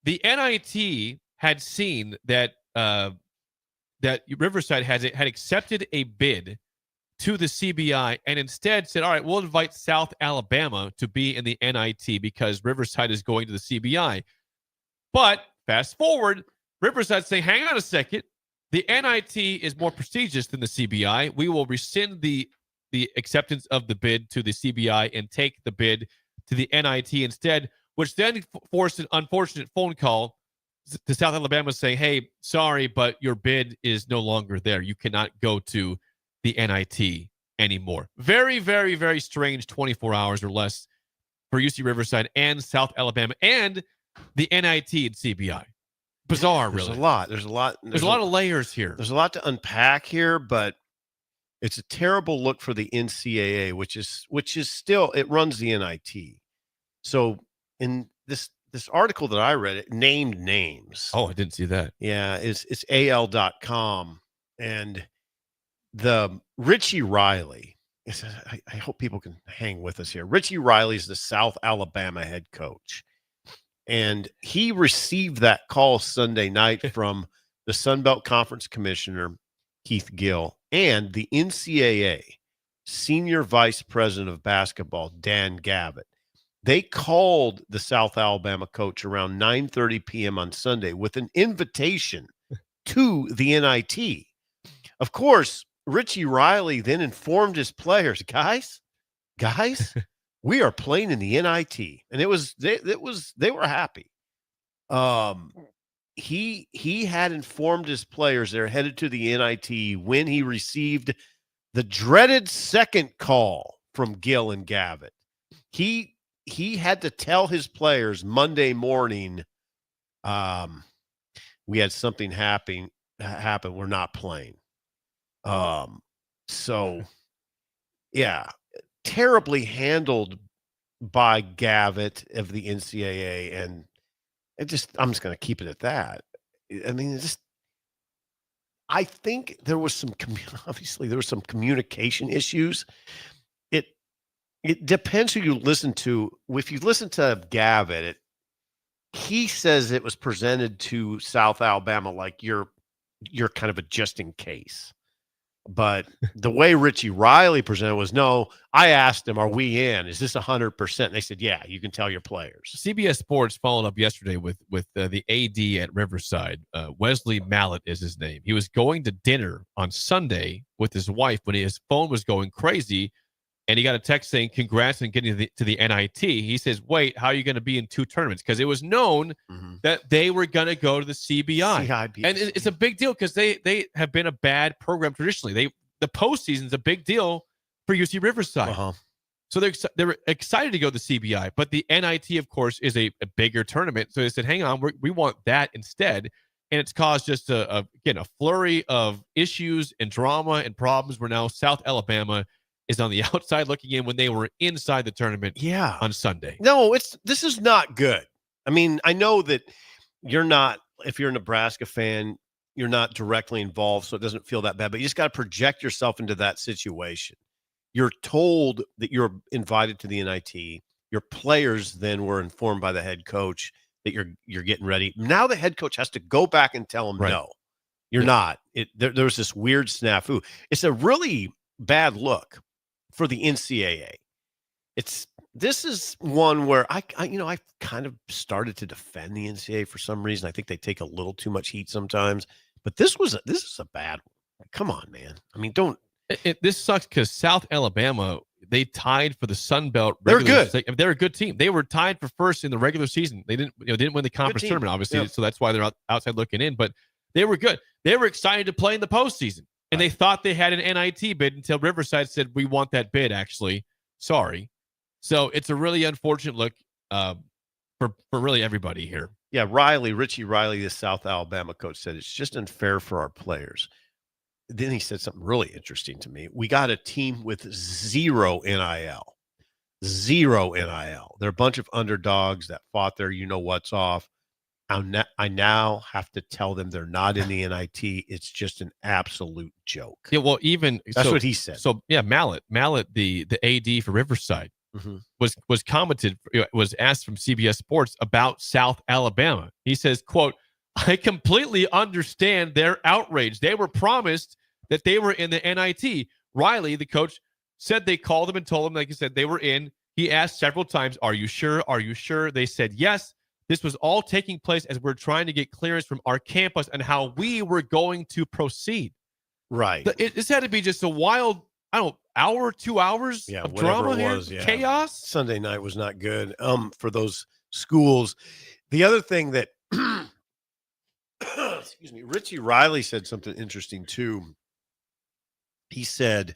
the NIT had seen that that Riverside had accepted a bid to the CBI and instead said, all right, we'll invite South Alabama to be in the NIT because Riverside is going to the CBI. But fast forward, Riverside saying, hang on a second. The NIT is more prestigious than the CBI. We will rescind the acceptance of the bid to the CBI and take the bid to the NIT instead, which then forced an unfortunate phone call to South Alabama saying, hey, sorry, but your bid is no longer there. You cannot go to the NIT anymore. Very, very, very strange 24 hours or less for UC Riverside and South Alabama and the NIT and CBI. Bizarre, really. There's a lot. There's a lot of layers here. There's a lot to unpack here, but it's a terrible look for the NCAA, which is still, it runs the NIT. So in this article that I read, it named names. Oh, I didn't see that. Yeah, it's AL.com. And the Richie Riley, I hope people can hang with us here. Richie Riley is the South Alabama head coach. And he received that call Sunday night from the Sun Belt Conference Commissioner, Keith Gill, and the NCAA Senior Vice President of Basketball, Dan Gavitt. They called the South Alabama coach around 9:30 p.m. on Sunday with an invitation to the NIT. Of course, Richie Riley then informed his players, guys, we are playing in the NIT. And they were happy. He had informed his players they're headed to the NIT when he received the dreaded second call from Gill and Gavitt. He had to tell his players Monday morning, we had something happen. We're not playing. So yeah, terribly handled by Gavitt of the NCAA. And I'm just going to keep it at that. I mean, I think there was some communication issues. It depends who you listen to. If you listen to Gavitt, he says it was presented to South Alabama like you're kind of a just in case. But the way Richie Riley presented was, no, I asked him, are we in? Is this 100%? And they said, yeah, you can tell your players. CBS Sports followed up yesterday with the AD at Riverside. Wesley Mallett is his name. He was going to dinner on Sunday with his wife when his phone was going crazy, and he got a text saying, congrats on getting to the NIT. He says, wait, how are you going to be in 2 tournaments? Because it was known that they were going to go to the CBI. And it's a big deal because they have been a bad program traditionally. The postseason is a big deal for UC Riverside. So they were excited to go to the CBI, but the NIT, of course, is a bigger tournament. So they said, hang on, we want that instead. And it's caused just a flurry of issues and drama and problems where now South Alabama is on the outside looking in when they were inside the tournament on Sunday. No, this is not good. I mean, I know that you're not, if you're a Nebraska fan, you're not directly involved, so it doesn't feel that bad, but you just got to project yourself into that situation. You're told that you're invited to the NIT. Your players then were informed by the head coach that you're getting ready. Now the head coach has to go back and tell them, no, you're not. There was this weird snafu. It's a really bad look for the NCAA. This is one where I kind of started to defend the NCAA for some reason. I think they take a little too much heat sometimes, but this is a bad one. Come on, man. I mean, don't. This sucks because South Alabama, they tied for the Sun Belt. They're good. They're a good team. They were tied for first in the regular season. They didn't win the conference tournament, obviously, so that's why they're outside looking in. But they were good. They were excited to play in the postseason, and they thought they had an NIT bid until Riverside said, "We want that bid." Actually, sorry. So it's a really unfortunate look for really everybody here. Yeah, Richie Riley, the South Alabama coach, said it's just unfair for our players. Then he said something really interesting to me. We got a team with zero NIL. Zero NIL. They're a bunch of underdogs that fought their you-know-what's off. I now have to tell them they're not in the NIT. It's just an absolute joke. Yeah, well, That's what he said. So, yeah, Mallet, the AD for Riverside, was asked from CBS Sports about South Alabama. He says, quote, "I completely understand their outrage. They were promised that they were in the NIT. Riley, the coach, said they called him and told him, like you said, they were in. He asked several times, are you sure? Are you sure? They said yes. This was all taking place as we're trying to get clearance from our campus and how we were going to proceed." Right. This had to be just a wild, hour, 2 hours of drama here? Chaos? Sunday night was not good for those schools. The other thing that, excuse me, Richie Riley said something interesting too. He said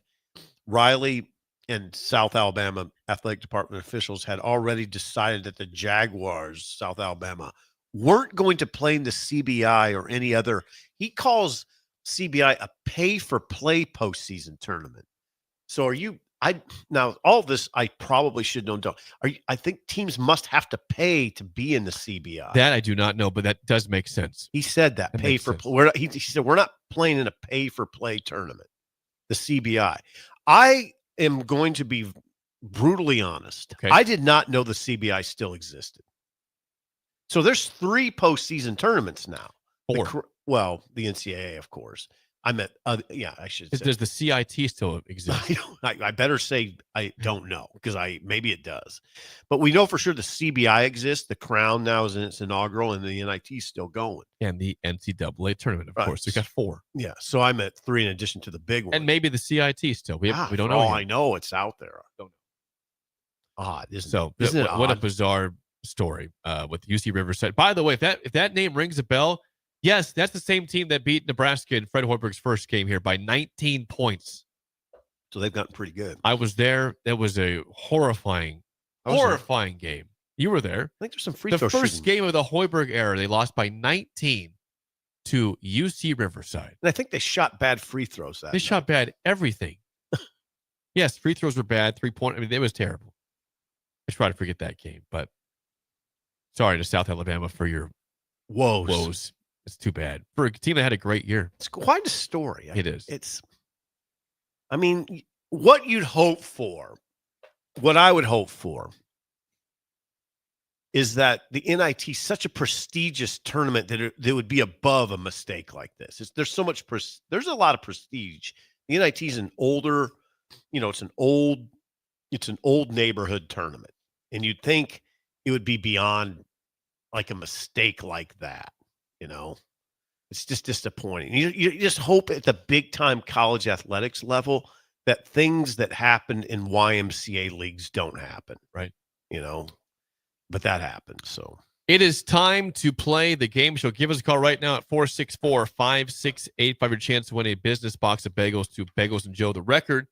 Riley and South Alabama athletic department officials had already decided that the Jaguars, South Alabama, weren't going to play in the CBI or any other. He calls CBI a pay-for-play postseason tournament. So now all this I probably should know. I think teams must have to pay to be in the CBI. That I do not know, but that does make sense. He said that pay for play. He said we're not playing in a pay-for-play tournament. The CBI. I am going to be brutally honest. Okay. I did not know the CBI still existed. So there's 3 postseason tournaments now. 4. The NCAA, of course. I meant, I should say. Does the CIT still exist? I better say I don't know because maybe it does. But we know for sure the CBI exists. The Crown now is in its inaugural, and the NIT is still going. And the NCAA tournament, of course. We got 4. Yeah, so I'm at 3 in addition to the big one. And maybe the CIT still. We don't know. Oh, I know it's out there. I don't know. Odd, isn't it? What a bizarre story with UC Riverside. By the way, if that name rings a bell, yes, that's the same team that beat Nebraska in Fred Hoiberg's first game here by 19 points. So they've gotten pretty good. I was there. That was a horrifying game. You were there. I think there's some free throw The first shooting. game of the Hoiberg era, they lost by 19 to UC Riverside. And I think they shot bad free throws. They shot bad everything. Yes, free throws were bad. 3-point. I mean, it was terrible. I try to forget that game, but sorry to South Alabama for your woes. It's too bad for a team that had a great year. It's quite a story. It is. I mean, what you'd hope for, what I would hope for is that the NIT is such a prestigious tournament that it would be above a mistake like this. There's so much, there's a lot of prestige. The NIT is an older, it's an old neighborhood tournament. And you'd think it would be beyond like a mistake like that. It's just disappointing. You just hope at the big time college athletics level that things that happen in YMCA leagues don't happen. Right. But that happened. So it is time to play the game show. Give us a call right now at 464-5685. Your chance to win a business box of bagels to Bagels and Joe. The record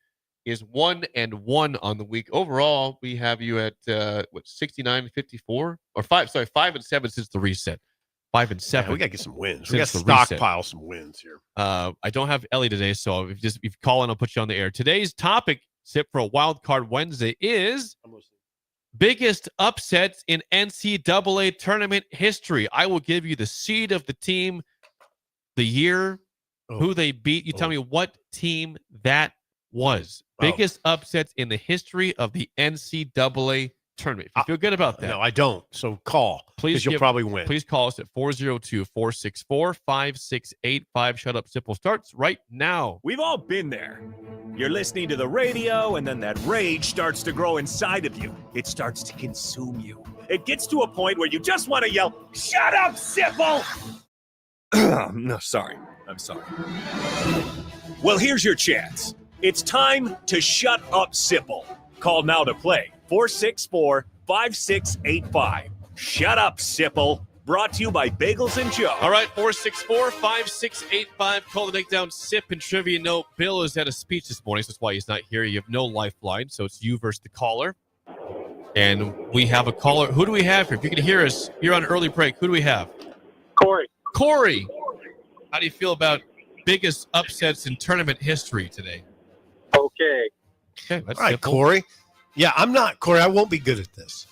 is 1-1 on the week. Overall, we have you at 69-54 or 5-7 since the reset. 5-7. Yeah, we got to get some wins. We got to since the reset. stockpile some wins here. I don't have Ellie today, so if you call in, I'll put you on the air. Today's topic, Sip, for a Wild Card Wednesday is biggest upsets in NCAA tournament history. I will give you the seed of the team, the year, who they beat. You tell me what team that was. Biggest upsets in the history of the NCAA tournament. If you feel good about that. No, I don't. So call. Please, you'll probably win. Please call us at 402-464-5685. Shut Up Simple starts right now. We've all been there. You're listening to the radio, and then that rage starts to grow inside of you. It starts to consume you. It gets to a point where you just want to yell, "Shut up, Sipple!" No, sorry. I'm sorry. Well, here's your chance. It's time to shut up, Sipple. Call now to play. 464-5685. Shut up, Sipple. Brought to you by Bagels and Joe. All right, 464-5685. Call the takedown Sip and Trivia. No, Bill is at a speech this morning, so that's why he's not here. You have no lifeline, so it's you versus the caller. And we have a caller. Who do we have here? If you can hear us, you're on early break. Who do we have? Corey. Corey. How do you feel about biggest upsets in tournament history today? Okay. Okay, that's all right, simple. Corey. Yeah, Corey, I won't be good at this.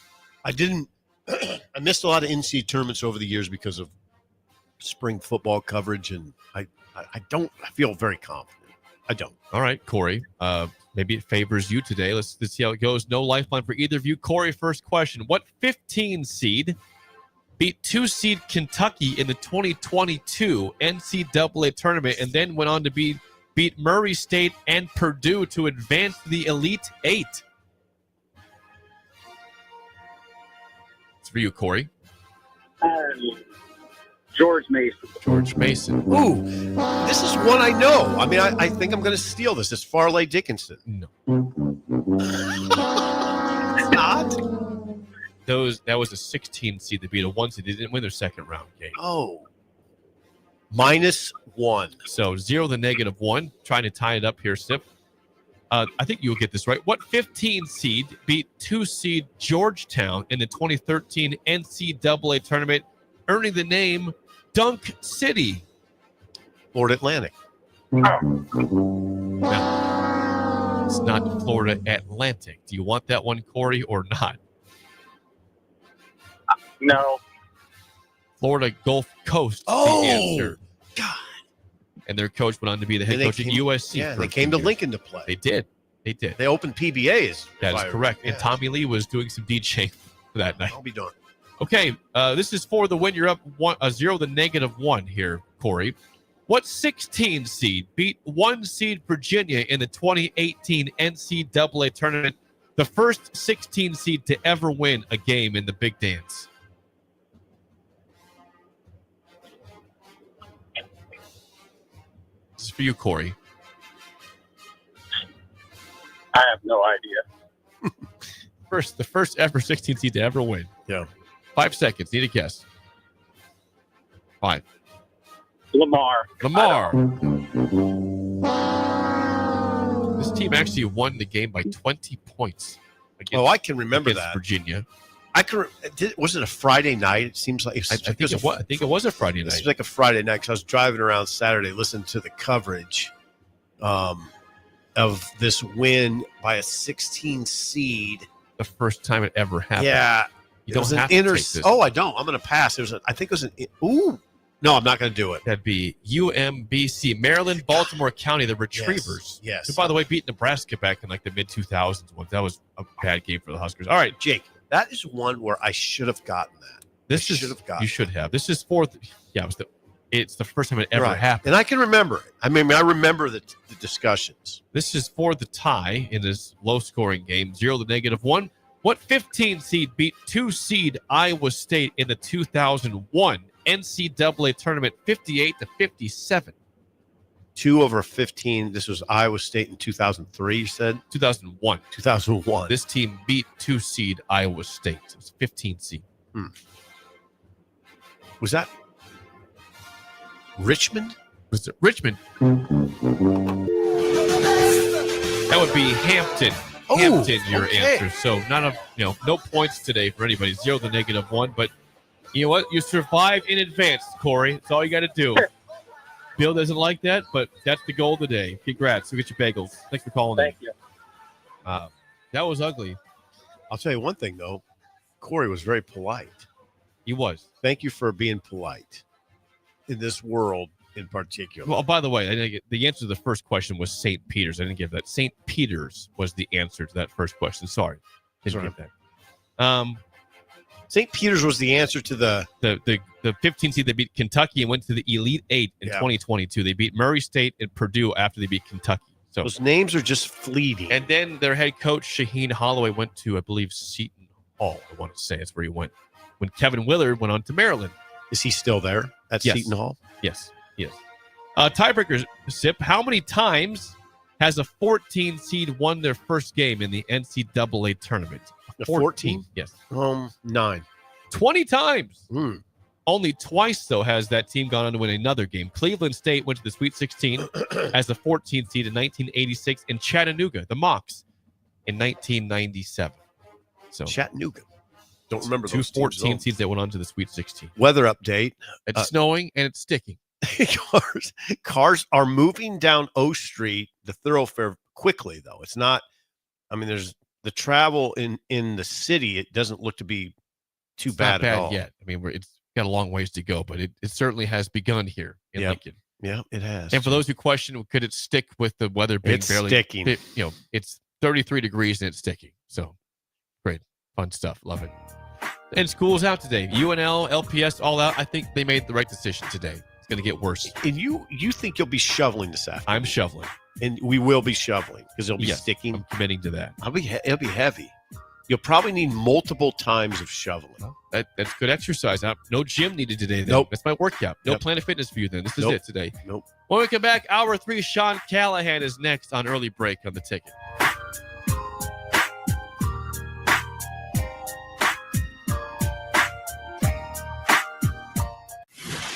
I missed a lot of NCAA tournaments over the years because of spring football coverage, and I feel very confident. I don't. All right, Corey. Maybe it favors you today. Let's see how it goes. No lifeline for either of you. Corey, first question. What 15 seed beat 2 seed Kentucky in the 2022 NCAA tournament and then went on to beat Murray State and Purdue to advance to the Elite Eight? It's for you, Corey. George Mason. George Mason. Ooh, this is one I know. I mean, I think I'm going to steal this. It's Farley Dickinson. No. It's not. That was a 16 seed that beat a 1 seed. They didn't win their second round game. Oh. -1. So 0 to -1. Trying to tie it up here, Sip. I think you'll get this right. What 15 seed beat 2 seed Georgetown in the 2013 NCAA tournament, earning the name Dunk City? Florida Atlantic. No, it's not Florida Atlantic. Do you want that one, Corey, or not? No. Florida Gulf Coast. Oh, the answer. God. And their coach went on to be the head coach at USC. Yeah, for they a came few to years. Lincoln to play. They did. They opened PBAs. That is correct. And Tommy Lee was doing some DJing for that night. I'll be done. Okay, this is for the win. You're up 0 to -1 here, Corey. What 16 seed beat 1 seed Virginia in the 2018 NCAA tournament, the first 16 seed to ever win a game in the Big Dance? This is for you, Corey. I have no idea. The first ever 16 seed to ever win. Yeah. 5 seconds. Need a guess. 5. Lamar. This team actually won the game by 20 points. I can remember against that. Virginia. Was it a Friday night? It seems like I think it was a Friday It night. seems like a Friday night because I was driving around Saturday listening to the coverage of this win by a 16 seed. The first time it ever happened. Yeah. You don't have to take this. Oh, I don't. I'm going to pass. I think it was no, I'm not going to do it. That'd be UMBC, Maryland, Baltimore County, the Retrievers. Yes. Who, by the way, beat Nebraska back in like the mid-2000s. That was a bad game for the Huskers. All right, Jake, that is one where I should have gotten that. You should have. This is fourth. Yeah, it's the first time it ever happened. And I can remember it. I mean, I remember the discussions. This is for the tie in this low-scoring game, 0 to -1. What 15 seed beat 2 seed Iowa State in the 2001 NCAA tournament, 58 to 57? 2 over 15. This was Iowa State in 2003, you said? 2001. 2001. This team beat 2 seed Iowa State. It was 15 seed. Was that Richmond? Was it Richmond? That would be Hampton. Oh, Hampton, your okay. answer. So no points today for anybody. 0 to -1. But you know what? You survive in advance, Corey. That's all you got to do. Bill doesn't like that, but that's the goal today. Congrats. Go get your bagels. Thanks for calling in. Thank you. That was ugly. I'll tell you one thing, though. Corey was very polite. He was. Thank you for being polite in this world in particular. Well, by the way, I didn't get, the answer to the first question was St. Peter's. I didn't give that. St. Peter's was the answer to that first question. Sorry. Didn't get that. St. Peter's was the answer to the 15 seed. They beat Kentucky and went to the Elite Eight in 2022. They beat Murray State and Purdue after they beat Kentucky. So those names are just fleeting. And then their head coach, Shaheen Holloway, went to, I believe, Seton Hall. I want to say that's where he went. When Kevin Willard went on to Maryland. Is he still there at Seton Hall? Yes. Tiebreaker, Sip. How many times has a 14 seed won their first game in the NCAA tournament? 14? Yes. 9. 20 times. Only twice, though, has that team gone on to win another game. Cleveland State went to the Sweet 16 as the 14th seed in 1986, and Chattanooga, the Mocs, in 1997. So Chattanooga. Don't remember two those 14 seeds that went on to the Sweet 16. Weather update. It's snowing and it's sticking. Cars are moving down O Street, the thoroughfare, quickly, though. It's not, there's the travel in the city. It doesn't look to be too bad at all. Yet. It's got a long ways to go, but it certainly has begun here in Lincoln. Yeah, it has. And for those who question, could it stick with the weather being it's barely sticking? It's 33 degrees and it's sticking. So great, fun stuff. Love it. And school's out today. UNL, LPS, all out. I think they made the right decision today. It's going to get worse. And you think you'll be shoveling this afternoon? I'm shoveling. And we will be shoveling because it'll be sticking. I'm committing to that. It'll be heavy. You'll probably need multiple times of shoveling. That's good exercise. No gym needed today, then. Nope. That's my workout. No Planet Fitness for you, then. This is it today. Nope. When we come back, hour 3, Sean Callahan is next on Early Break on the Ticket.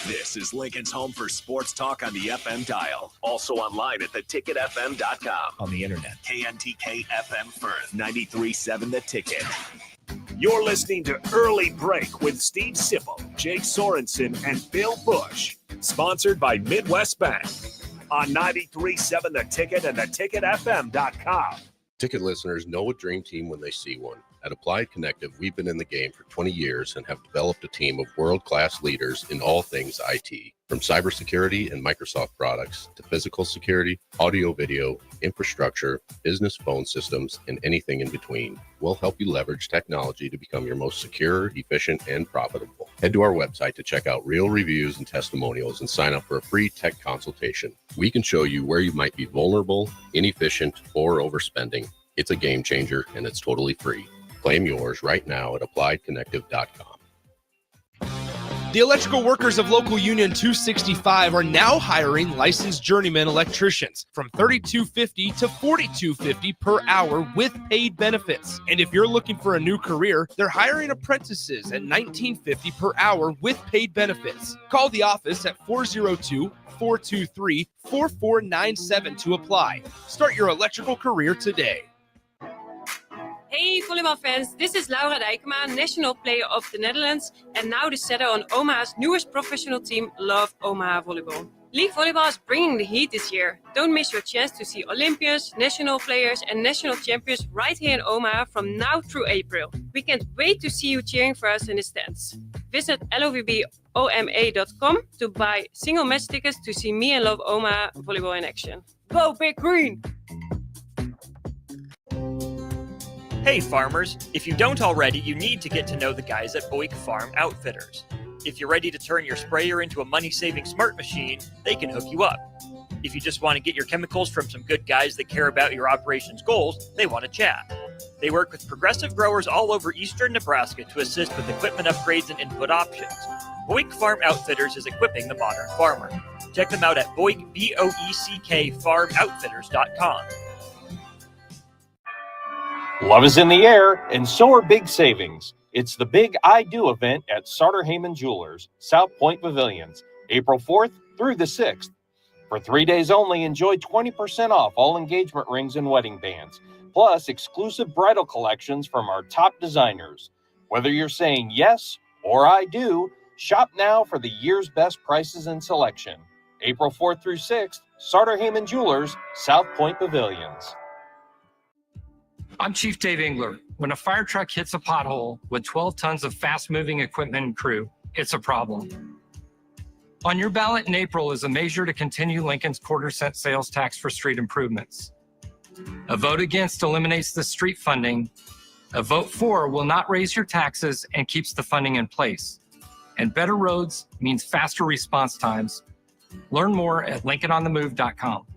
This is Lincoln's home for sports talk on the FM dial. Also online at theticketfm.com. On the internet, KNTK FM Firth, 93.7 The Ticket. You're listening to Early Break with Steve Sipple, Jake Sorensen, and Bill Busch. Sponsored by Midwest Bank. On 93.7 The Ticket and theticketfm.com. Ticket listeners know a dream team when they see one. At Applied Connective, we've been in the game for 20 years and have developed a team of world-class leaders in all things IT. From cybersecurity and Microsoft products to physical security, audio-video, infrastructure, business phone systems, and anything in between, we'll help you leverage technology to become your most secure, efficient, and profitable. Head to our website to check out real reviews and testimonials and sign up for a free tech consultation. We can show you where you might be vulnerable, inefficient, or overspending. It's a game changer, and it's totally free. Claim yours right now at appliedconnective.com. The electrical workers of Local Union 265 are now hiring licensed journeyman electricians from $32.50 to $42.50 per hour with paid benefits. And if you're looking for a new career, they're hiring apprentices at $19.50 per hour with paid benefits. Call the office at 402-423-4497 to apply. Start your electrical career today. Hey volleyball fans, this is Laura Dijkema, national player of the Netherlands and now the setter on Omaha's newest professional team, Love Omaha Volleyball. League volleyball is bringing the heat this year. Don't miss your chance to see Olympians, national players and national champions right here in Omaha from now through April. We can't wait to see you cheering for us in the stands. Visit lovboma.com to buy single match tickets to see me and Love Omaha Volleyball in action. Go Big Green! Hey farmers, if you don't already, you need to get to know the guys at Buick Farm Outfitters. If you're ready to turn your sprayer into a money-saving smart machine, they can hook you up. If you just want to get your chemicals from some good guys that care about your operations goals, they want to chat. They work with progressive growers all over eastern Nebraska to assist with equipment upgrades and input options. Buick Farm Outfitters is equipping the modern farmer. Check them out at Buick, B-O-E-C-K, farmoutfitters.com. Love is in the air, and so are big savings. It's the Big I Do event at Sartor Heyman Jewelers, South Point Pavilions, April 4th through the 6th. For 3 days only, enjoy 20% off all engagement rings and wedding bands, plus exclusive bridal collections from our top designers. Whether you're saying yes or I do, shop now for the year's best prices and selection. April 4th through 6th, Sartor Heyman Jewelers, South Point Pavilions. I'm Chief Dave Engler. When a fire truck hits a pothole with 12 tons of fast-moving equipment and crew, it's a problem. On your ballot in April is a measure to continue Lincoln's quarter-cent sales tax for street improvements. A vote against eliminates the street funding. A vote for will not raise your taxes and keeps the funding in place. And better roads means faster response times. Learn more at LincolnOnTheMove.com.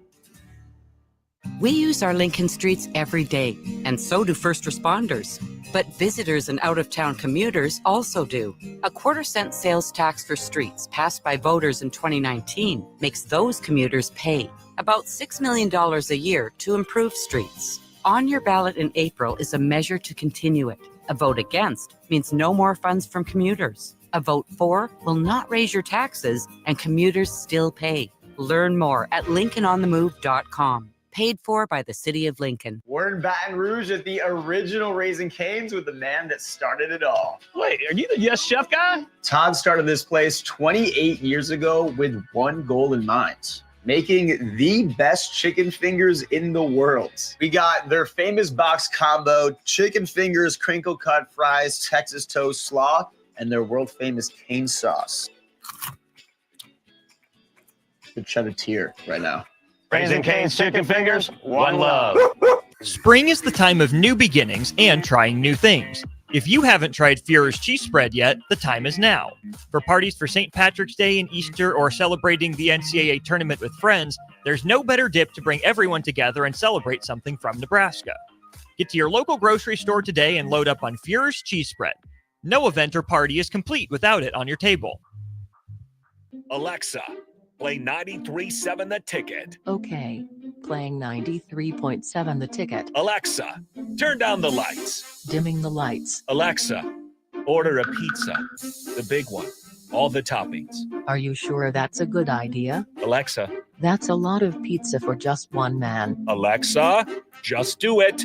We use our Lincoln streets every day, and so do first responders. But visitors and out-of-town commuters also do. A quarter-cent sales tax for streets passed by voters in 2019 makes those commuters pay about $6 million a year to improve streets. On your ballot in April is a measure to continue it. A vote against means no more funds from commuters. A vote for will not raise your taxes, and commuters still pay. Learn more at LincolnOnTheMove.com. Paid for by the City of Lincoln. We're in Baton Rouge at the original Raising Cane's with the man that started it all. Wait, are you the Yes Chef guy? Todd started this place 28 years ago with one goal in mind: making the best chicken fingers in the world. We got their famous box combo, chicken fingers, crinkle cut fries, Texas toast slaw, and their world famous cane sauce. Could shed a tear right now. Raising Cane's chicken fingers, one love. Spring is the time of new beginnings and trying new things. If you haven't tried Führer's cheese spread yet, the time is now. For parties for St. Patrick's Day and Easter, or celebrating the NCAA tournament with friends, there's no better dip to bring everyone together and celebrate something from Nebraska. Get to your local grocery store today and load up on Führer's cheese spread. No event or party is complete without it on your table. Alexa, play 93.7 The Ticket. Okay, playing 93.7 The Ticket. Alexa, turn down the lights. Dimming the lights. Alexa, order a pizza. The big one. All the toppings. Are you sure that's a good idea? Alexa. That's a lot of pizza for just one man. Alexa, just do it.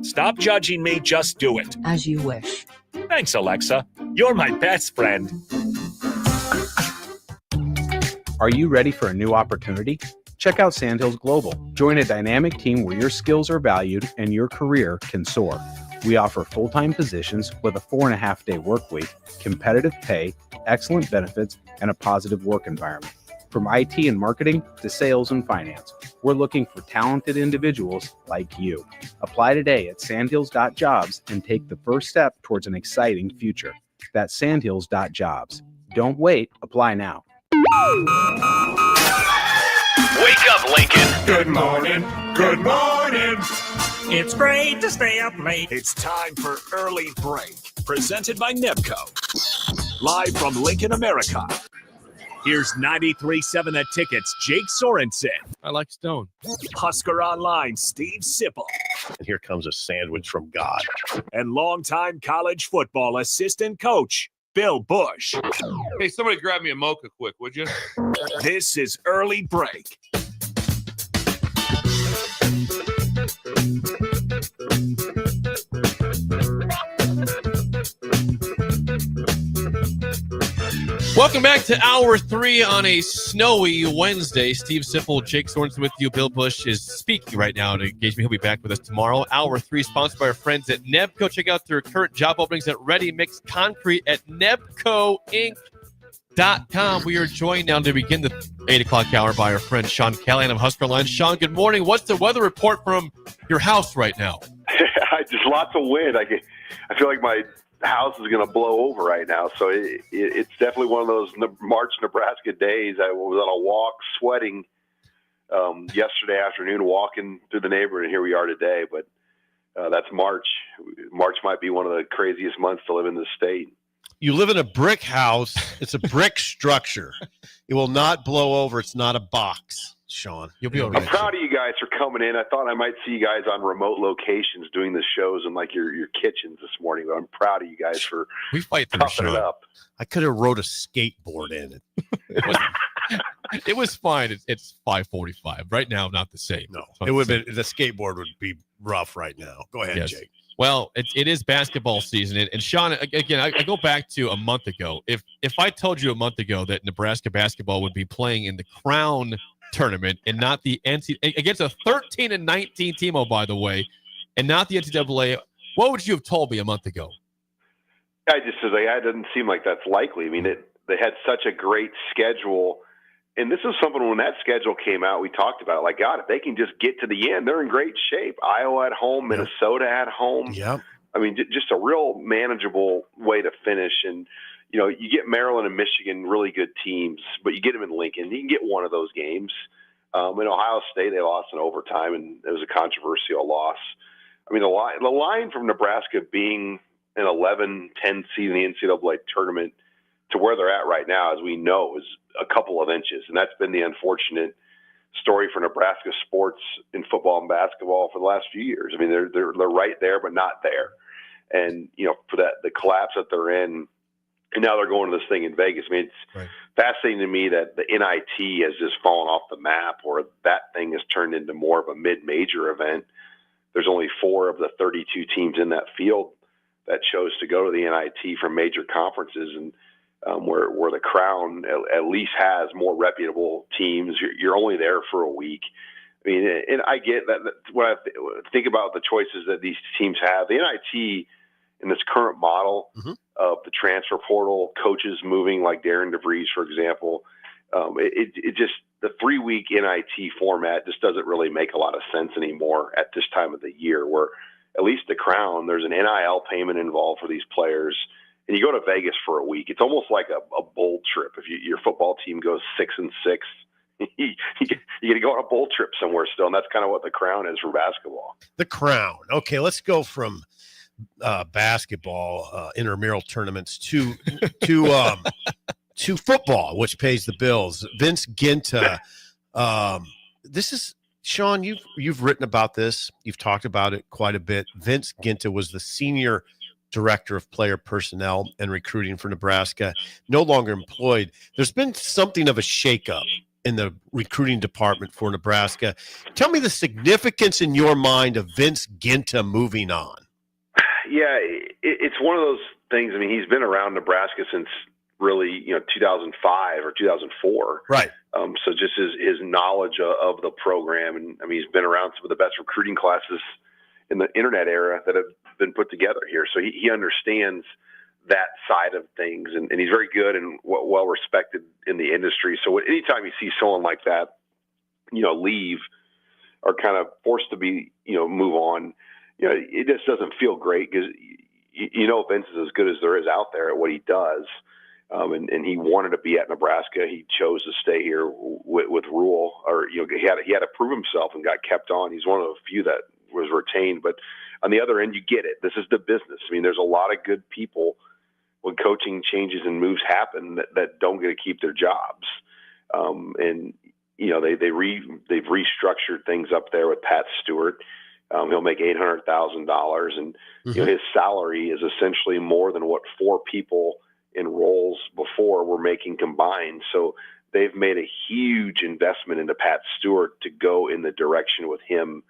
Stop judging me, just do it. As you wish. Thanks, Alexa. You're my best friend. Are you ready for a new opportunity? Check out Sandhills Global. Join a dynamic team where your skills are valued and your career can soar. We offer full-time positions with a 4.5-day work week, competitive pay, excellent benefits, and a positive work environment. From IT and marketing to sales and finance, we're looking for talented individuals like you. Apply today at sandhills.jobs and take the first step towards an exciting future. That's sandhills.jobs. Don't wait. Apply now. Wake up, Lincoln. Good morning. Good morning. It's great to stay up late. It's time for Early Break, presented by Nebco. Live from Lincoln, America. Here's 93.7 The Ticket's Jake Sorensen. I like Stone. Husker Online, Steve Sipple. And here comes a sandwich from God. And longtime college football assistant coach, Bill Busch. Hey, somebody grab me a mocha quick, would you? This is Early Break. Welcome back to Hour 3 on a snowy Wednesday. Steve Sipple, Jake Sorensen with you. Bill Busch is speaking right now to engage me. He'll be back with us tomorrow. Hour 3 sponsored by our friends at Nebco. Check out their current job openings at Ready Mix Concrete at NebcoInc.com. We are joined now to begin the 8 o'clock hour by our friend Sean Callahan of Husker Line. Sean, good morning. What's the weather report from your house right now? Just lots of wind. I feel like my house is going to blow over right now. So it's definitely one of those March Nebraska days. I was on a walk sweating yesterday afternoon, walking through the neighborhood, and here we are today. But that's March. March might be one of the craziest months to live in this state. You live in a brick house. It's a brick structure. It will not blow over. It's not a box, Sean. You'll be all right. I'm proud of you guys for coming in. I thought I might see you guys on remote locations doing the shows in like your kitchens this morning, but I'm proud of you guys for we fight through, toughing it Sean. up. I could have rode a skateboard in it. It was fine. It's 5:45 right now. Not the same. No, it would have been the skateboard would be rough right now. Go ahead, Yes. Jake. Well, it is basketball season, and Sean, again, I go back to a month ago. If I told you a month ago that Nebraska basketball would be playing in the Crown tournament and not the NCAA against a 13-19 team, oh by the way, and not the NCAA, what would you have told me a month ago? I just said it doesn't seem like that's likely. I mean, they had such a great schedule. And this is something when that schedule came out, we talked about it. Like, God, if they can just get to the end, they're in great shape. Iowa at home, Minnesota at home. Yep. I mean, just a real manageable way to finish. And, you know, you get Maryland and Michigan, really good teams, but you get them in Lincoln. You can get one of those games. In Ohio State, they lost in overtime, and it was a controversial loss. I mean, the line from Nebraska being an 11-10 seed in the NCAA tournament to where they're at right now, as we know, is a couple of inches. And that's been the unfortunate story for Nebraska sports in football and basketball for the last few years. I mean, they're right there, but not there. And, you know, for the collapse that they're in, and now they're going to this thing in Vegas. I mean, it's fascinating to me that the NIT has just fallen off the map, or that thing has turned into more of a mid-major event. There's only 4 of the 32 teams in that field that chose to go to the NIT from major conferences, and where the Crown at least has more reputable teams. You're only there for a week. I mean, and I get that when I think about the choices that these teams have, the NIT in this current model of the transfer portal, coaches moving like Darren DeVries, for example, it just, the 3-week NIT format just doesn't really make a lot of sense anymore at this time of the year, where at least the Crown, there's an NIL payment involved for these players. And you go to Vegas for a week. It's almost like a bowl trip. If your football team goes 6-6, you get to go on a bowl trip somewhere still, and that's kind of what the Crown is for basketball. The Crown. Okay, let's go from basketball intramural tournaments to football, which pays the bills. Vince Ginta. This is Sean. You've written about this. You've talked about it quite a bit. Vince Ginta was the senior director of player personnel and recruiting for Nebraska, no longer employed. There's been something of a shakeup in the recruiting department for Nebraska. Tell me the significance in your mind of Vince Ginta moving on. Yeah, it's one of those things. I mean, he's been around Nebraska since really, 2005 or 2004. Right. So just his knowledge of the program, and I mean, he's been around some of the best recruiting classes in the internet era that have been put together here. So he understands that side of things, and he's very good and well respected in the industry. So anytime you see someone like that, leave or kind of forced to be, move on, it just doesn't feel great, because Vince is as good as there is out there at what he does. And he wanted to be at Nebraska. He chose to stay here with Rule, or he had to prove himself and got kept on. He's one of the few that was retained. But on the other end, you get it. This is the business. I mean, there's a lot of good people when coaching changes and moves happen that don't get to keep their jobs. And they've restructured things up there with Pat Stewart. He'll make $800,000, and his salary is essentially more than what 4 people in roles before were making combined. So they've made a huge investment into Pat Stewart to go in the direction with him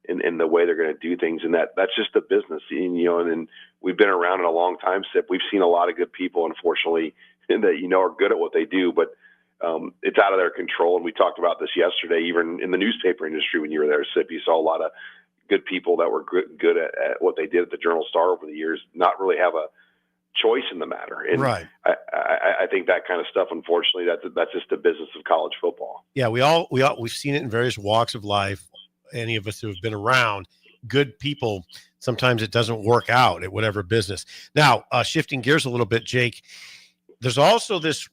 in the way they're going to do things. And that's just the business, and we've been around it a long time, Sip. We've seen a lot of good people, unfortunately, that, are good at what they do, but it's out of their control. And we talked about this yesterday, even in the newspaper industry, when you were there, Sip, you saw a lot of good people that were good at what they did at the Journal-Star over the years, not really have a choice in the matter. And right. I think that kind of stuff, unfortunately, that's just the business of college football. Yeah, we've seen it in various walks of life. Any of us who have been around good people, sometimes it doesn't work out at whatever business. Now, shifting gears a little bit, Jake, there's also this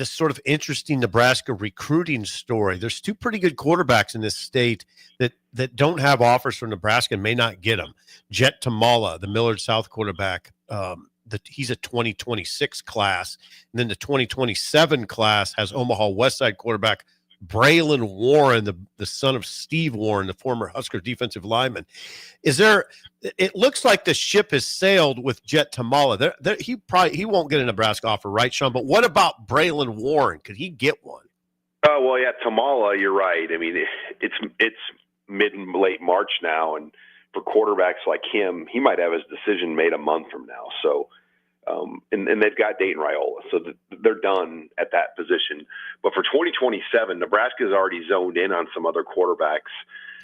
sort of interesting Nebraska recruiting story. There's 2 pretty good quarterbacks in this state that don't have offers from Nebraska and may not get them. Jet Tamala, the Millard South quarterback, he's a 2026 class. And then the 2027 class has Omaha Westside quarterback Braylon Warren, the son of Steve Warren, the former Husker defensive lineman. It looks like the ship has sailed with Jet Tamala. He won't get a Nebraska offer, right, Sean? But what about Braylon Warren? Could he get one? Oh, well, yeah, Tamala, you're right. I mean, it's mid and late March now, and for quarterbacks like him, he might have his decision made a month from now. So, and they've got Dayton Raiola, so they're done at that position. But for 2027, Nebraska's already zoned in on some other quarterbacks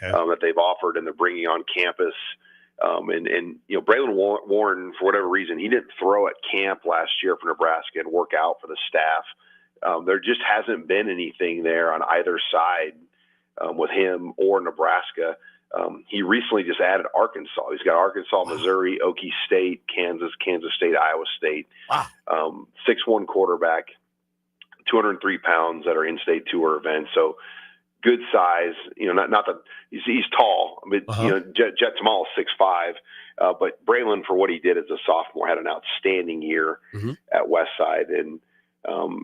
that they've offered, and they're bringing on campus. And you know, Braylon Warren, for whatever reason, he didn't throw at camp last year for Nebraska and work out for the staff. There just hasn't been anything there on either side with him or Nebraska. He recently just added Arkansas. He's got Arkansas, Missouri, Okie State, Kansas State, Iowa State. Wow. 6'1" quarterback, 203 pounds at our in-state tour event. So good size. You know, not that he's tall. I mean, you know, Jet Tamal is 6'5", but Braylon, for what he did as a sophomore, had an outstanding year at Westside. And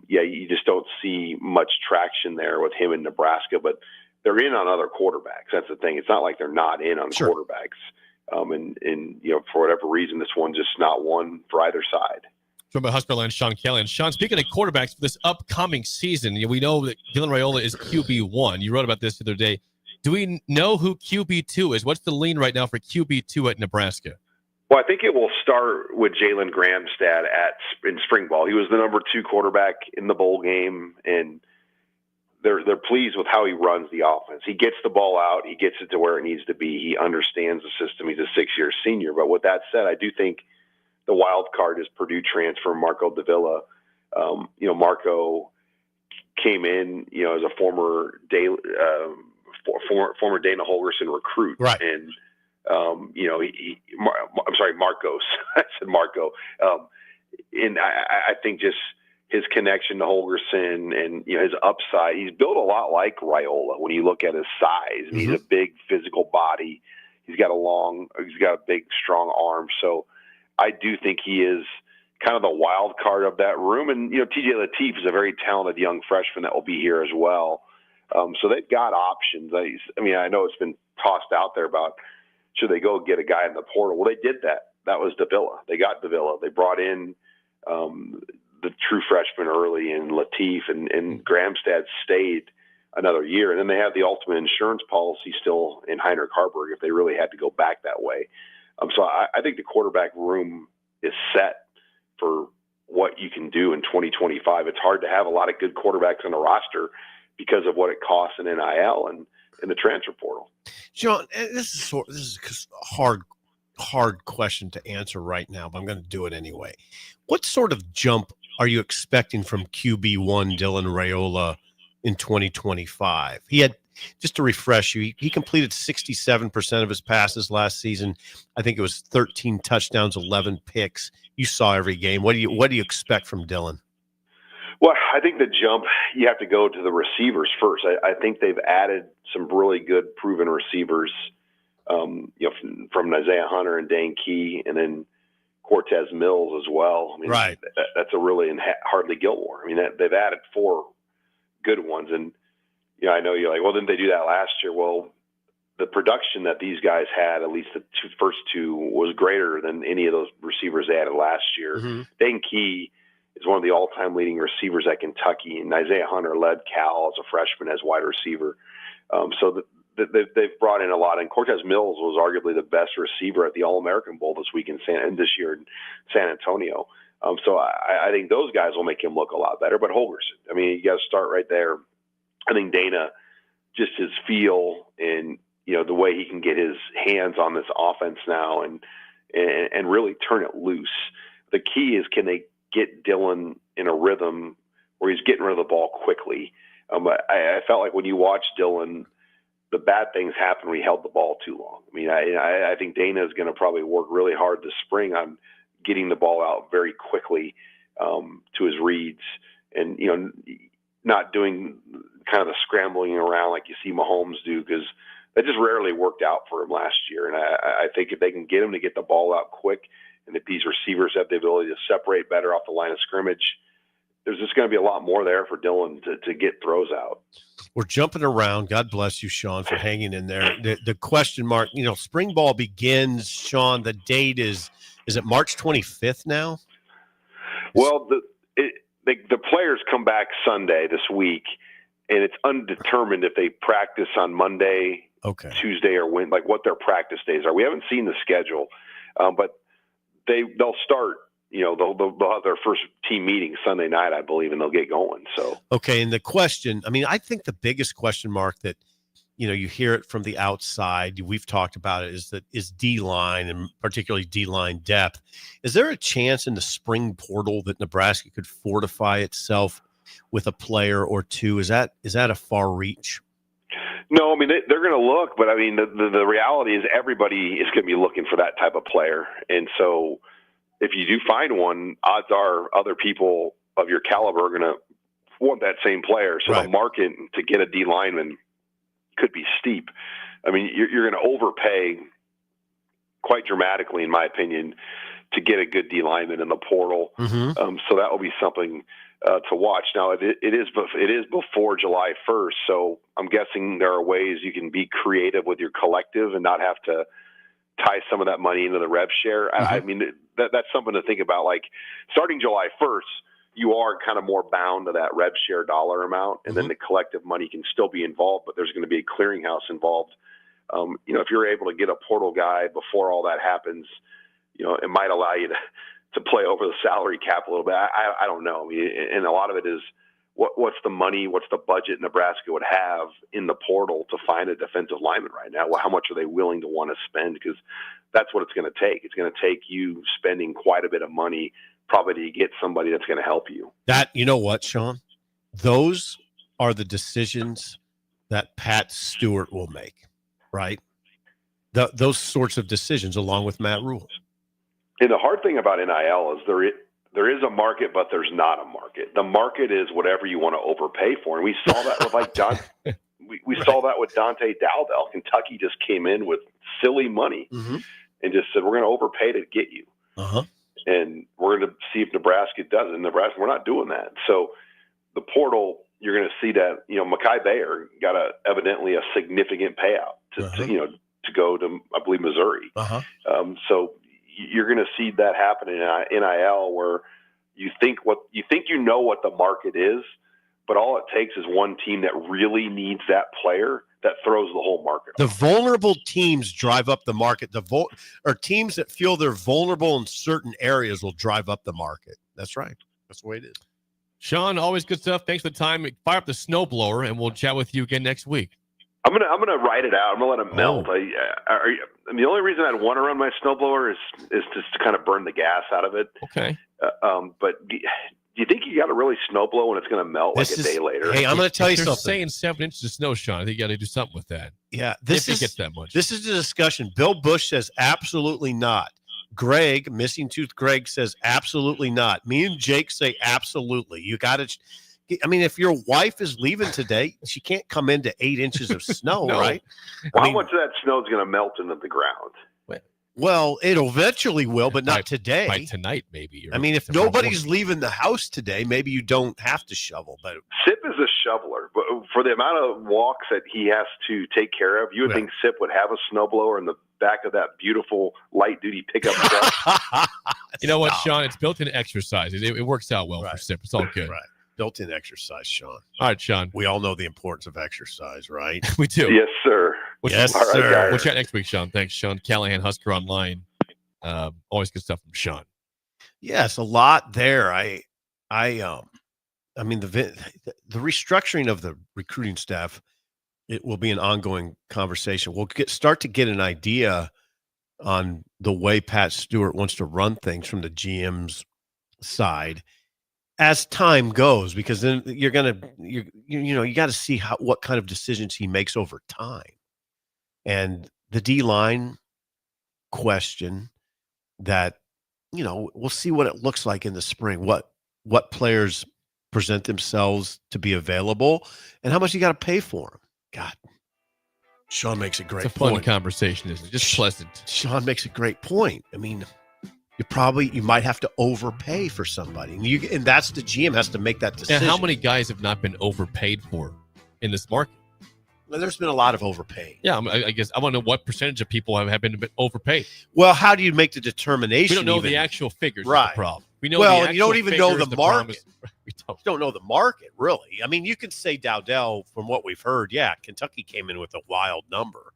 yeah, you just don't see much traction there with him in Nebraska, but they're in on other quarterbacks. That's the thing. It's not like they're not in on quarterbacks. And you know, for whatever reason, this one's just not one for either side. From Huskerland, Sean Kelly. And Sean, speaking of quarterbacks for this upcoming season, we know that Dylan Raiola is QB1. You wrote about this the other day. Do we know who QB2 is? What's the lean right now for QB2 at Nebraska? Well, I think it will start with Jalen Gramstad in spring ball. He was the number 2 quarterback in the bowl game, and they're pleased with how he runs the offense. He gets the ball out. He gets it to where it needs to be. He understands the system. He's a 6-year senior. But with that said, I do think the wild card is Purdue transfer Marco Davila. You know, Marco came in, you know, as a former Dana Holgorsen recruit. Right. And, you know, I'm sorry, Marcos. I said Marco. And I think just his connection to Holgorsen and, you know, his upside, he's built a lot like Raiola when you look at his size. I mean, he's a big physical body. He's got a big, strong arm. So I do think he is kind of the wild card of that room. And, you know, TJ Lateef is a very talented young freshman that will be here as well. So they've got options. I mean, I know it's been tossed out there about should they go get a guy in the portal. Well, they did that. That was Davila. They got Davila. They brought in the true freshman early in Lateef, and Gramstad stayed another year. And then they have the ultimate insurance policy still in Heinrich Harburg if they really had to go back that way. So I think the quarterback room is set for what you can do in 2025. It's hard to have a lot of good quarterbacks on the roster because of what it costs in NIL and in the transfer portal. John, this is a hard question to answer right now, but I'm going to do it anyway. What sort of jump are you expecting from QB1 Dylan Raiola in 2025? He had, just to refresh you, he completed 67% of his passes last season. I think it was 13 touchdowns, 11 picks. You saw every game. What do you expect from Dylan? Well, I think the jump, you have to go to the receivers first. I think they've added some really good proven receivers, you know, from Isaiah Hunter and Dane Key, and then Cortez Mills as well. I mean, right. That's a really, and Hardly Gilmore. I mean, they've added 4 good ones. And, you know, I know you're like, well, didn't they do that last year? Well, the production that these guys had, at least the first two, was greater than any of those receivers they added last year. Mm-hmm. Dane Key is one of the all-time leading receivers at Kentucky, and Isaiah Hunter led Cal as a freshman as wide receiver. So they've brought in a lot, and Cortez Mills was arguably the best receiver at the All-American Bowl this year in San Antonio. So I think those guys will make him look a lot better. But Holgorsen, I mean, you got to start right there. I think Dana, just his feel and, you know, the way he can get his hands on this offense now and really turn it loose. The key is, can they get Dylan in a rhythm where he's getting rid of the ball quickly? I felt like when you watch Dylan, the bad things happen when he held the ball too long. I mean, I think Dana is going to probably work really hard this spring on getting the ball out very quickly to his reads, and, you know, not doing kind of the scrambling around like you see Mahomes do, because that just rarely worked out for him last year. And I think if they can get him to get the ball out quick, and if these receivers have the ability to separate better off the line of scrimmage, there's just going to be a lot more there for Dylan to get throws out. We're jumping around. God bless you, Sean, for hanging in there. The question mark, you know, spring ball begins, Sean. The date is it March 25th now? Well, the players come back Sunday this week, and it's undetermined if they practice on Monday, Tuesday, or when, like what their practice days are. We haven't seen the schedule, but they'll start. They'll have their first team meeting Sunday night, I believe, and they'll get going. So okay, and the question, I mean, I think the biggest question mark that you hear it from the outside, we've talked about it, is D-line, and particularly D-line depth. Is there a chance in the spring portal that Nebraska could fortify itself with a player or two? Is that a far reach? No, I mean, they're going to look, but I mean, the reality is everybody is going to be looking for that type of player. And so if you do find one, odds are other people of your caliber are going to want that same player. So the market to get a D lineman could be steep. I mean, you're going to overpay quite dramatically, in my opinion, to get a good D lineman in the portal. So that will be something to watch. Now, it is before July 1st, so I'm guessing there are ways you can be creative with your collective and not have to tie some of that money into the rev share. I mean, that's something to think about. Like, starting July 1st, you are kind of more bound to that rev share dollar amount, and then the collective money can still be involved, but there's going to be a clearinghouse involved. If you're able to get a portal guy before all that happens, it might allow you to play over the salary cap a little bit. I don't know. I mean, and a lot of it is what's the money, what's the budget Nebraska would have in the portal to find a defensive lineman right now? Well, how much are they willing to want to spend? Because that's what it's going to take. It's going to take you spending quite a bit of money probably to get somebody that's going to help you. You know what, Sean? Those are the decisions that Pat Stewart will make, right? Those sorts of decisions along with Matt Rule. And the hard thing about NIL is there is a market, but there's not a market. The market is whatever you want to overpay for. And we saw that with we saw that with Dante Dowdell. Kentucky just came in with silly money and just said, we're going to overpay to get you. And we're going to see if Nebraska does it. And Nebraska, we're not doing that. So the portal, you're going to see that, Mekhi Bayer got evidently a significant payout to go to, I believe, Missouri. So you're going to see that happen in NIL, where you think what the market is, but all it takes is one team that really needs that player that throws the whole market. The vulnerable teams drive up the market. Or teams that feel they're vulnerable in certain areas will drive up the market. That's right. That's the way it is. Sean, always good stuff. Thanks for the time. Fire up the snowblower, and we'll chat with you again next week. I'm gonna ride it out. I'm gonna let it melt. The only reason I'd want to run my snowblower is just to kind of burn the gas out of it. Okay. But do you think you got to really snowblow when it's going to melt a day later? Hey, I'm going to tell you They're something. saying 7 inches of snow, Sean. I think you got to do something with that. Yeah, if it gets that much. This is the discussion. Bill Busch says absolutely not. Greg, Missing Tooth Greg, says absolutely not. Me and Jake say absolutely. You got to. I mean, if your wife is leaving today, she can't come into 8 inches of snow, right? Well, how much of that snow is going to melt into the ground? Well, it eventually will, but not today. By tonight, maybe. I mean, if nobody's leaving the house today, maybe you don't have to shovel. But Sip is a shoveler, but for the amount of walks that he has to take care of, you would think Sip would have a snowblower in the back of that beautiful light-duty pickup truck. You know what, Sean? It's built-in exercise. It works out well for Sip. It's all good. Right. Built-in exercise, Sean. All right, Sean. We all know the importance of exercise, right? We do. Yes, sir. Yes, All right, sir. guys. We'll chat next week, Sean. Thanks, Sean Callahan, Husker Online. Always good stuff from Sean. Yes, a lot there. I mean, the restructuring of the recruiting staff, it will be an ongoing conversation. We'll start to get an idea on the way Pat Stewart wants to run things from the GM's side as time goes, because then you got to see what kind of decisions he makes over time. And the D-line question that, we'll see what it looks like in the spring, what players present themselves to be available and how much you got to pay for them. God, Sean makes a great point. It's a fun conversation, isn't it? Just pleasant. Sean makes a great point. I mean, you might have to overpay for somebody, and that's the GM has to make that decision. And how many guys have not been overpaid for in this market? Well, there's been a lot of overpaying. Yeah, I guess I want to know what percentage of people have been overpaid. Well, how do you make the determination? We don't know the actual figures. Right. Is the problem. We know. Well, you don't even know the market. Just don't know the market, really. I mean, you could say Dowdell, from what we've heard, yeah, Kentucky came in with a wild number.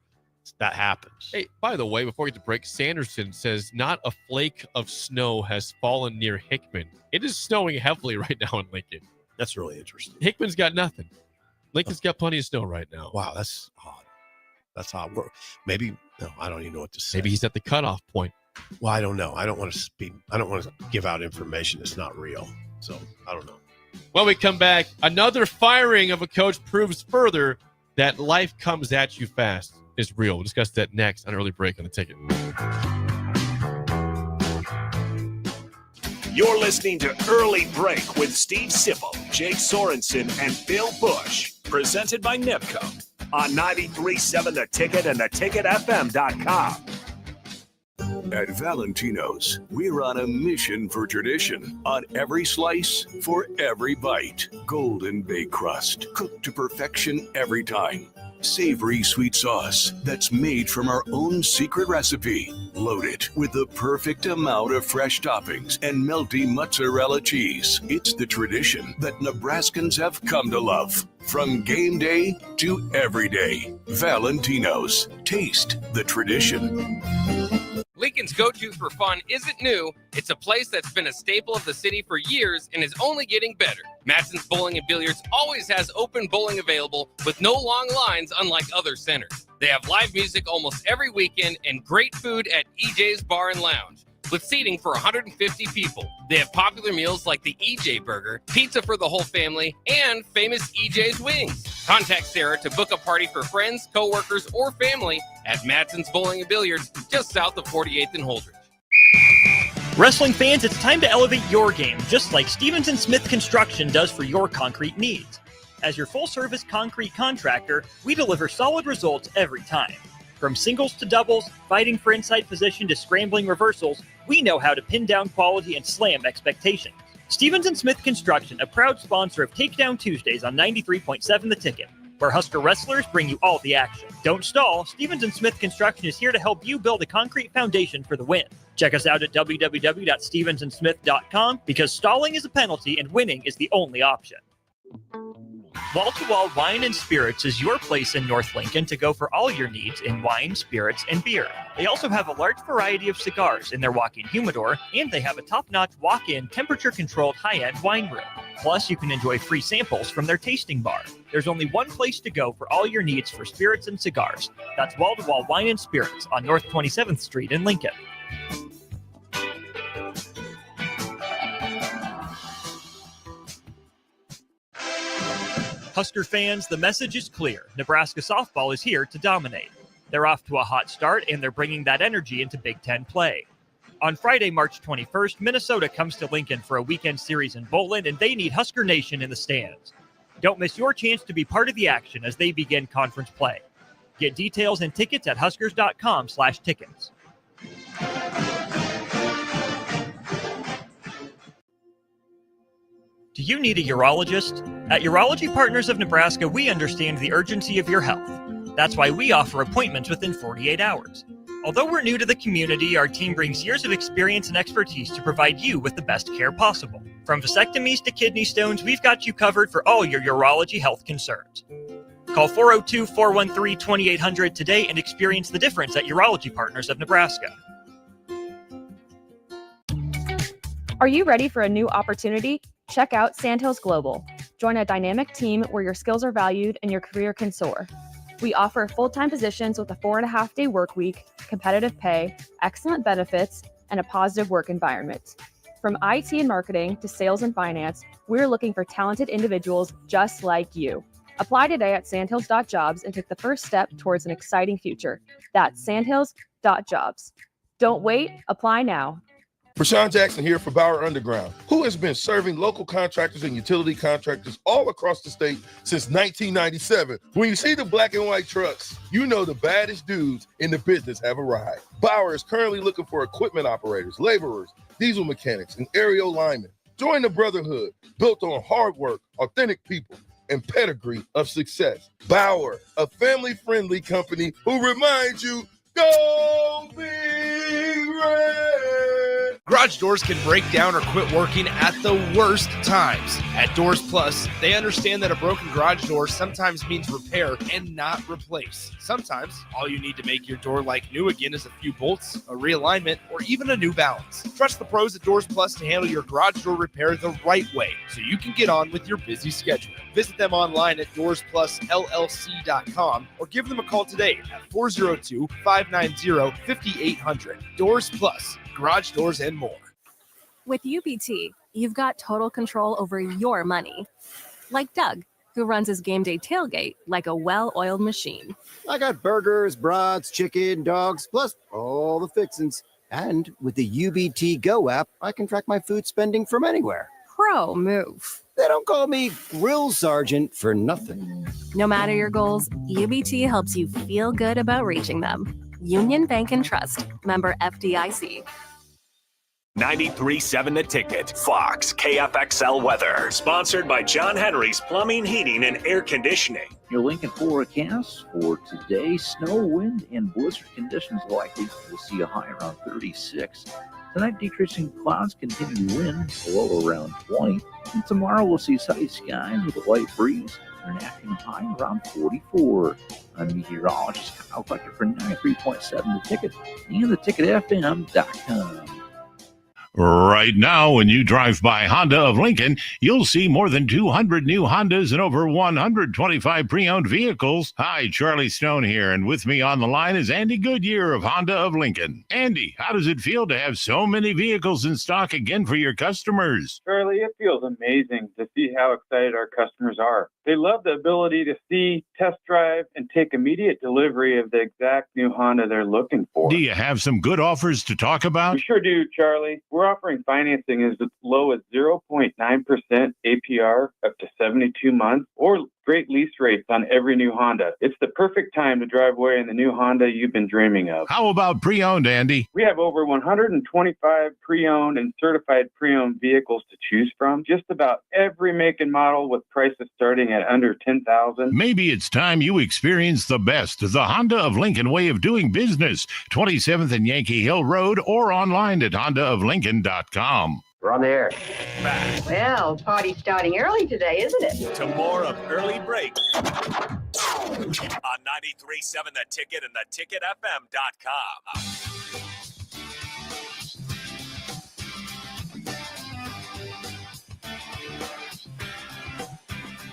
That happens. Hey, by the way, before we get to break, Sanderson says not a flake of snow has fallen near Hickman. It is snowing heavily right now in Lincoln. That's really interesting. Hickman's got nothing. Lincoln's got plenty of snow right now. Wow, that's odd. That's odd. Maybe, no, I don't even know what to say. Maybe he's at the cutoff point. Well, I don't know. I don't want to speak. I don't want to give out information that's not real. So I don't know. When we come back, another firing of a coach proves further that life comes at you fast is real. We'll discuss that next on Early Break on the Ticket. You're listening to Early Break with Steve Sipple, Jake Sorensen, and Bill Busch. Presented by NIPCO on 93.7 The Ticket and theticketfm.com. At Valentino's, we're on a mission for tradition. On every slice, for every bite. Golden baked crust, cooked to perfection every time. Savory sweet sauce that's made from our own secret recipe. Loaded with the perfect amount of fresh toppings and melty mozzarella cheese. It's the tradition that Nebraskans have come to love. From game day to every day. Valentino's. Taste the tradition. Lincoln's go-to for fun isn't new. It's a place that's been a staple of the city for years and is only getting better. Matson's Bowling and Billiards always has open bowling available with no long lines, unlike other centers. They have live music almost every weekend and great food at EJ's Bar and Lounge, with seating for 150 people. They have popular meals like the EJ Burger, pizza for the whole family, and famous EJ's Wings. Contact Sarah to book a party for friends, coworkers, or family at Matson's Bowling and Billiards, just south of 48th and Holdridge. Wrestling fans, it's time to elevate your game, just like Stevens & Smith Construction does for your concrete needs. As your full-service concrete contractor, we deliver solid results every time. From singles to doubles, fighting for inside position to scrambling reversals, we know how to pin down quality and slam expectations. Stevens & Smith Construction, a proud sponsor of Takedown Tuesdays on 93.7 The Ticket, where Husker wrestlers bring you all the action. Don't stall. Stevens & Smith Construction is here to help you build a concrete foundation for the win. Check us out at www.stevensandsmith.com because stalling is a penalty and winning is the only option. Wall to Wall Wine and Spirits is your place in North Lincoln to go for all your needs in wine, spirits, and beer. They also have a large variety of cigars in their walk-in humidor, and they have a top-notch walk-in temperature-controlled high-end wine room. Plus, you can enjoy free samples from their tasting bar. There's only one place to go for all your needs for spirits and cigars. That's Wall to Wall Wine and Spirits on North 27th Street in Lincoln. Husker fans, the message is clear. Nebraska softball is here to dominate. They're off to a hot start, and they're bringing that energy into Big Ten play. On Friday, March 21st, Minnesota comes to Lincoln for a weekend series in Bowling, and they need Husker Nation in the stands. Don't miss your chance to be part of the action as they begin conference play. Get details and tickets at huskers.com/tickets. Do you need a urologist? At Urology Partners of Nebraska, we understand the urgency of your health. That's why we offer appointments within 48 hours. Although we're new to the community, our team brings years of experience and expertise to provide you with the best care possible. From vasectomies to kidney stones, we've got you covered for all your urology health concerns. Call 402-413-2800 today and experience the difference at Urology Partners of Nebraska. Are you ready for a new opportunity? Check out Sandhills Global. Join a dynamic team where your skills are valued and your career can soar. We offer full-time positions with a 4.5-day work week, competitive pay, excellent benefits, and a positive work environment. From IT and marketing to sales and finance, we're looking for talented individuals just like you. Apply today at sandhills.jobs and take the first step towards an exciting future. That's sandhills.jobs. Don't wait, apply now. Rashawn Jackson here for Bauer Underground, who has been serving local contractors and utility contractors all across the state since 1997. When you see the black and white trucks, you know the baddest dudes in the business have arrived. Bauer is currently looking for equipment operators, laborers, diesel mechanics, and aerial linemen. Join the brotherhood built on hard work, authentic people, and pedigree of success. Bauer, a family-friendly company who reminds you, go Big Red! Garage doors can break down or quit working at the worst times. At Doors Plus, they understand that a broken garage door sometimes means repair and not replace. Sometimes, all you need to make your door like new again is a few bolts, a realignment, or even a new balance. Trust the pros at Doors Plus to handle your garage door repair the right way so you can get on with your busy schedule. Visit them online at DoorsPlusLLC.com or give them a call today at 402-590-5800. Doors Plus, garage doors and more. With UBT, you've got total control over your money. Like Doug, who runs his game day tailgate like a well-oiled machine. I got burgers, brats, chicken, dogs, plus all the fixins. And with the UBT Go app, I can track my food spending from anywhere. Pro move. They don't call me Grill Sergeant for nothing. No matter your goals, UBT helps you feel good about reaching them. Union Bank and Trust. Member FDIC. 93.7 The Ticket. Fox KFXL weather. Sponsored by John Henry's Plumbing, Heating, and Air Conditioning. Your Lincoln forecast for today: snow, wind, and blizzard conditions likely. We'll see a high around 36. Tonight, decreasing clouds, continued wind, low around 20. And tomorrow, we'll see sunny skies with a light breeze. An acting high around 44. I'm meteorologist Kyle Collector for 93.7 The Ticket and theticketfm.com. Right now, when you drive by Honda of Lincoln, you'll see more than 200 new Hondas and over 125 pre-owned vehicles. Hi, Charlie Stone here, and with me on the line is Andy Goodyear of Honda of Lincoln. Andy, how does it feel to have so many vehicles in stock again for your customers? Charlie, it feels amazing to see how excited our customers are. They love the ability to see, test drive, and take immediate delivery of the exact new Honda they're looking for. Do you have some good offers to talk about? We sure do, Charlie. We're offering financing as low as 0.9% APR up to 72 months, or great lease rates on every new Honda. It's the perfect time to drive away in the new Honda you've been dreaming of. How about pre-owned, Andy? We have over 125 pre-owned and certified pre-owned vehicles to choose from. Just about every make and model with prices starting at under $10,000. Maybe it's time you experience the best, the Honda of Lincoln way of doing business. 27th and Yankee Hill Road, or online at hondaoflincoln.com. We're on the air. Well, party's starting early today, isn't it? To more of Early Break on 93.7 The Ticket and theticketfm.com.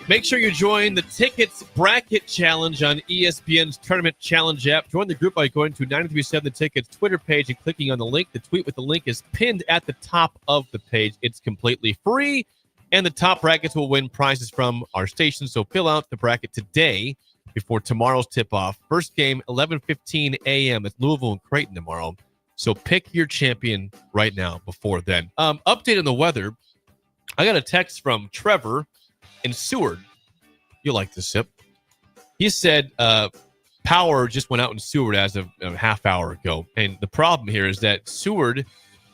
Make sure you join the Tickets Bracket Challenge on ESPN's Tournament Challenge app. Join the group by going to 93.7 The Tickets Twitter page and clicking on the link. The tweet with the link is pinned at the top of the page. It's completely free, and the top brackets will win prizes from our station. So fill out the bracket today before tomorrow's tip-off. First game, 11:15 a.m. It's Louisville and Creighton tomorrow. So pick your champion right now before then. Update on the weather. I got a text from Trevor in Seward. You'll like this, Sip. He said power just went out in Seward as of a half hour ago. And the problem here is that Seward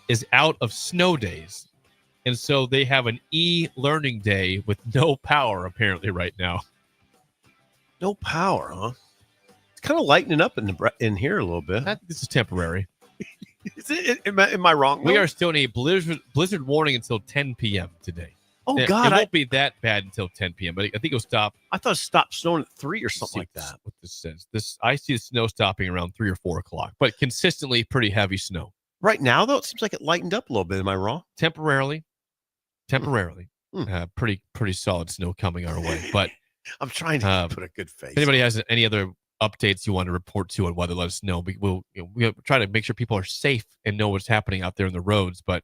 is out of snow days. And so they have an e-learning day with no power apparently right now. No power, huh? It's kind of lightening up in here a little bit. This is temporary. Am I wrong? We are still in a blizzard warning until 10 p.m. today. Oh, It God. won't be that bad until 10 p.m., but I think it'll stop. I thought it stopped snowing at 3 or something like that. What this says. I see the snow stopping around 3 or 4 o'clock, but consistently pretty heavy snow. Right now, though, it seems like it lightened up a little bit. Am I wrong? Temporarily. Pretty solid snow coming our way. But I'm trying to put a good face. If anybody has any other updates you want to report to on weather, let us know. We'll try to make sure people are safe and know what's happening out there in the roads. But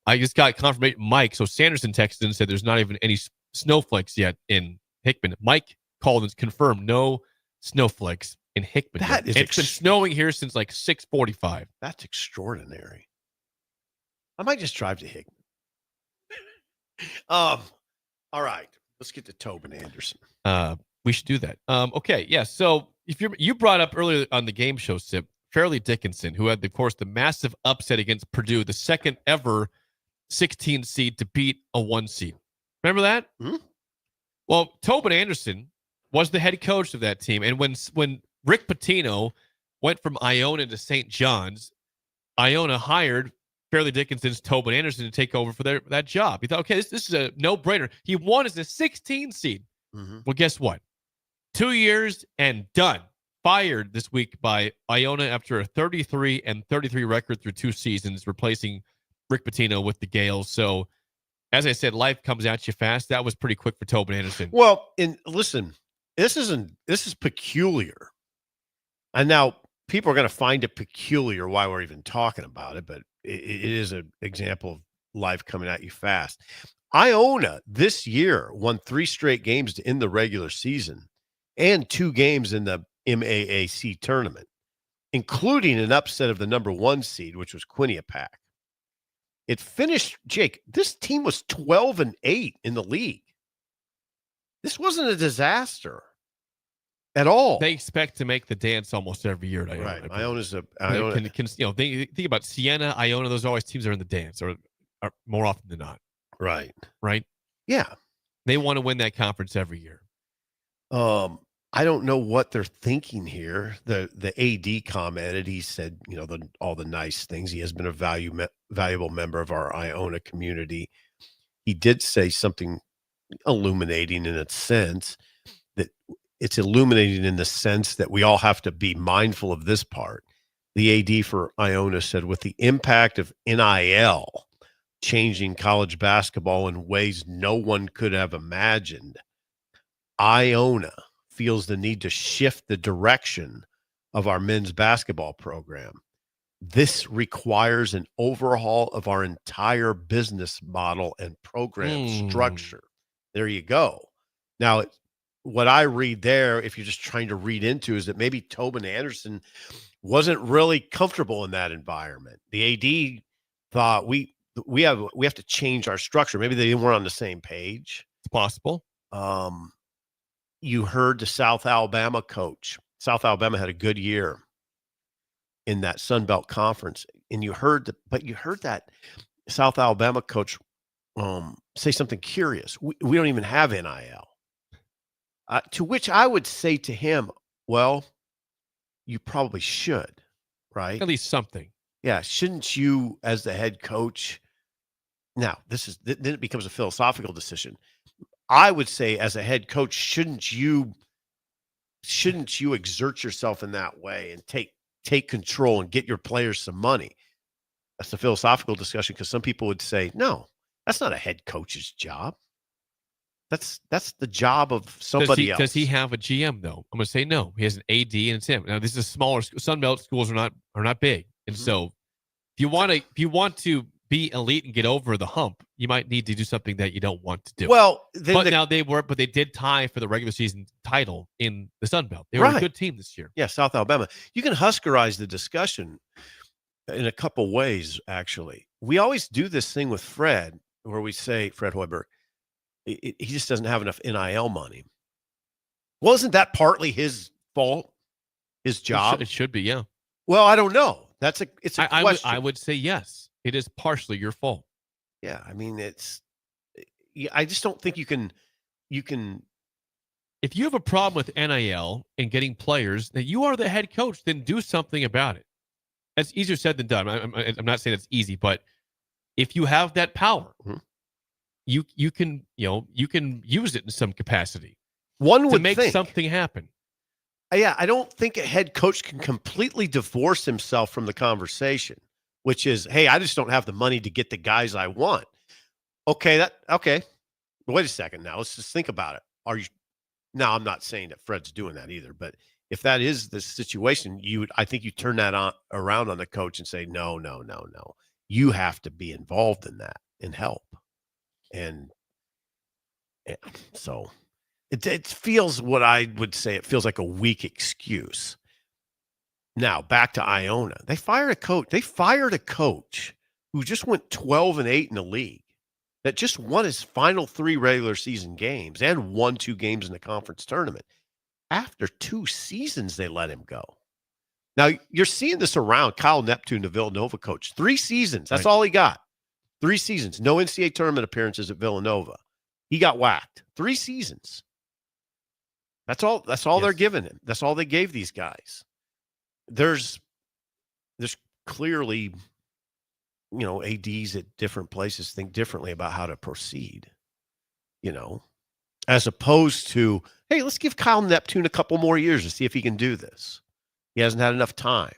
I just got confirmation. Mike, so Sanderson texted and said there's not even any snowflakes yet in Hickman. Mike called and confirmed no snowflakes in Hickman. It's been snowing here since like 6:45. That's extraordinary. I might just drive to Hickman. All right, let's get to Tobin Anderson. We should do that. Okay, yeah. So if you brought up earlier on the game show, Sip, Fairleigh Dickinson, who had, of course, the massive upset against Purdue, the second ever 16 seed to beat a 1 seed. Remember that? Mm-hmm. Well, Tobin Anderson was the head coach of that team. And when Rick Pitino went from Iona to St. John's, Iona hired Fairleigh Dickinson's Tobin Anderson to take over for that job. He thought, okay, this is a no-brainer. He won as a 16 seed. Well, guess what? 2 years and done. Fired this week by Iona after a 33-33 record through 2 seasons, replacing Rick Pitino with the Gales. So, as I said, life comes at you fast. That was pretty quick for Tobin Anderson. Well, and listen, this is peculiar. And now people are going to find it peculiar why we're even talking about it, but it is an example of life coming at you fast. Iona this year won 3 straight games to end the regular season and 2 games in the MAAC tournament, including an upset of the number 1 seed, which was Quinnipiac. It finished, Jake, this team was 12-8 in the league. This wasn't a disaster at all. They expect to make the dance almost every year. Right. Iona's think about Siena, Iona. Those are always teams that are in the dance, or are more often than not. Right. Right. Yeah. They want to win that conference every year. I don't know what they're thinking here. The AD commented. He said, all the nice things. He has been a valuable member of our Iona community. He did say something illuminating in a sense that it's illuminating in the sense that we all have to be mindful of this part. The AD for Iona said, with the impact of NIL changing college basketball in ways no one could have imagined, Iona feels the need to shift the direction of our men's basketball program. This requires an overhaul of our entire business model and program structure. There you go. Now, what I read there, if you're just trying to read into, is that maybe Tobin Anderson wasn't really comfortable in that environment. The AD thought we have to change our structure. Maybe they weren't on the same page. It's possible. You heard the South Alabama coach. South Alabama had a good year in that Sun Belt Conference, and you heard that South Alabama coach say something curious. We don't even have NIL. To which I would say to him, well, you probably should, right? At least something. Yeah. Shouldn't you, as the head coach? Now, then it becomes a philosophical decision. I would say, as a head coach, shouldn't you exert yourself in that way and take control and get your players some money? That's a philosophical discussion, because some people would say, no, that's not a head coach's job. That's the job of somebody else. Does he have a GM though? I'm going to say no. He has an AD and it's him. Now this is a smaller Sun Belt schools are not big, and so if you want to be elite and get over the hump, you might need to do something that you don't want to do. Well, but they did tie for the regular season title in the Sun Belt. They were a good team this year. Yeah, South Alabama. You can Huskerize the discussion in a couple ways, actually. We always do this thing with Fred, where we say, Fred Hoiberg, he just doesn't have enough NIL money. Well, isn't that partly his fault, his job? It should be, yeah. Well, I don't know. It's a question. I would say yes. It is partially your fault. Yeah, I mean, I just don't think you can. If you have a problem with NIL and getting players, that you are the head coach, then do something about it. That's easier said than done. I'm not saying it's easy, but if you have that power, you can use it in some capacity. One would to make something happen. Yeah, I don't think a head coach can completely divorce himself from the conversation, which is, hey, I just don't have the money to get the guys I want. Okay. Wait a second now. Let's just think about it. Now, I'm not saying that Fred's doing that either, but if that is the situation, I think you turn that around on the coach and say, no. You have to be involved in that and help. And so it feels, what I would say, it feels like a weak excuse. Now, back to Iona. They fired a coach who just went 12-8 in the league, that just won his final 3 regular season games and won 2 games in the conference tournament. After 2 seasons, they let him go. Now, you're seeing this around. Kyle Neptune, the Villanova coach, 3 seasons. That's all he got. 3 seasons. No NCAA tournament appearances at Villanova. He got whacked. 3 seasons. That's all they're giving him. That's all they gave these guys. There's clearly ADs at different places think differently about how to proceed, as opposed to, hey, let's give Kyle Neptune a couple more years to see if he can do this. He hasn't had enough time,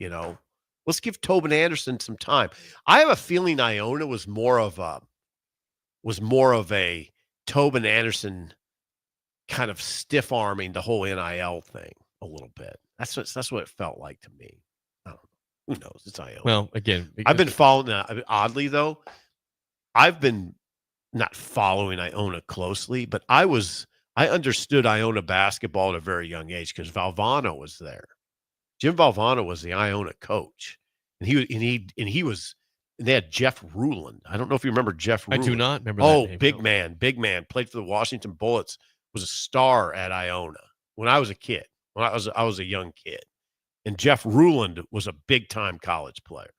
Let's give Tobin Anderson some time. I have a feeling Iona was more of a Tobin Anderson kind of stiff arming the whole NIL thing a little bit. That's what it felt like to me. I don't know. Who knows? It's Iona. Well, again, I've been following that. Oddly, though, I've been not following Iona closely, but I understood Iona basketball at a very young age because Valvano was there. Jim Valvano was the Iona coach, and they had Jeff Ruland. I don't know if you remember Jeff Ruland. I do not remember that name, big man, played for the Washington Bullets, was a star at Iona when I was a kid, when I was a young kid. And Jeff Ruland was a big-time college player.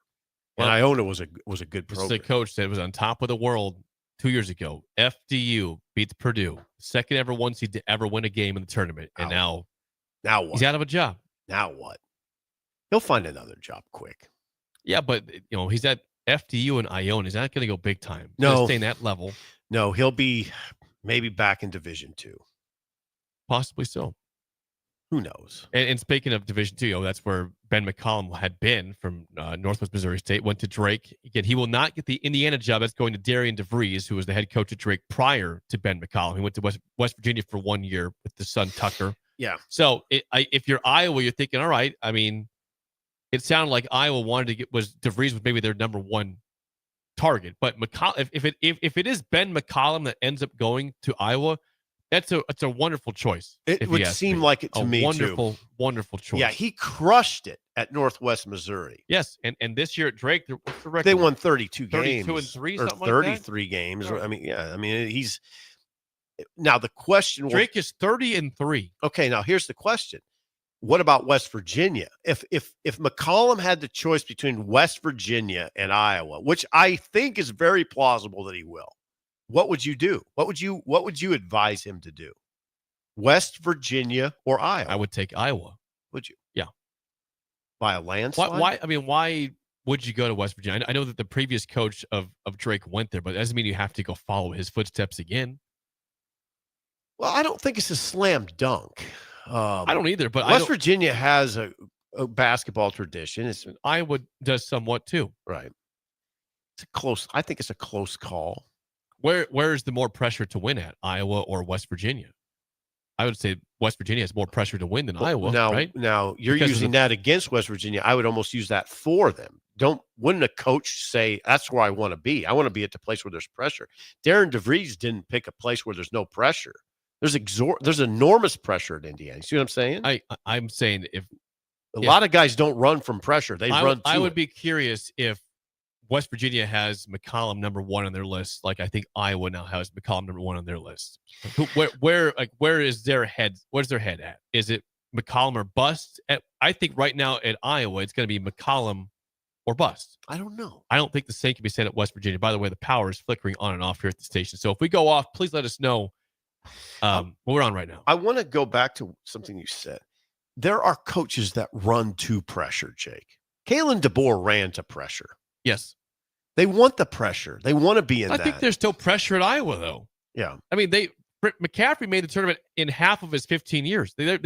And Iona was a good program. This is a coach that was on top of the world 2 years ago. FDU beats Purdue. Second ever one seed to ever win a game in the tournament. And now what? He's out of a job. Now what? He'll find another job quick. Yeah, but he's at FDU and Iona. He's not going to go big time. He's No. gonna stay in that level. No, he'll be maybe back in Division II. Possibly so. Who knows? And speaking of Division II, that's where Ben McCollum had been from Northwest Missouri State. Went to Drake. Again, he will not get the Indiana job. That's going to Darian DeVries, who was the head coach at Drake prior to Ben McCollum. He went to West Virginia for 1 year with the son Tucker. Yeah. So if you're Iowa, you're thinking, all right. I mean, it sounded like Iowa wanted to get DeVries was maybe their number one target, but McCollum, if it is Ben McCollum that ends up going to Iowa, it's a wonderful choice. It would seem like it to me wonderful, too. Wonderful choice. Yeah, he crushed it at Northwest Missouri. Yes, and this year at Drake, what's the record? They won 32 games, 32-3, or something like 33 games. Oh. I mean, he's now the question. Drake is 30-3. Okay, now here's the question. What about West Virginia? If McCollum had the choice between West Virginia and Iowa, which I think is very plausible that he will, what would you do? What would you advise him to do? West Virginia or Iowa? I would take Iowa. Would you? Yeah. By a landslide? Why would you go to West Virginia? I know that the previous coach of Drake went there, but that doesn't mean you have to go follow his footsteps again. Well, I don't think it's a slam dunk. I don't either, but West Virginia has a basketball tradition. Iowa does somewhat too. Right. I think it's a close call. Where is the more pressure to win at, Iowa or West Virginia? I would say West Virginia has more pressure to win than Iowa. Right? Now you're using that against West Virginia. I would almost use that for them. Wouldn't a coach say that's where I want to be? I want to be at the place where there's pressure. Darren DeVries didn't pick a place where there's no pressure. There's enormous pressure at Indiana. You see what I'm saying? I'm saying if a lot of guys don't run from pressure, they run. I would be curious if West Virginia has McCollum number one on their list, like I think Iowa now has McCollum number one on their list. Where is their head? Where's their head at? Is it McCollum or bust? I think right now at Iowa, it's going to be McCollum or bust. I don't know. I don't think the same can be said at West Virginia. By the way, the power is flickering on and off here at the station. So if we go off, please let us know what we're on right now. I want to go back to something you said. There are coaches that run to pressure, Jake. Kalen DeBoer ran to pressure. Yes. They want the pressure. They want to be in that. I think there's still pressure at Iowa, though. Yeah. I mean, McCaffrey made the tournament in half of his 15 years. There's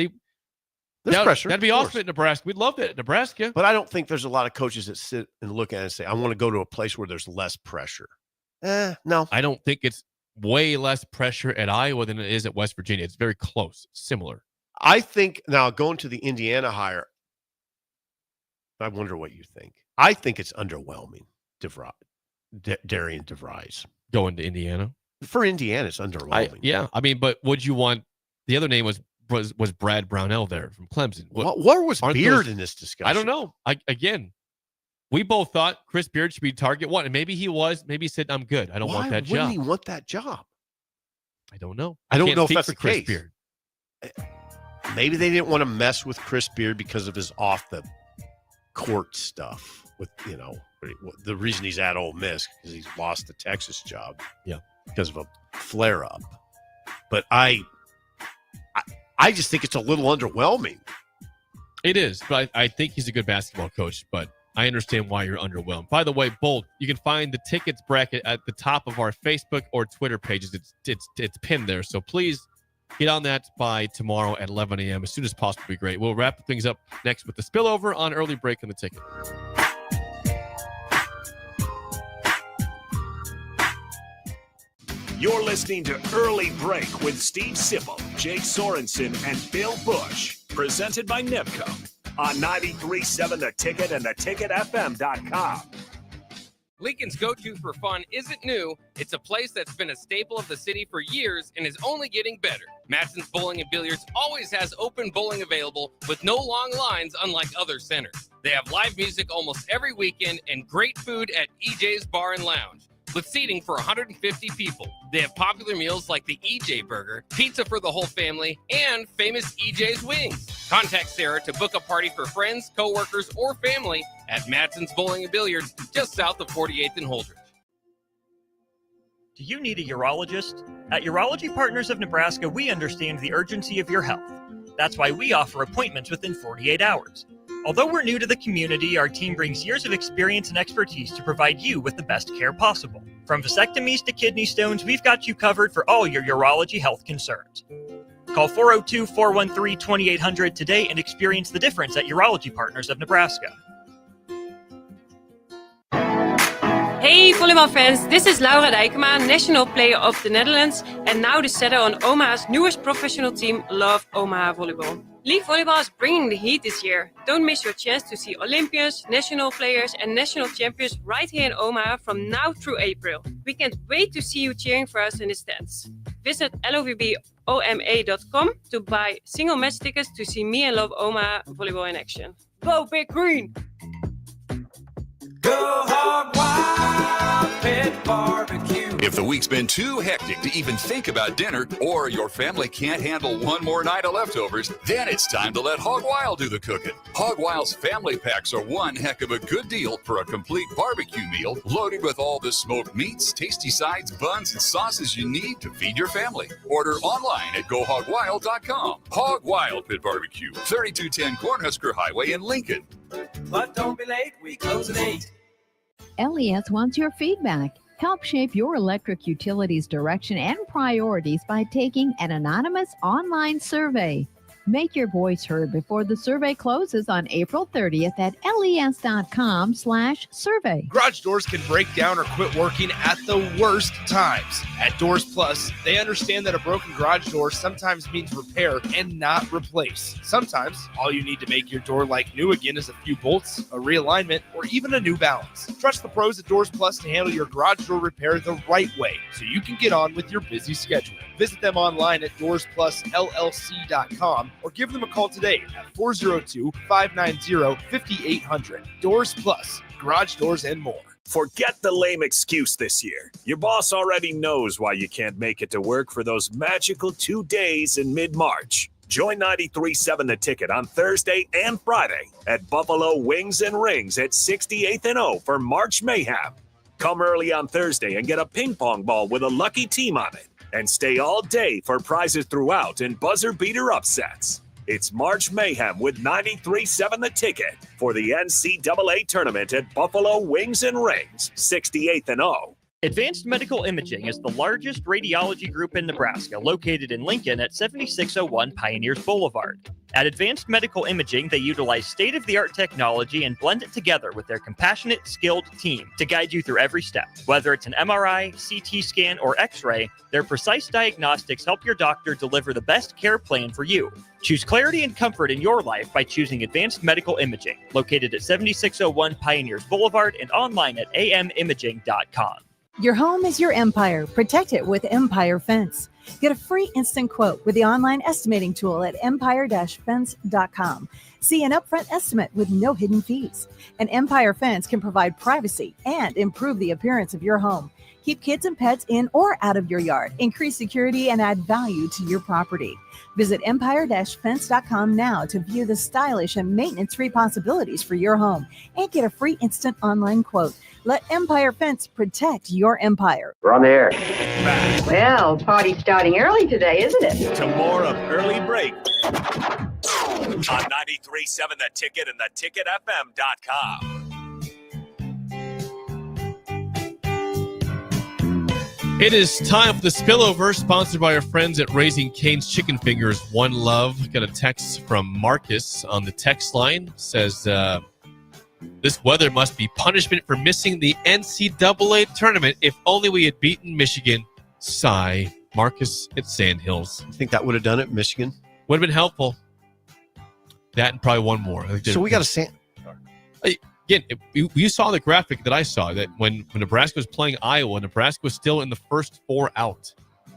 pressure. That'd be awesome at Nebraska. We'd love that at Nebraska. But I don't think there's a lot of coaches that sit and look at it and say, I want to go to a place where there's less pressure. No. I don't think it's way less pressure at Iowa than it is at West Virginia. It's very close. It's similar. I think now going to the Indiana hire, I wonder what you think. I think it's underwhelming. Darian DeVries going to Indiana for Indiana, it's underwhelming. I mean, but would you want the other name was Brad Brownell there from Clemson? Where was Beard in this discussion? I don't know. Again, we both thought Chris Beard should be target one, and maybe he was. Maybe he said, "I'm good. I don't want that job." Why wouldn't he want that job? I don't know. I don't know if that's the Chris case. Beard. Maybe they didn't want to mess with Chris Beard because of his off the court stuff. With the reason he's at Ole Miss because he's lost the Texas job. Yeah, because of a flare up. But I just think it's a little underwhelming. It is, but I think he's a good basketball coach. But I understand why you're underwhelmed. By the way, Bolt, you can find the tickets bracket at the top of our Facebook or Twitter pages. It's pinned there. So please get on that by tomorrow at 11 a.m. as soon as possible. Would be great. We'll wrap things up next with the spillover on early break and the ticket. You're listening to Early Break with Steve Sipple, Jake Sorensen, and Bill Busch. Presented by Nevco on 93.7 The Ticket and theticketfm.com. Lincoln's go-to for fun isn't new. It's a place that's been a staple of the city for years and is only getting better. Matson's Bowling and Billiards always has open bowling available with no long lines, unlike other centers. They have live music almost every weekend and great food at EJ's Bar and Lounge, with seating for 150 people. They have popular meals like the EJ Burger, pizza for the whole family, and famous EJ's Wings. Contact Sarah to book a party for friends, coworkers, or family at Matson's Bowling and Billiards, just south of 48th and Holdridge. Do you need a urologist? At Urology Partners of Nebraska, we understand the urgency of your health. That's why we offer appointments within 48 hours. Although we're new to the community, our team brings years of experience and expertise to provide you with the best care possible. From vasectomies to kidney stones, we've got you covered for all your urology health concerns. Call 402-413-2800 today and experience the difference at Urology Partners of Nebraska. Hey volleybalfans, this is Laura Dijkema, national player of the Netherlands and now the setter on Omaha's newest professional team, Love Omaha Volleyball. League volleyball is bringing the heat this year. Don't miss your chance to see Olympians, national players and national champions right here in Omaha from now through April. We can't wait to see you cheering for us in the stands. Visit lovboma.com to buy single match tickets to see me and Love Omaha Volleyball in action. Go Big Green! Go Hog Wild Pit Barbecue. If the week's been too hectic to even think about dinner, or your family can't handle one more night of leftovers, then it's time to let Hog Wild do the cooking. Hog Wild's family packs are one heck of a good deal for a complete barbecue meal loaded with all the smoked meats, tasty sides, buns, and sauces you need to feed your family. Order online at GoHogWild.com. Hog Wild Pit Barbecue, 3210 Cornhusker Highway in Lincoln. But don't be late, we close at 8. LES wants your feedback. Help shape your electric utility's direction and priorities by taking an anonymous online survey. Make your voice heard before the survey closes on April 30th at les.com/survey. Garage doors can break down or quit working at the worst times. At Doors Plus, they understand that a broken garage door sometimes means repair and not replace. Sometimes, all you need to make your door like new again is a few bolts, a realignment, or even a new balance. Trust the pros at Doors Plus to handle your garage door repair the right way so you can get on with your busy schedule. Visit them online at DoorsPlusLLC.com or give them a call today at 402-590-5800. Doors Plus, garage doors and more. Forget the lame excuse this year. Your boss already knows why you can't make it to work for those magical 2 days in mid-March. Join 93.7 The Ticket on Thursday and Friday at Buffalo Wings and Rings at 68th and O for March Mayhem. Come early on Thursday and get a ping pong ball with a lucky team on it. And stay all day for prizes throughout and buzzer beater upsets. It's March Mayhem with 93.7 The Ticket for the NCAA tournament at Buffalo Wings and Rings, 68th and O. Advanced Medical Imaging is the largest radiology group in Nebraska, located in Lincoln at 7601 Pioneers Boulevard. At Advanced Medical Imaging, they utilize state-of-the-art technology and blend it together with their compassionate, skilled team to guide you through every step. Whether it's an MRI, CT scan, or X-ray, their precise diagnostics help your doctor deliver the best care plan for you. Choose clarity and comfort in your life by choosing Advanced Medical Imaging, located at 7601 Pioneers Boulevard and online at amimaging.com. Your home is your empire. Protect it with Empire Fence. Get a free instant quote with the online estimating tool at empire-fence.com. See an upfront estimate with no hidden fees. An Empire Fence can provide privacy and improve the appearance of your home. Keep kids and pets in or out of your yard. Increase security and add value to your property. Visit empire-fence.com now to view the stylish and maintenance-free possibilities for your home and get a free instant online quote. Let Empire Fence protect your empire. We're on the air. Well, party's starting early today, isn't it? To more of Early Break on 93.7 The Ticket and theticketfm.com. It is time for the spillover, sponsored by our friends at Raising Cane's Chicken Fingers. One love. Got a text from Marcus on the text line. Says, this weather must be punishment for missing the NCAA tournament. If only we had beaten Michigan. Sigh. Marcus at Sandhills. You think that would have done it, Michigan? Would have been helpful. That and probably one more. So we got a Again, you saw the graphic that I saw, that when Nebraska was playing Iowa, Nebraska was still in the first 4 out.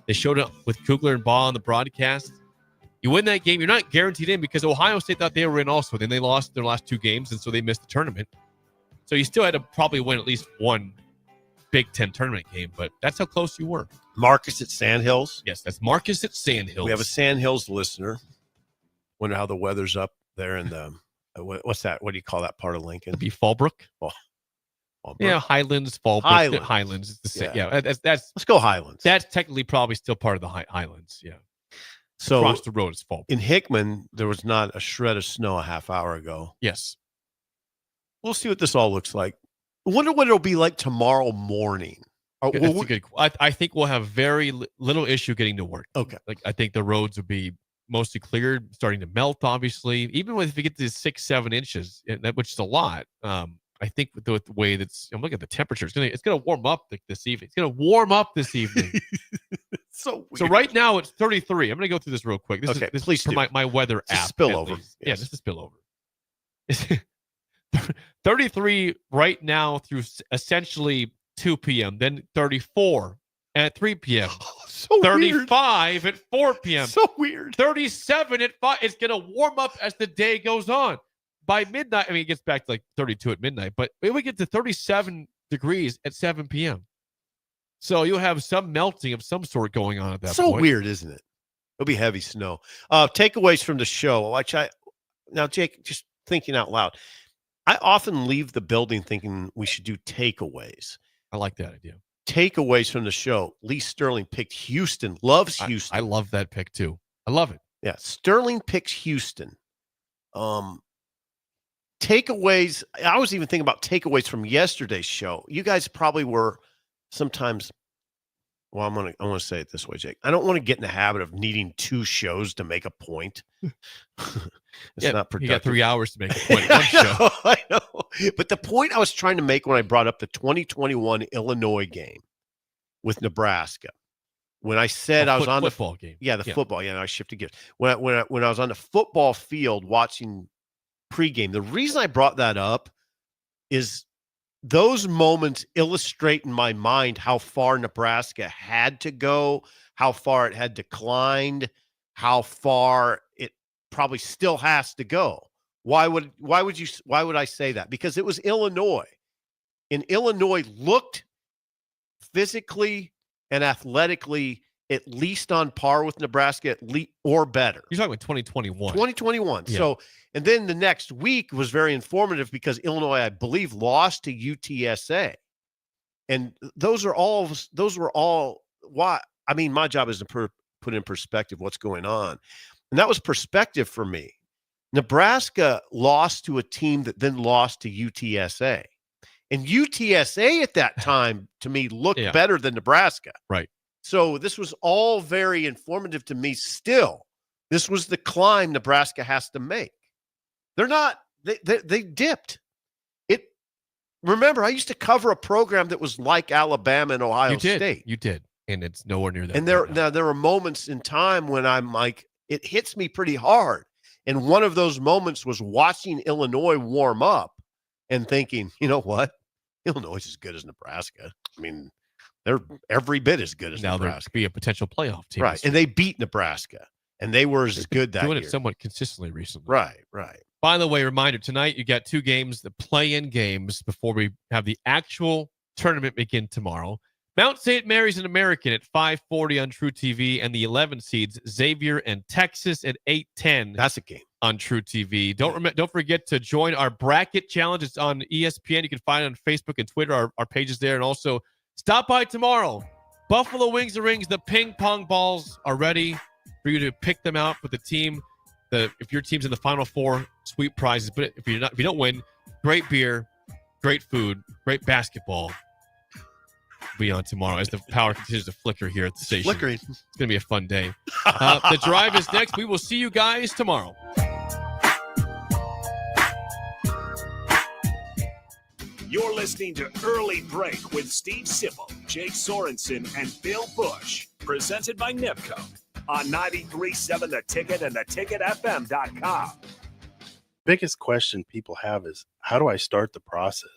They showed it with Kugler and Baugh on the broadcast. You win that game, you're not guaranteed in, because Ohio State thought they were in also. Then they lost their last 2 games, and so they missed the tournament. So you still had to probably win at least one Big Ten tournament game, but that's how close you were. Marcus at Sandhills? Yes, that's Marcus at Sandhills. We have a Sandhills listener. Wonder how the weather's up there in the... What's that? What do you call that part of Lincoln? It'd be Fallbrook. Fallbrook. Yeah, Highlands, Fallbrook. Highlands. It's the same. Yeah, that's let's go Highlands. That's technically probably still part of the Highlands. Yeah. So across the road is Fallbrook. In Hickman, there was not a shred of snow a half hour ago. Yes. We'll see what this all looks like. I wonder what it'll be like tomorrow morning. That's a good. I think we'll have very little issue getting to work. Okay. Like I think the roads will be mostly cleared, starting to melt, obviously. Even if we get to 6-7 inches, which is a lot, I think with the way I'm looking at the temperature, it's gonna warm up this evening. It's gonna warm up this evening. So right now it's 33. I'm gonna go through this real quick. This is please for my weather app. Spillover. Yes. Yeah, this is spillover. 33 right now through essentially 2 p.m. Then 34 at 3 p.m. So 35 weird. At 4 p.m. So weird. 37 at 5. It's going to warm up as the day goes on. By midnight, it gets back to like 32 at midnight, but we get to 37 degrees at 7 p.m. So you'll have some melting of some sort going on at that point. So weird, isn't it? It'll be heavy snow. Takeaways from the show. Now, Jake, just thinking out loud, I often leave the building thinking we should do takeaways. I like that idea. Takeaways from the show. Lee Sterling picked Houston. Loves Houston. I love that pick too. I love it. Yeah, Sterling picks Houston. Takeaways. I was even thinking about takeaways from yesterday's show. You guys probably were sometimes. Well, I want to say it this way, Jake. I don't want to get in the habit of needing 2 shows to make a point. It's not productive. You got 3 hours to make a point. One show. I know. But the point I was trying to make when I brought up the 2021 Illinois game with Nebraska, when I said I was on the football game. Yeah, football. Yeah, I shifted gears. When I was on the football field watching pregame, the reason I brought that up is those moments illustrate in my mind how far Nebraska had to go, how far it had declined, how far it probably still has to go. Why would I say that? Because it was Illinois. And Illinois looked physically and athletically at least on par with Nebraska, or better. You're talking about 2021. 2021. Yeah. So, and then the next week was very informative because Illinois, I believe, lost to UTSA. And those were all why. I mean, my job is to put in perspective what's going on. And that was perspective for me. Nebraska lost to a team that then lost to UTSA. And UTSA at that time, to me, looked better than Nebraska. Right. So this was all very informative to me still. This was the climb Nebraska has to make. They're not, they dipped. Remember, I used to cover a program that was like Alabama and Ohio State. You did. And it's nowhere near that. And there are moments in time when I'm like, it hits me pretty hard. And one of those moments was watching Illinois warm up and thinking, you know what? Illinois is as good as Nebraska. I mean, they're every bit as good as Nebraska. Now there could be a potential playoff team. Right. And they beat Nebraska. And they were as good that year. Doing it somewhat consistently recently. Right. By the way, reminder, tonight you got 2 games, the play-in games, before we have the actual tournament begin tomorrow. Mount St. Mary's and American at 5:40 on True TV, and the 11 seeds, Xavier and Texas at 8:10. That's a game on True TV. Don't forget to join our bracket challenge. It's on ESPN. You can find it on Facebook and Twitter. Our pages there, and also stop by tomorrow. Buffalo Wings and Rings. The ping pong balls are ready for you to pick them out for the team. If your team's in the Final Four, sweet prizes. But if you don't win, great beer, great food, great basketball. be on tomorrow as the power continues to flicker here at the station. Flickering. It's going to be a fun day. The drive is next. We will see you guys tomorrow. You're listening to Early Break with Steve Sipple, Jake Sorensen, and Bill Busch. Presented by NIPCO on 93.7 The Ticket and theticketfm.com. Biggest question people have is, how do I start the process?